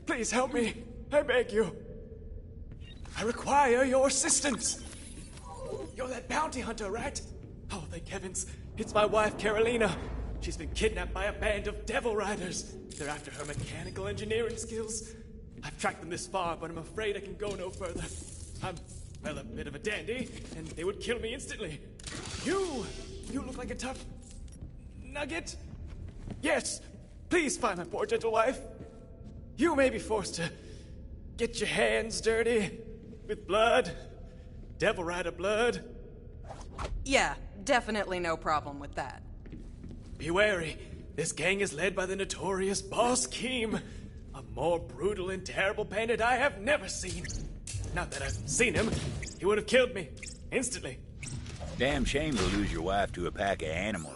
Please help me. I beg you. I require your assistance. You're that bounty hunter, right? Oh, thank heavens. It's my wife, Carolina. She's been kidnapped by a band of devil riders. They're after her mechanical engineering skills. I've tracked them this far, but I'm afraid I can go no further. I'm, well, a bit of a dandy, and they would kill me instantly. You look like a tough nugget. Yes, please find my poor gentle wife. You may be forced to get your hands dirty with blood, devil rider blood. Yeah, definitely no problem with that. Be wary. This gang is led by the notorious Boss Keem, a more brutal and terrible bandit I have never seen. Not that I've seen him. He would have killed me instantly. Damn shame to lose your wife to a pack of animals.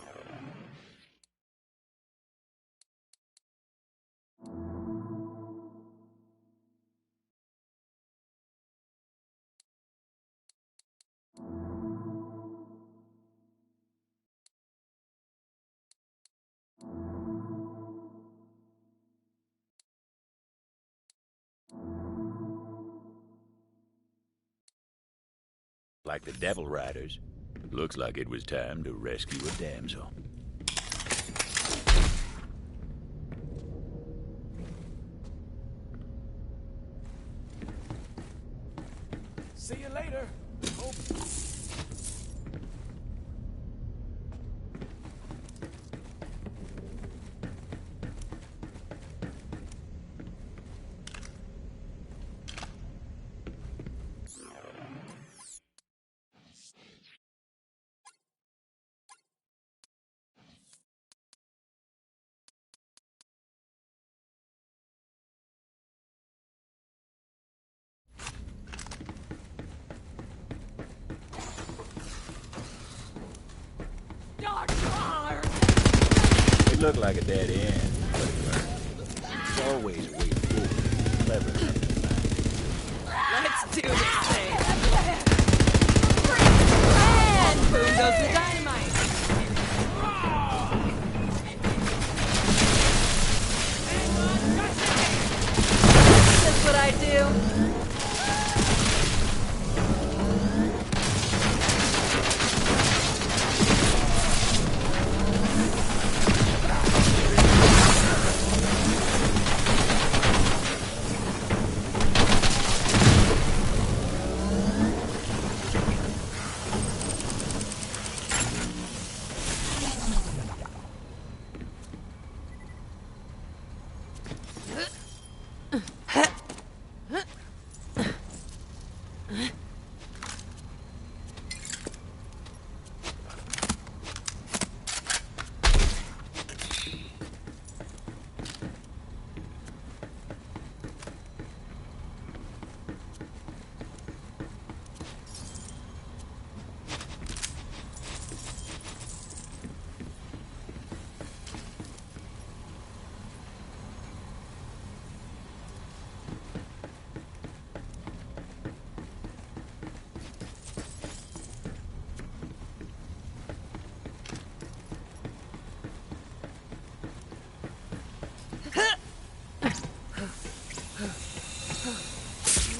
Like the Devil Riders, looks like it was time to rescue a damsel. See you later. Oh. It looked like a dead end, but it weren't. There's always a way forward. Clever enough to find. Let's do this thing. And boom goes the dynamite. That's what I do.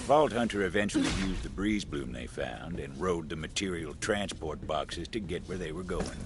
Vault Hunter eventually used the breeze bloom they found and rode the material transport boxes to get where they were going.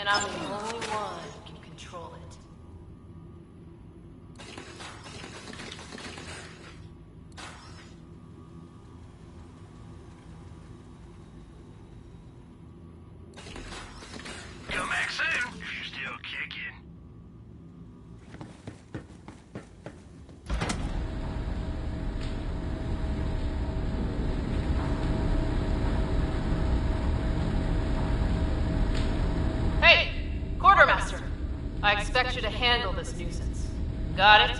And I'm the only one who can control it. Come back soon if you're still kicking. Hey, Quartermaster. I expect you to handle this nuisance. Got it?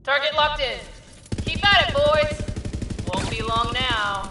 Target locked in. Keep at it, boys. Won't be long now.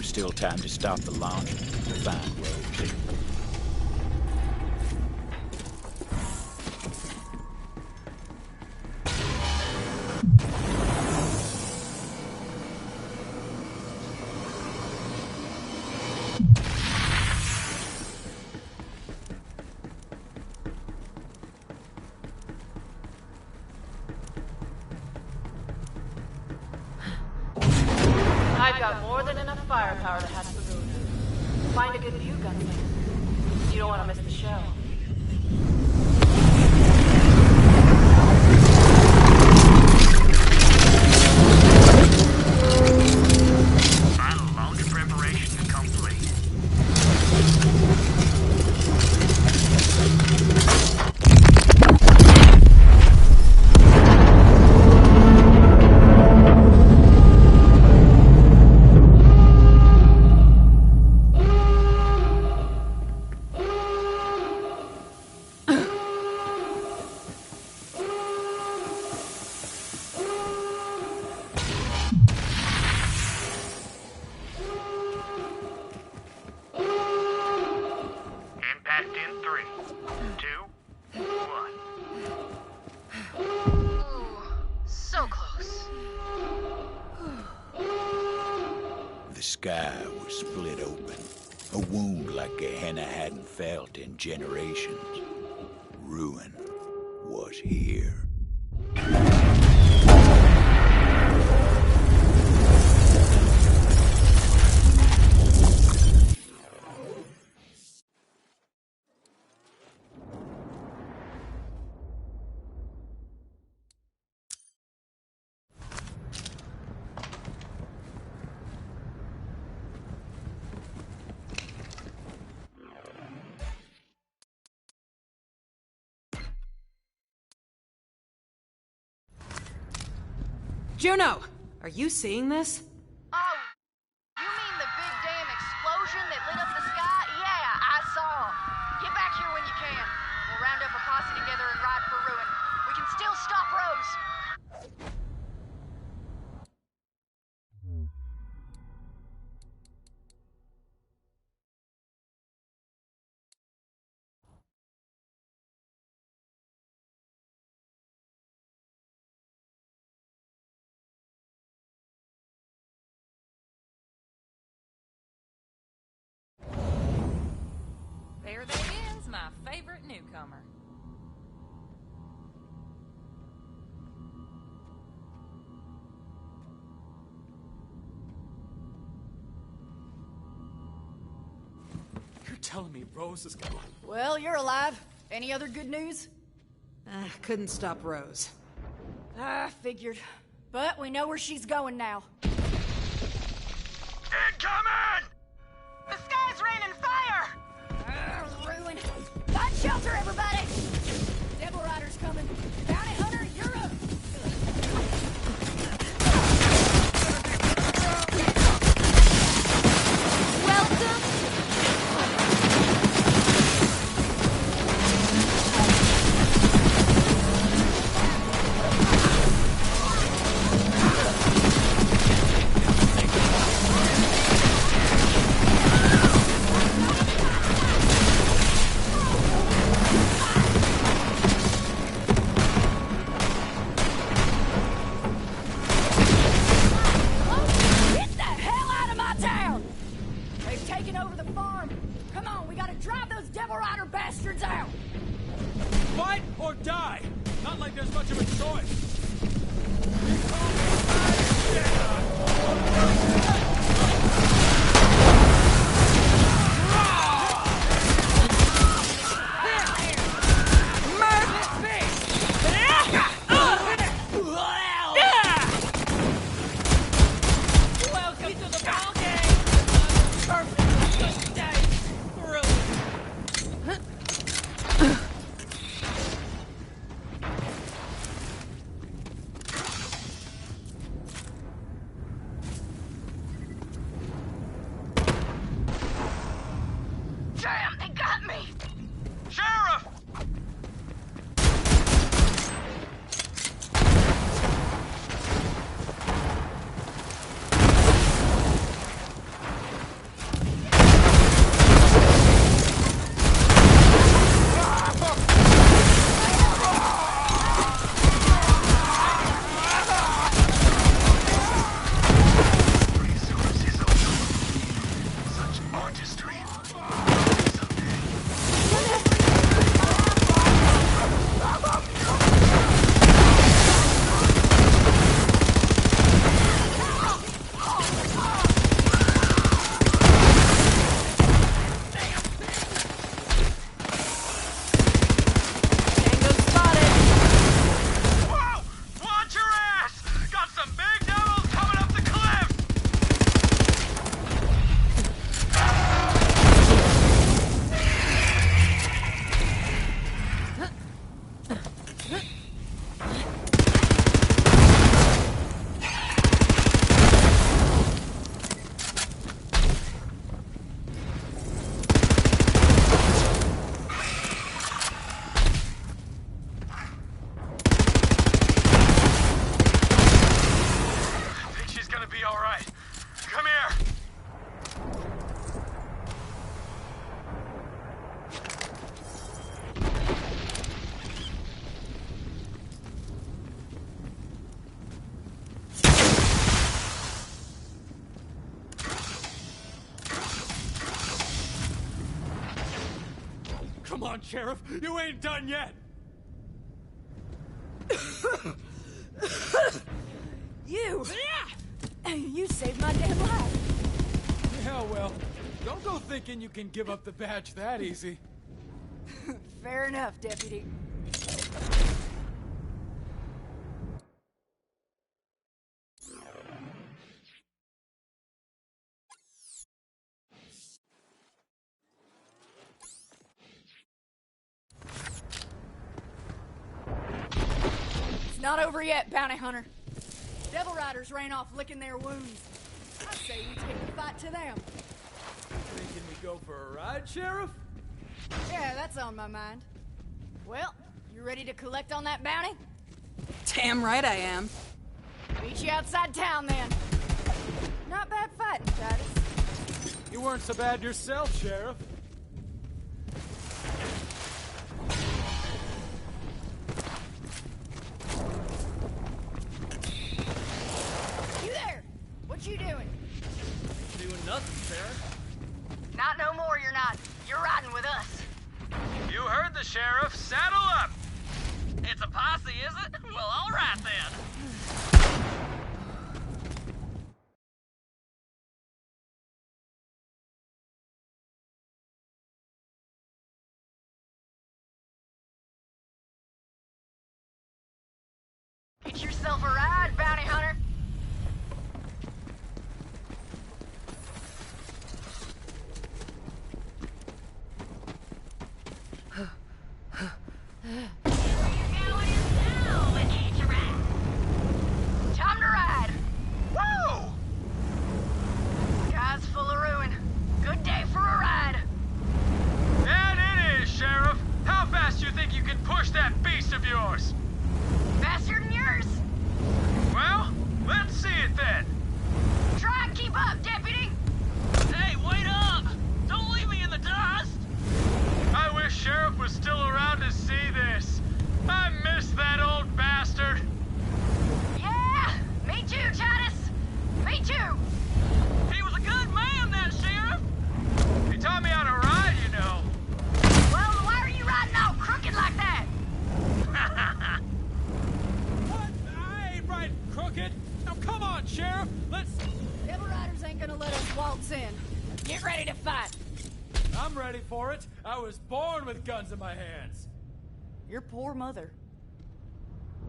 Still time to stop the launch and find Rose. I've got more than enough firepower to hatch the ruiner. Find a good view, gunslinger. You don't want to miss the show. Final launch preparations complete. Impact in 3, 2, 1. Ooh, so close. The sky was split open, a wound like Gehenna hadn't felt in generations. Ruin was here. Juno, are you seeing this? Oh, you mean the big damn explosion that lit up the sky? Yeah, I saw. Get back here when you can. We'll round up a posse together and ride for Ruin. We can still stop Rose. There they is, my favorite newcomer. You're telling me Rose is gonna... Well, you're alive. Any other good news? Couldn't stop Rose. Figured. But we know where she's going now. Incoming! The sky's raining fire! Ruin. Find shelter, everybody! Devil Rider's coming. Bounty Hunter, you're up! Fight or die! Not like there's much of a choice! Welcome to the ball game! Perfect day! Damn, they got me! Sheriff! Come on, Sheriff! You ain't done yet! You saved my damn life! Yeah, well, don't go thinking you can give up the badge that easy. Fair enough, Deputy. It's not over yet, Bounty Hunter. Devil Riders ran off licking their wounds. I say we take the fight to them. Thinking we go for a ride, Sheriff? Yeah, that's on my mind. Well, you ready to collect on that bounty? Damn right I am. Meet you outside town, then. Not bad fighting, Titus. You weren't so bad yourself, Sheriff. You there! What you doing? Doing nothing, Sarah. Not no more, you're not. You're riding with us. the sheriff. Saddle up! It's a posse, is it? Well, all right then. Get yourself a ride, bounty hunter. Time to ride. Woo! Sky's full of ruin. Good day for a ride. And it is, Sheriff. How fast you think you can push that beast of yours? Faster than yours. Well, let's see it then. Try and keep up, deputy. Hey, wait up! Don't leave me in the dust! I wish Sheriff was still around to see this. I miss that old bastard. Yeah, me too, Titus. Me too. He was a good man, that sheriff! He taught me how to ride, you know. Well, why are you riding all crooked like that? What? I ain't riding crooked. Now come on, Sheriff. Let's... Devil Riders ain't gonna let us waltz in. Get ready to fight. I'm ready for it. I was born with guns in my hands. Your poor mother.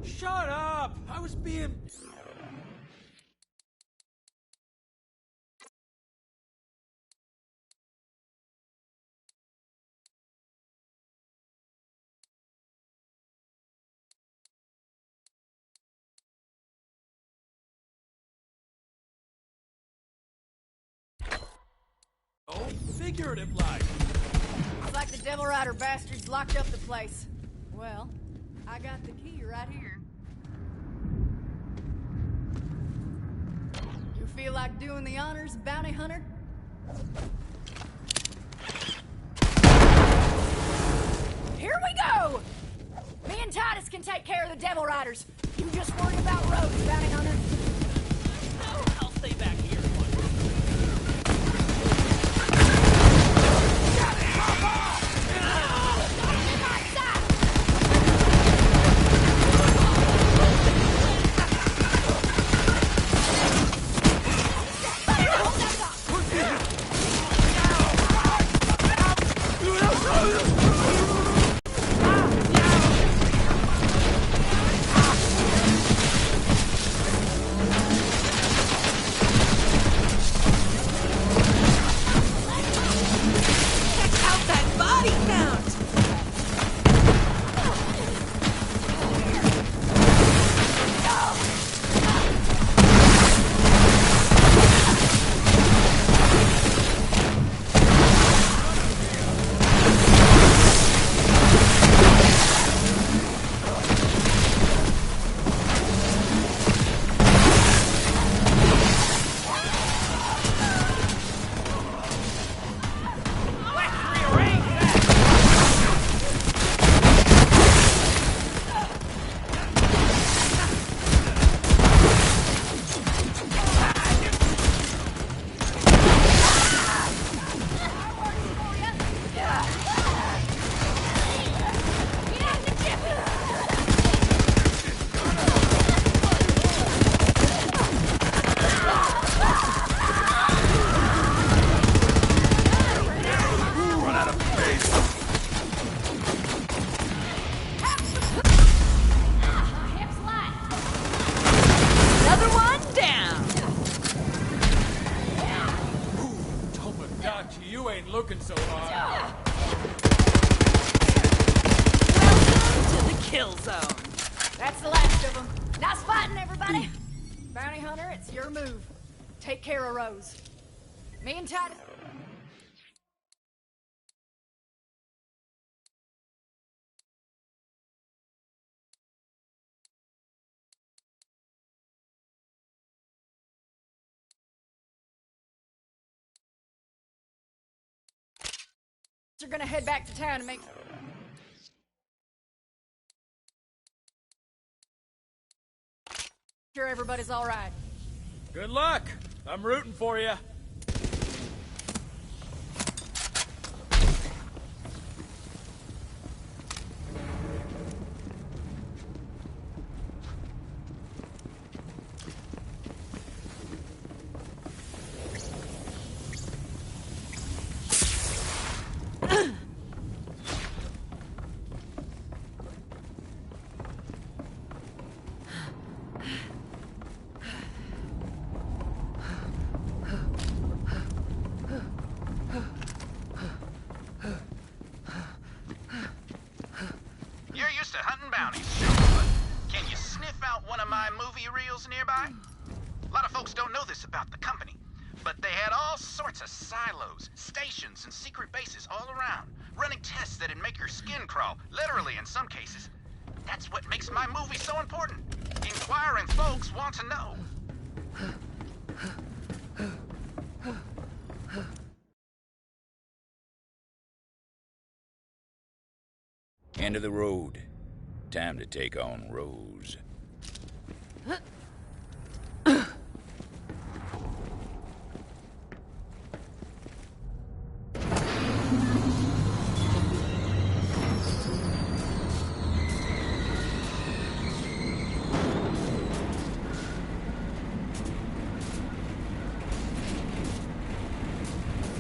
Shut up! I was being... Oh, figurative like. It's like the Devil Rider bastards locked up the place. Well, I got the key right here. You feel like doing the honors, bounty hunter? Here we go! Me and Titus can take care of the Devil Riders. You just worry about Rose, bounty hunter. No, I'll stay back here. looking so hard. Welcome to the kill zone. That's the last of them. Nice fighting, everybody. Bounty Hunter, it's your move. Take care of Rose. Me and Titus... We're gonna head back to town and make sure everybody's all right. Good luck. I'm rooting for you. bounties, sure, but can you sniff out one of my movie reels nearby? A lot of folks don't know this about the company, but they had all sorts of silos, stations, and secret bases all around, running tests that'd make your skin crawl, literally in some cases. That's what makes my movie so important. Inquiring folks want to know. End of the road. Time to take on Rose.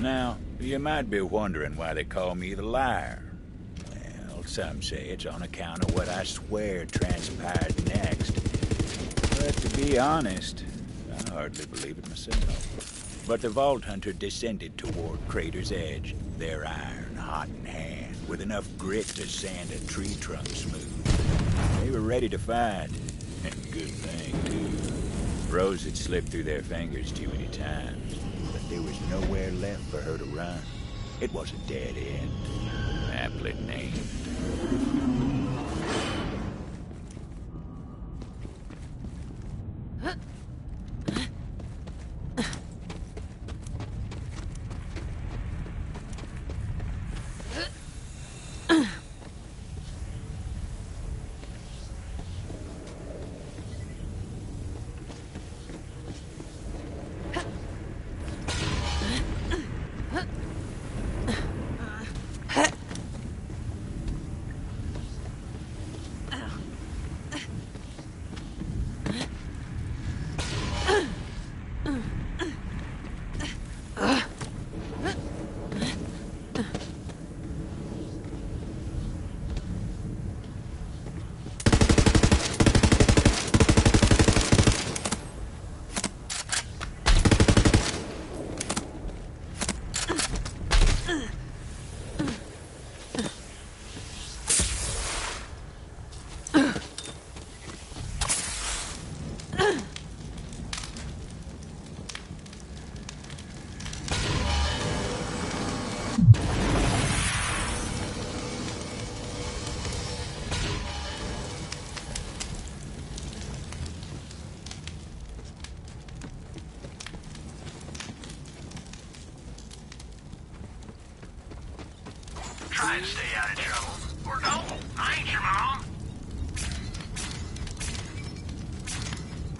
Now, you might be wondering why they call me the liar. Well, some say it's on account of what I swear transpired next. But to be honest, I hardly believe it myself. But the Vault Hunter descended toward Crater's Edge, their iron hot in hand, with enough grit to sand a tree trunk smooth. They were ready to fight, and good thing, too. Rose had slipped through their fingers too many times, but there was nowhere left for her to run. It was a dead end, aptly named. Try and stay out of trouble. Or don't. I ain't your mom.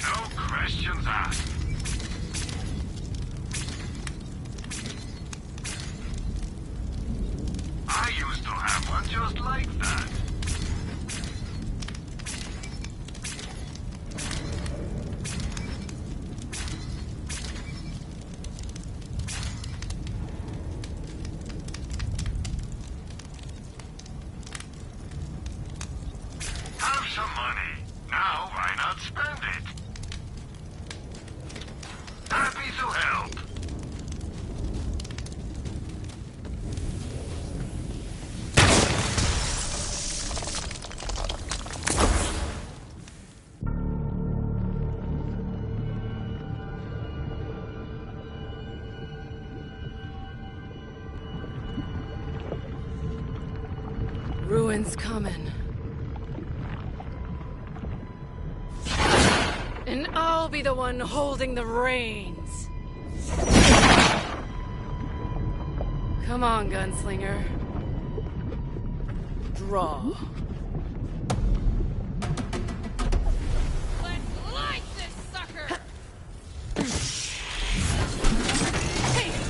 No questions asked. I used to have one just like that. Have some money. Now, why not spend it? Happy to help. Ruin's coming. And I'll be the one holding the reins. Come on, gunslinger. Draw. Let's light this sucker! Hey, this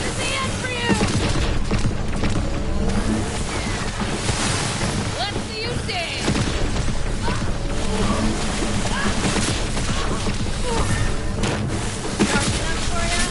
is the end for you! Let's see you stand! Dark enough for ya?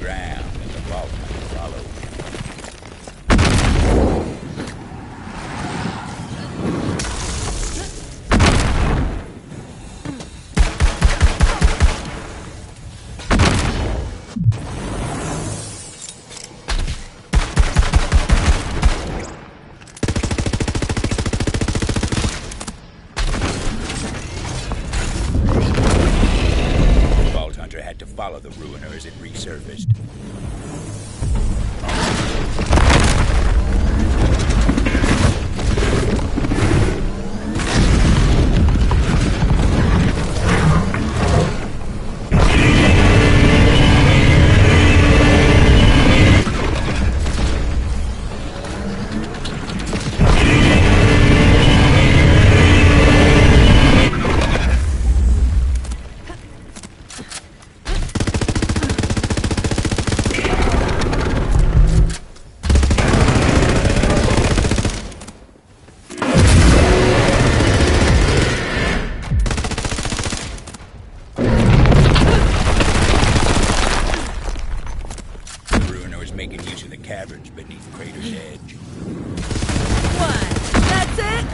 ground and the vault hunter followed him. Had to follow the ruiner as it resurfaced. Making use of the caverns beneath Crater's edge. What? That's it?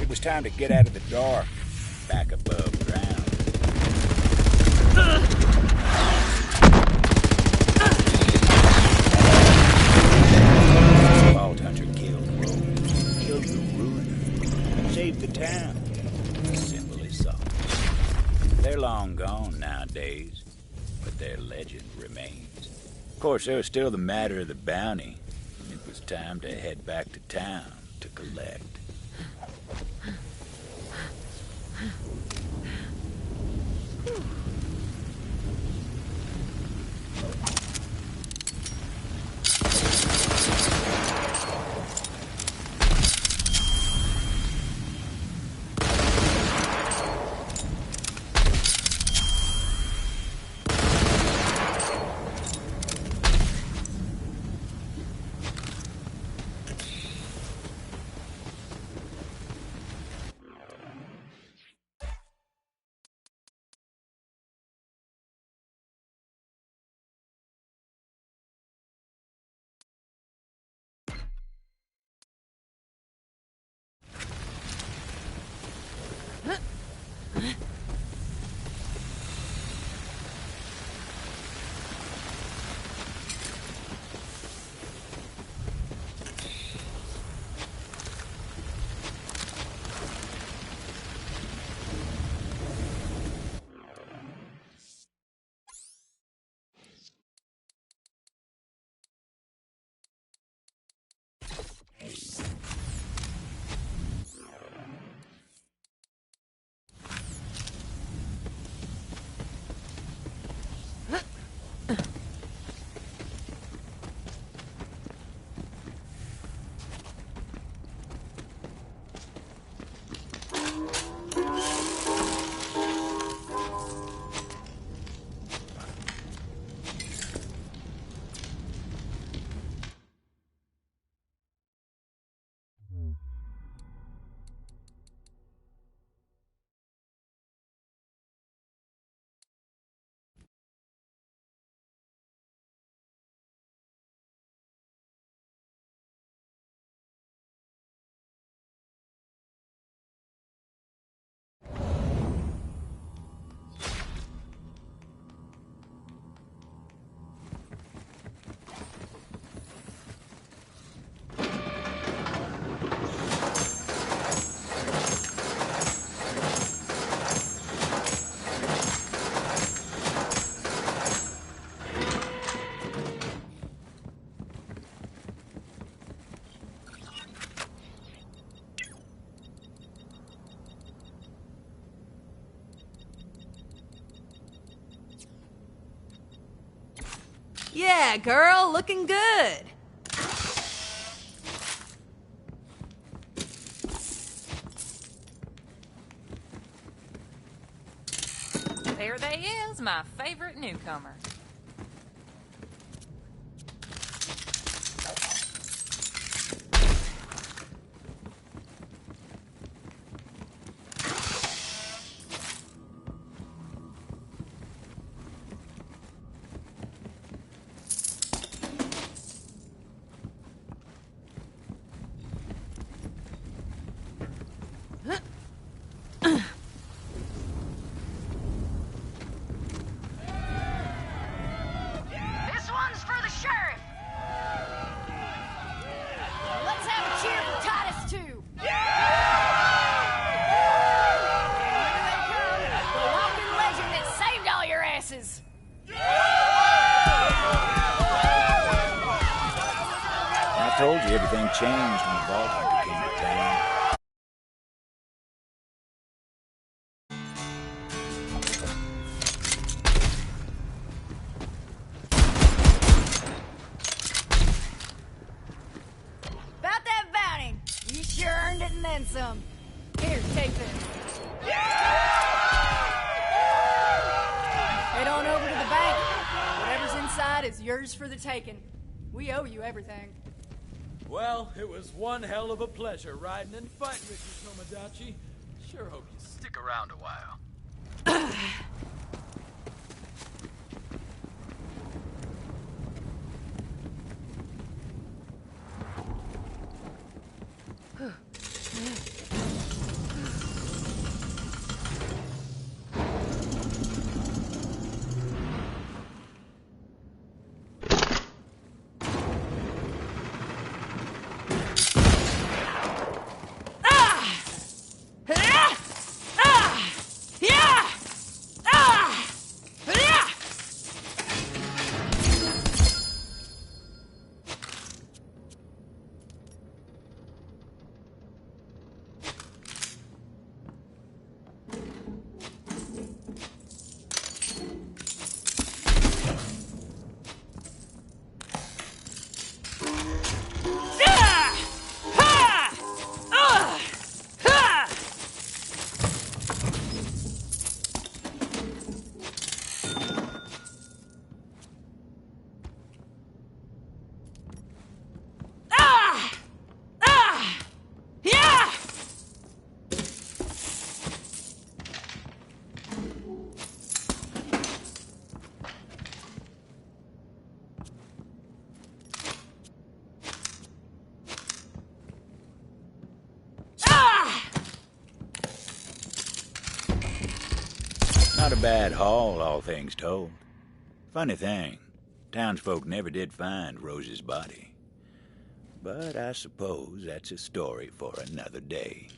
It was time to get out of the dark, back above ground. Saved the town. Simple as so. They're long gone nowadays, but their legend remains. Of course, there was still the matter of the bounty. It was time to head back to town to collect. Yeah, girl, looking good. There they is. Joe's my favorite newcomer. This one's for the sheriff. Let's have a cheer for Titus, too. The walking legend that saved all your asses. I told you everything changed when the Vault Hunter came to town. About that bounty. You sure earned it and then some. Here, take this. Head on over to the bank. Whatever's inside is yours for the taking. We owe you everything. Well, it was one hell of a pleasure riding and fighting with you, Tomodachi. Sure hope you stick around a while. Not a bad haul, all things told. Funny thing, townsfolk never did find Rose's body. But I suppose that's a story for another day.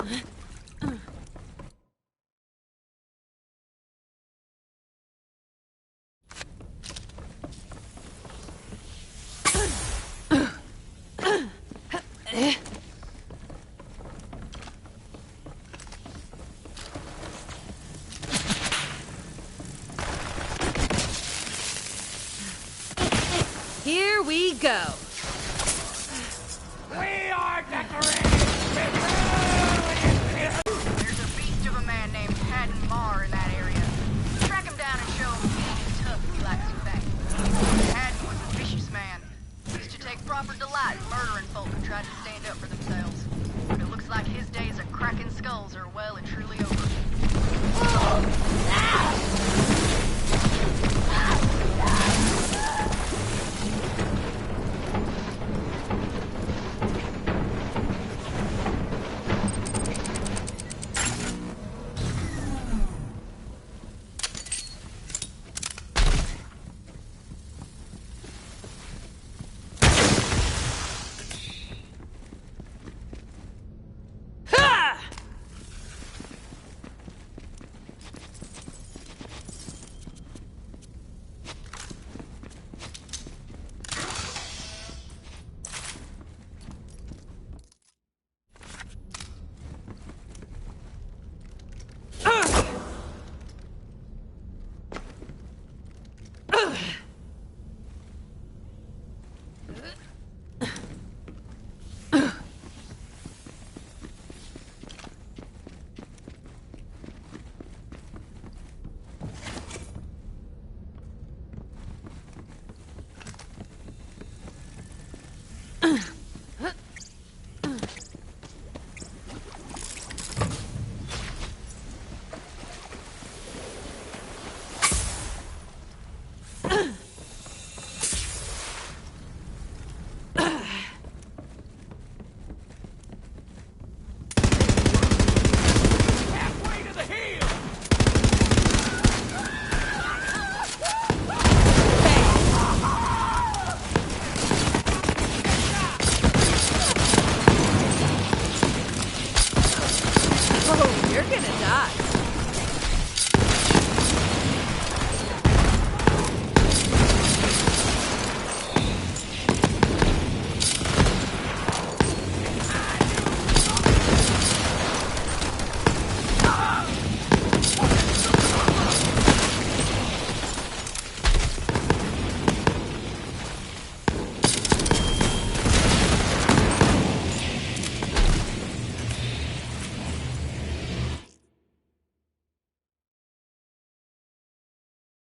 Here we go. We are decorated with There's a beast of a man named Haddon Marr in that area. Track him down and show him he's tough as he likes to think. Haddon was a vicious man. He used to take proper delight in murdering folk who tried to stand up for themselves. But it looks like his days of cracking skulls are well and truly over. Oh, you're gonna die.